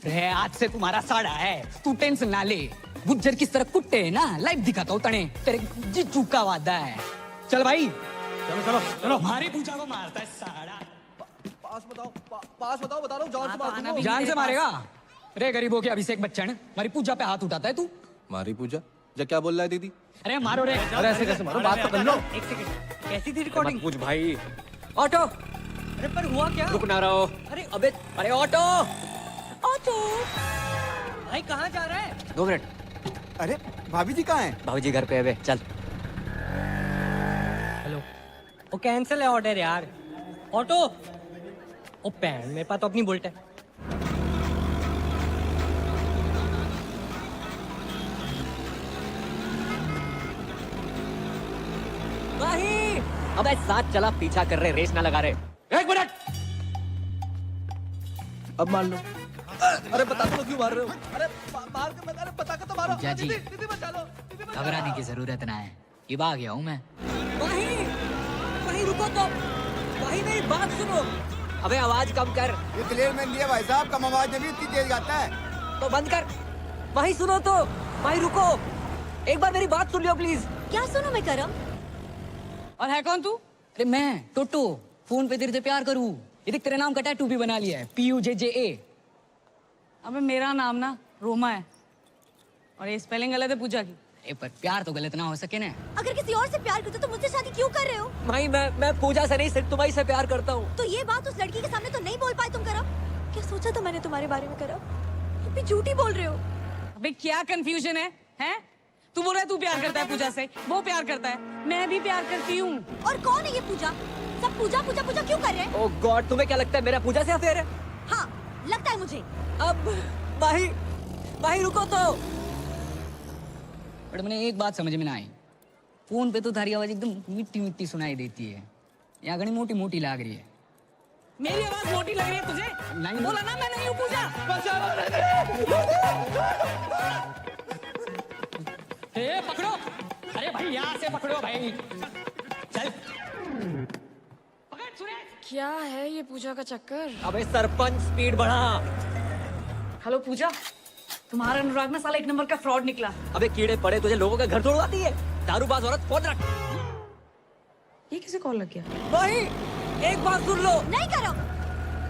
रे आज से तुम्हारा साड़ा है, तू टेंशन ना ले। गुज्जर किस तरह कुत्ते है ना, लाइव दिखाता हूँ तने। तेरे जीजू का वादा है। चल भाई, चलो चलो चलो। हमारी पूजा को मारता है साड़ा। पास बताओ, बता रहा हूँ, जान से मार। जान से मारेगा? रे गरीबों के अभिषेक बच्चन, हमारी पूजा पे हाथ उठाता है तू। मारी पूजा? जा क्या बोल रहा है दीदी? अरे मारो रे। अरे ऐसे कैसे मारो, बात तो कर लो। एक सेकंड, कैसी थी रिकॉर्डिंग? पूछ भाई। ऑटो। अरे पर हुआ क्या? रुक ना रहो। अरे अरे ऑटो। भाई कहाँ जा रहा है? 2 मिनट। अरे भाभी जी कहाँ हैं? भाभी जी घर पे है बे, चल। हेलो, वो कैंसिल है ऑर्डर यार। ऑटो, ओ पैन मेरे पास तो अपनी बुलेट है। अबे साथ चला पीछा कर रहे, रेस ना लगा रहे। 1 मिनट। अब मान लो। अरे बता दो क्यों मार रहे हो? अरे मार के अरे बता के तो मारो। जीजा जी, दीदी बचा लो। घबराने की जरूरत ना है, ये आ गया हूँ मैं। वहीं रुको तो, वहीं मेरी बात सुनो। अबे आवाज कम कर। ये क्लियर मैन दिया भाई साहब, कम आवाज में भी इतनी तेज गाता है। तो बंद कर। वहीं सुनो तो, वहीं रुको। एक बार मेरी बात सुन लियो प्लीज। क्या सुनो मैं करम? और है कौन तू? अरे मैं टोटो, फोन पे तेरे से प्यार करूं। ये देख तेरे नाम का टैटू भी बना लिया है, PUJJA। अबे मेरा नाम ना रोमा है और ये स्पेलिंग गलत है पूजा की। अरे पर प्यार तो गलत ना हो सके ना। अगर किसी और से प्यार करते तो मुझसे शादी क्यों कर रहे हो? भाई मैं पूजा से नहीं, सिर्फ तुम्हारी से प्यार करता हूँ। तो ये बात उस लड़की के सामने तो नहीं बोल पाए तुम करम? क्या सोचा था मैंने तुम्हारे बारे में करम? तुम भी झूठी बोल रहे हो। अबे क्या कंफ्यूजन है? हैं? तू बोल रहा है तू प्यार करता है पूजा से, वो प्यार करता है, मैं भी प्यार करती हूँ। और कौन है ये पूजा? सब पूजा पूजा पूजा क्यों कर रहे हैं? ओह गॉड, तुम्हें क्या लगता है मेरा पूजा से अफेयर है? हाँ लगता है मुझे। अब भाई रुको तो। बट मैंने एक बात समझ में ना आई, फोन पे तो थारी आवाज एकदम मिट्टी मिट्टी सुनाई देती है, यहाँ घनी मोटी मोटी लाग रही है। मेरी आवाज मोटी लग रही है तुझे? नहीं बोला ना मैं नहीं हूँ पूजा। पकड़ो, अरे भाई यहाँ से पकड़ो भाई, चल। क्या है ये पूजा का चक्कर? अबे सरपंच स्पीड बढ़ा। हेलो पूजा, तुम्हारा अनुराग ना साला 1 नंबर का फ्रॉड निकला। अबे कीड़े पड़े तुझे, लोगों का घर तोड़वाती है, दारूबाज औरत। फोन रख। ये किसे कॉल लग गया? भाई एक बात सुन लो। नहीं करो।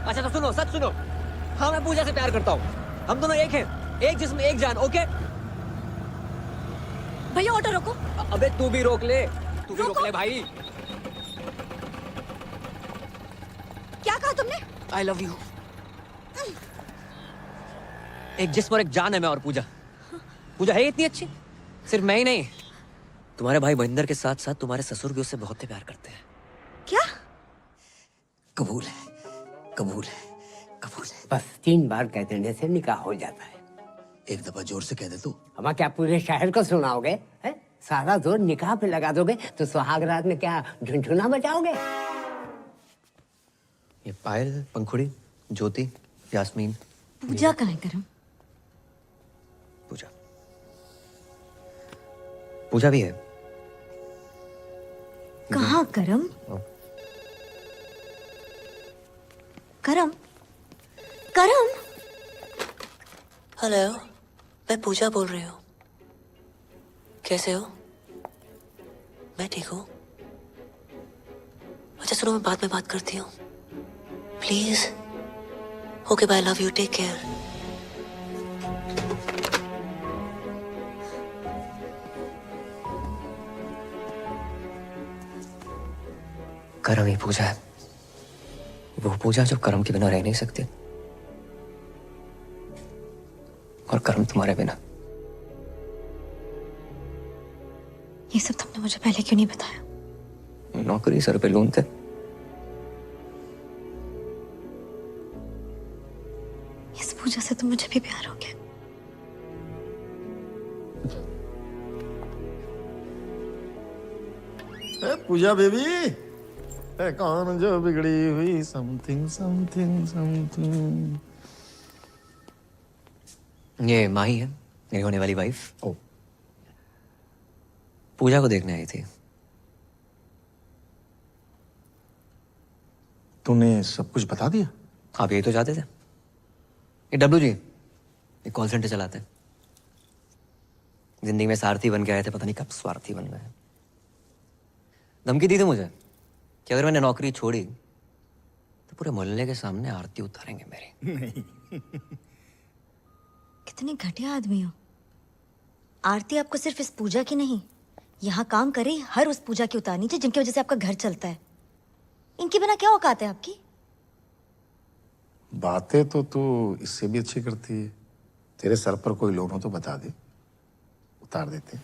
अच्छा तो सुनो, सच सुनो। हाँ मैं पूजा से प्यार करता हूँ, हम दोनों एक हैं, एक जिस्म एक जान। ओके भैया ऑटो रोको। अबे तू भी रोक ले, तू भी रोक ले भाई। क्या कहा तुमने? I love you. एक जिस्म और एक जान है मैं और पूजा। पूजा है इतनी अच्छी, सिर्फ मैं ही नहीं, तुम्हारे भाई महेंद्र के साथ साथ तुम्हारे ससुर भी उससे बहुत प्यार करते हैं। क्या? कबूल है, कबूल है, कबूल है। बस 3 बार कह देने से निकाह हो जाता है। एक दफा जोर से कह दे तू। हम क्या पूरे शहर को सुनाओगे? है? सारा जोर निकाह पे लगा दोगे तो सुहाग रात में क्या झुनझुना बजाओगे? ये पायल, पंखुड़ी, ज्योति, यास्मीन। पूजा कहाँ है करम? पूजा पूजा भी है। कहाँ करम? करम करम। हेलो, मैं पूजा बोल रही हूँ। कैसे हो? मैं ठीक हूँ। अच्छा सुनो, मैं बाद में बात करती हूँ please. Okay bye, love you, take care. करम ही पूजा है, वो पूजा जो करम के बिना रह नहीं सकती, और करम तुम्हारे बिना। ये सब तुमने मुझे पहले क्यों नहीं बताया? नौकरी सर पे लोन थे। इस पूजा से तो मुझे भी प्यार हो गया। पूजा बेबी, कौन जो बिगड़ी हुई समथिंग समथिंग समथिंग। ये माही है, मेरी होने वाली वाइफ। ओ, पूजा को देखने आई थी। तूने सब कुछ बता दिया? आप यही तो चाहते थे। ये डब्लू जी एक कॉल सेंटर चलाते हैं, जिंदगी में सारथी बन के आए थे, पता नहीं कब स्वार्थी बन गए। धमकी दी थी मुझे कि अगर मैंने नौकरी छोड़ी तो पूरे मोहल्ले के सामने आरती उतारेंगे मेरी। नहीं। कितने घटिया आदमी हो। आरती आपको सिर्फ इस पूजा की नहीं, यहाँ काम कर रही हर उस पूजा की उतारनी चाहिए जिनकी वजह से आपका घर चलता है। इनके बिना क्या औकात है आपकी? बातें तो तू इससे भी अच्छी करती है। तेरे सर पर कोई लोन हो तो बता दे, उतार देते।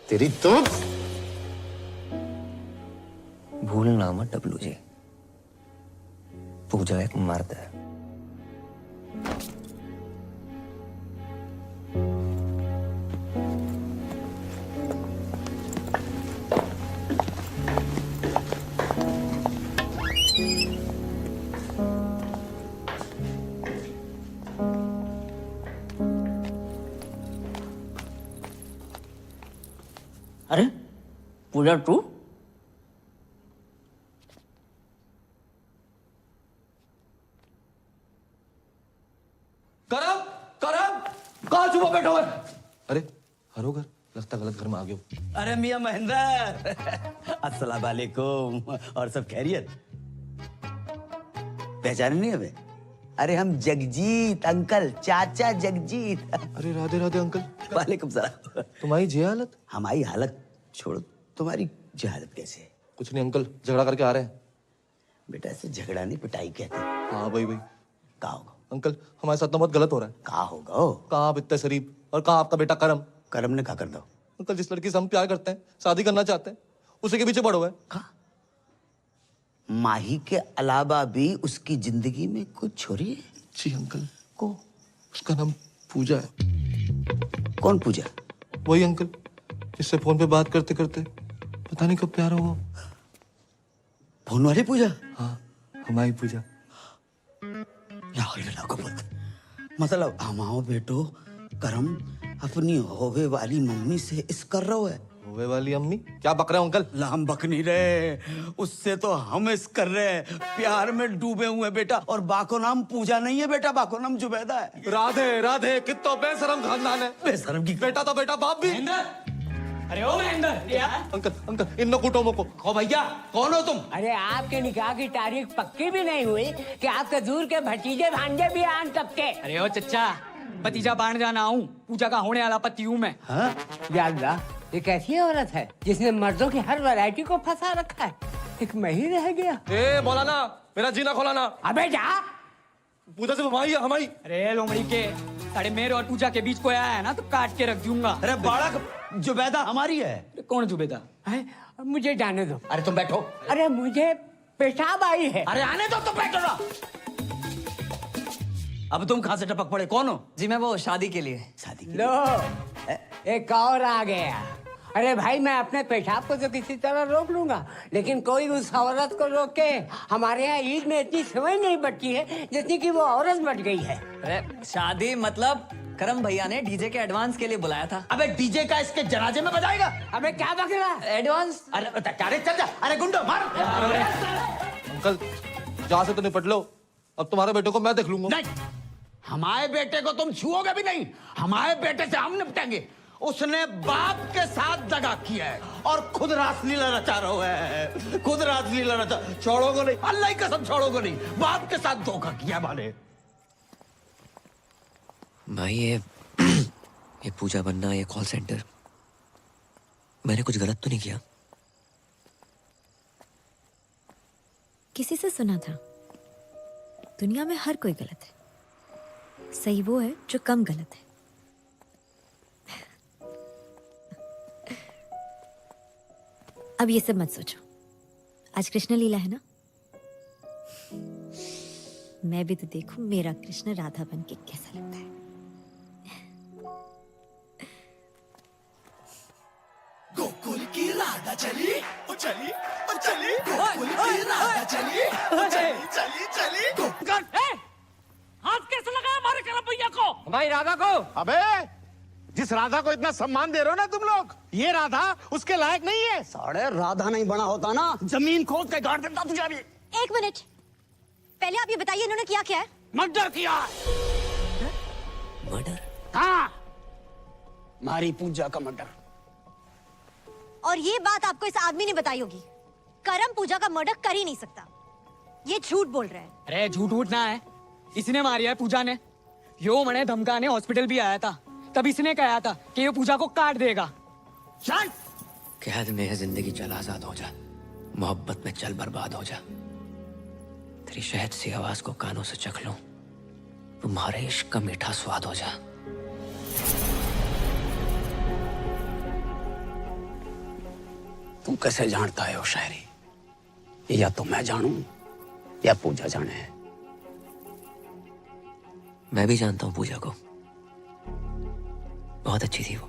तेरी तो भूलना मत डब्लू जी, पूजा एक मर्द है। पूजा तू करम करम कहाँ छुपा बैठा हुआ है? अरे हरो घर लगता गलत घर में आ गए हो। अरे मियां महेंद्र अस्सलाम वालेकुम। और सब खैरियत? पहचाने नहीं हमें? अरे हम जगजीत अंकल, चाचा जगजीत। अरे राधे राधे अंकल। वालेकुम सलाम। तुम्हारी जी हालत? हमारी हालत छोड़ो, तुम्हारी जहालत कैसे? कुछ नहीं अंकल, झगड़ा करके आ रहे हैं। बेटा ऐसे झगड़ा नहीं पिटाई कहते हैं। हाँ भाई भाई। कहाँ होगा? अंकल हमारे साथ तो बहुत गलत हो रहा है। कहाँ होगा? कहाँ आप इतने शरीफ और कहाँ आपका बेटा करम। करम ने कहा कर दो। अंकल जिस लड़की से हम प्यार करते हैं, शादी करना चाहते हैं, उसी के पीछे पड़ा हुआ है। माही के अलावा भी उसकी जिंदगी में कुछ छोरी है? जी अंकल। को उसका नाम पूजा है। कौन पूजा? वही अंकल जिससे फोन पे बात करते करते पता नहीं कब प्यार होगा। फोन वाली पूजा? हाँ हमारी पूजा। मतलब हमाओ बेटो करम अपनी होवे वाली मम्मी से इस कर रहा है। होवे वाली अम्मी क्या बक रहे हो अंकल? ला हम बक नहीं रहे, उससे तो हम इस कर रहे हैं। प्यार में डूबे हुए बेटा। और बाको नाम पूजा नहीं है बेटा, बाको नाम जुबैदा है। राधे राधे कितना बेशरम खानदान है। बेशरम की बेटा तो बेटा बाप भी। अरे ओ महेंद्र अंकल अंकल इन कुटुंबों को। ओ भैया कौन हो तुम? अरे आपके निकाह की तारीख पक्की भी नहीं हुई कि आपके दूर के भतीजे भांजे भी आन सकते। अरे ओ चच्चा, भतीजा बाण जाना हूँ, पूजा का होने वाला पति हूँ मैं। याल्ला ये कैसी औरत है जिसने मर्दों की हर वैरायटी को फंसा रखा है? एक मैं ही रह गया। ए मौलाना मेरा जीना खोलाना। अबे जा। पूजा से हमारी। अरे लोमड़ी के साढ़े मेरे और पूजा के बीच कोई आया है ना तो काट के रख दूंगा। अरे बालक जुबैदा हमारी है। कौन जुबैदा? मुझे जाने दो। अरे तुम बैठो। अरे मुझे पेशाब आई है। अरे आने दो तो बैठो ना। अब तुम कहां से टपक पड़े? कौन हो? जी मैं वो शादी के लिए। शादी के लो एक और आ गया। अरे भाई मैं अपने पेशाब को तो किसी तरह रोक लूंगा, लेकिन कोई उस औरत को रोक के हमारे यहाँ ईद में इतनी समय नहीं बची है जितनी कि वो औरत बच गई है। अरे शादी मतलब करम भैया ने डीजे के एडवांस के लिए बुलाया था। अबे डीजे का इसके जनाजे में बजाएगा? अबे क्या बक रहा? एडवांस? अरे चल जा। अरे गुंडो मार। अंकल जहाँ से तो निपट लो, अब तुम्हारे बेटे को मैं देख लूंगा। नहीं, हमारे बेटे को तुम छुओगे भी नहीं। हमारे बेटे से हम निपटेंगे। उसने बाप के साथ दगा किया है और खुद रासलीला रचा रहा है। खुद रासलीला रचा। छोड़ोगे नहीं, अल्लाह की कसम छोड़ोगे नहीं। बाप के साथ धोखा किया माने। भाई ये पूजा बनना, ये कॉल सेंटर, मैंने कुछ गलत तो नहीं किया? किसी से सुना था दुनिया में हर कोई गलत है, सही वो है जो कम गलत है। अब ये सब मत सोचो, आज कृष्ण लीला है ना, मैं भी तो देखूं मेरा कृष्ण राधा बन के कैसा लगता है। गोकुल की राधा चली ओ चली ओ चली गोकुल की राधा चली ओ चली चली चली। हाथ कैसे लगाया हमारे करम भैया को? हमारी राधा को? अबे जिस राधा को इतना सम्मान दे रहे हो ना तुम लोग, ये राधा उसके लायक नहीं है। साढ़े राधा नहीं बना होता ना, जमीन खोद के गाड़ देता तुझे भी। एक मिनट, पहले आप ये बताइए इन्होंने किया क्या है? मर्डर किया। मर्डर? हाँ, मारी पूजा का मर्डर। और ये बात आपको इस आदमी ने बताई होगी। करम पूजा का मर्डर कर ही नहीं सकता, ये झूठ बोल रहा है। अरे झूठ उठना है, इसने मारी है पूजा ने। यो मने धमकाने हॉस्पिटल भी आया था, तब इसने कहा था कि ये पूजा को काट देगा। कैद में है जिंदगी चल आजाद हो जा, मोहब्बत में चल बर्बाद हो जा। तेरी शहद सी आवाज को कानों से चख लूं, तुम्हारे इश्क का मीठा स्वाद हो जा। तू कैसे जानता है वो शायरी? या तो मैं जानूं या पूजा जाने। मैं भी जानता हूँ पूजा को, बहुत अच्छी थी वो।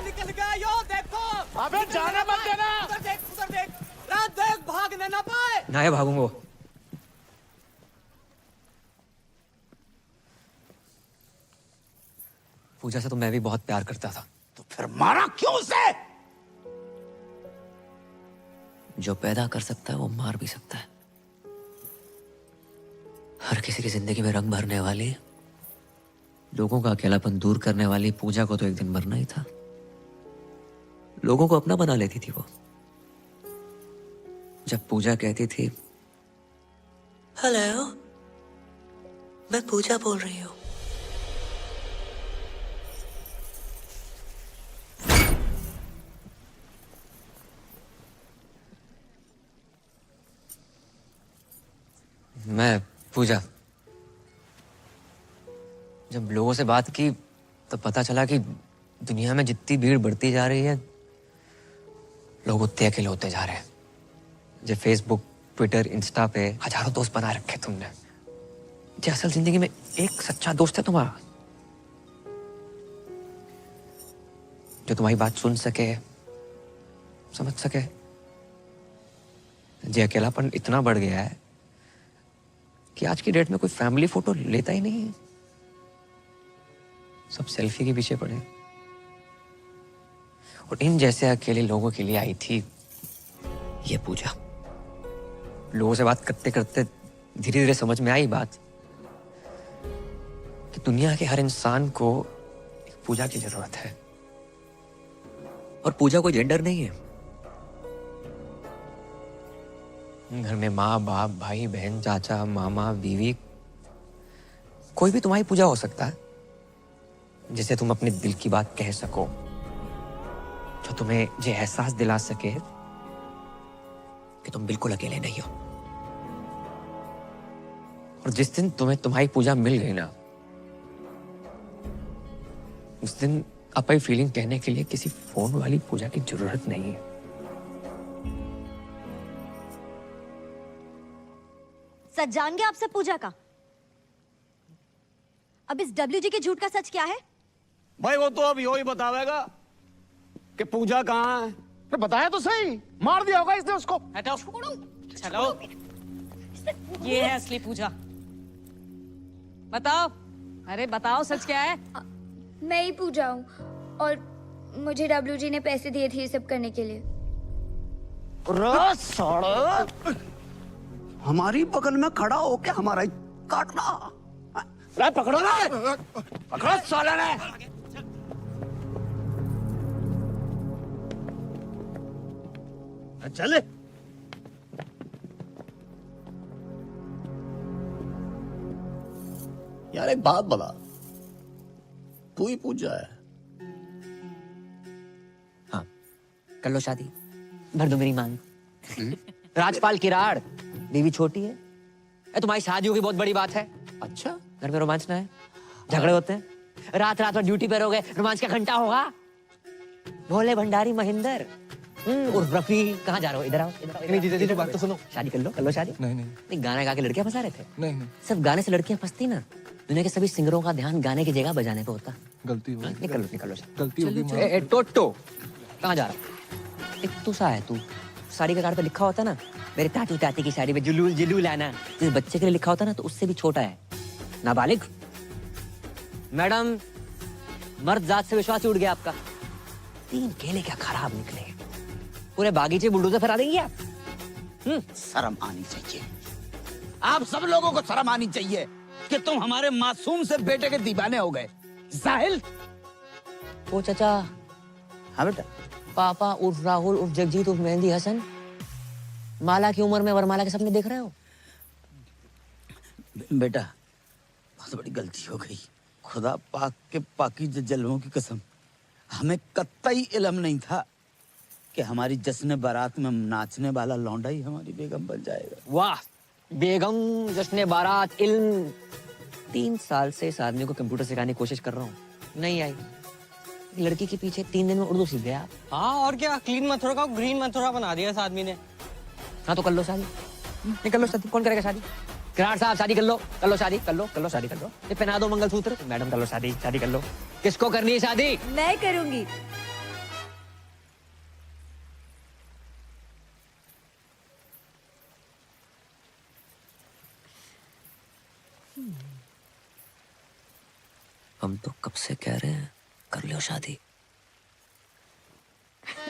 निकल गया यो देखो। अबे जाने मत देना। उधर देख रात देख, भागने ना पाए। ना भागूंगा। पूजा से तो मैं भी बहुत प्यार करता था। तो फिर मारा क्यों उसे? जो पैदा कर सकता है वो मार भी सकता है। हर किसी की जिंदगी में रंग भरने वाली, लोगों का अकेलापन दूर करने वाली पूजा को तो एक दिन मरना ही था। लोगों को अपना बना लेती थी वो। जब पूजा कहती थी, हेलो, मैं पूजा बोल रही हूँ। मैं पूजा, जब लोगों से बात की तो पता चला कि दुनिया में जितनी भीड़ बढ़ती जा रही है, लोग उतने अकेले होते जा रहे हैं। जो फेसबुक, ट्विटर, इंस्टा पे हजारों दोस्त बना रखे तुमने, जो असल जिंदगी में एक सच्चा दोस्त है तुम्हारा, जो तुम्हारी बात सुन सके, समझ सके। जो अकेलापन इतना बढ़ गया है कि आज की डेट में कोई फैमिली फोटो लेता ही नहीं है, सब सेल्फी के पीछे पड़े। और इन जैसे अकेले लोगों के लिए आई थी ये पूजा। लोगों से बात करते करते धीरे धीरे समझ में आई बात कि दुनिया के हर इंसान को एक पूजा की जरूरत है। और पूजा कोई जेंडर नहीं है। घर में माँ बाप, भाई बहन, चाचा, मामा, बीवी, कोई भी तुम्हारी पूजा हो सकता है, जिसे तुम अपने दिल की बात कह सको, जो तुम्हें ये एहसास दिला सके कि तुम बिल्कुल अकेले नहीं हो। और जिस दिन तुम्हें तुम्हारी पूजा मिल गई ना, उस दिन अपनी फीलिंग कहने के लिए किसी फोन वाली पूजा की जरूरत नहीं है। सच जान गया आपसे पूजा का। अब इस WG के झूठ का सच क्या है? भाई वो तो अब यो ही बतावेगा कि पूजा कहाँ है। तो बताया तो सही, मार दिया होगा इसने उसको। हटाओ, चलो, ये है असली पूजा। बताओ, अरे बताओ सच क्या है? मैं ही पूजा हूँ और मुझे WG ने पैसे दिए थे ये सब करने के लिए। हमारी बगल में खड़ा होके हमारा ही काटना। पकड़ो ना, पकड़ो साले ने। चले। यार एक बात बता, तू ही पूजा है? हाँ, कर लो शादी, भर दो मेरी मांग। राजपाल किराड़, बीवी छोटी है। तुम्हारी शादी होगी बहुत बड़ी बात है। अच्छा, घर में रोमांच ना है, झगड़े होते हैं, रात रात भर ड्यूटी पर हो गए, रोमांच का घंटा होगा। भोले भंडारी महेंद्र उर्फ रफी, कहाँ जा रहे हो? इधर आओ, इधर आओ। नहीं जीजा जी, बात तो सुनो। शादी कर लो शादी। नहीं, गाना गा के लड़कियां फंसा रहे थे। नहीं, सिर्फ गाने से लड़कियां फंसती ना, दुनिया के सभी सिंगरों का ध्यान गाने की जगह बजाने पे होता। गलती हो गई। निकलो गलती हो गई। टोटो कहाँ जा रहा? एक तू सा है, तू साड़ी के कार्ड पे लिखा होता ना, मेरे तातू ताती की साड़ी पे जुलूल जुलूल आना, जिस बच्चे के लिए लिखा होता ना तो उससे भी छोटा है, नाबालिग। मैडम, मर्द जात से विश्वास उड़ गया आपका। 3 केले क्या खराब निकले, पूरे बागीचे बुलडोजर फरा देंगे आप। शर्म आनी चाहिए, आप सब लोगों को शर्म आनी चाहिए कि तुम हमारे मासूम से बेटे के दीवाने हो गए। जाहिल। ओ चाचा। हाँ बेटा। पापा उर्फ राहुल उर्फ जगजीत उर्फ मेहंदी हसन, माला की उम्र में वरमाला के सपने देख रहे हो? बेटा, बहुत बड़ी गलती हो गई। खुदा पाक के पाकीज़ जलवों की कसम, हमें कतई इल्म नहीं था कि हमारी जश्न बारात में नाचने वाला लौंडा ही हमारी बेगम बन जाएगा। वाह, बेगम, जश्न बारात, इल्म। 3 साल से इस आदमी को कंप्यूटर सिखाने की कोशिश कर रहा हूँ, नहीं आई। लड़की के पीछे 3 दिन में उर्दू सीख गया। हाँ और क्या, क्लीन मथुरा का ग्रीन मथुरा बना दिया इस आदमी ने। हाँ तो कर लो शादी, नहीं कर लो शादी, कौन करेगा शादी? किराड़ साहब शादी कर लो शादी, कर लो शादी कर लो। ये पहना दो मंगलसूत्र। मैडम कर लो शादी कर लो। किसको करनी है शादी? मैं करूंगी। हम तो कब से कह रहे हैं कर लो शादी।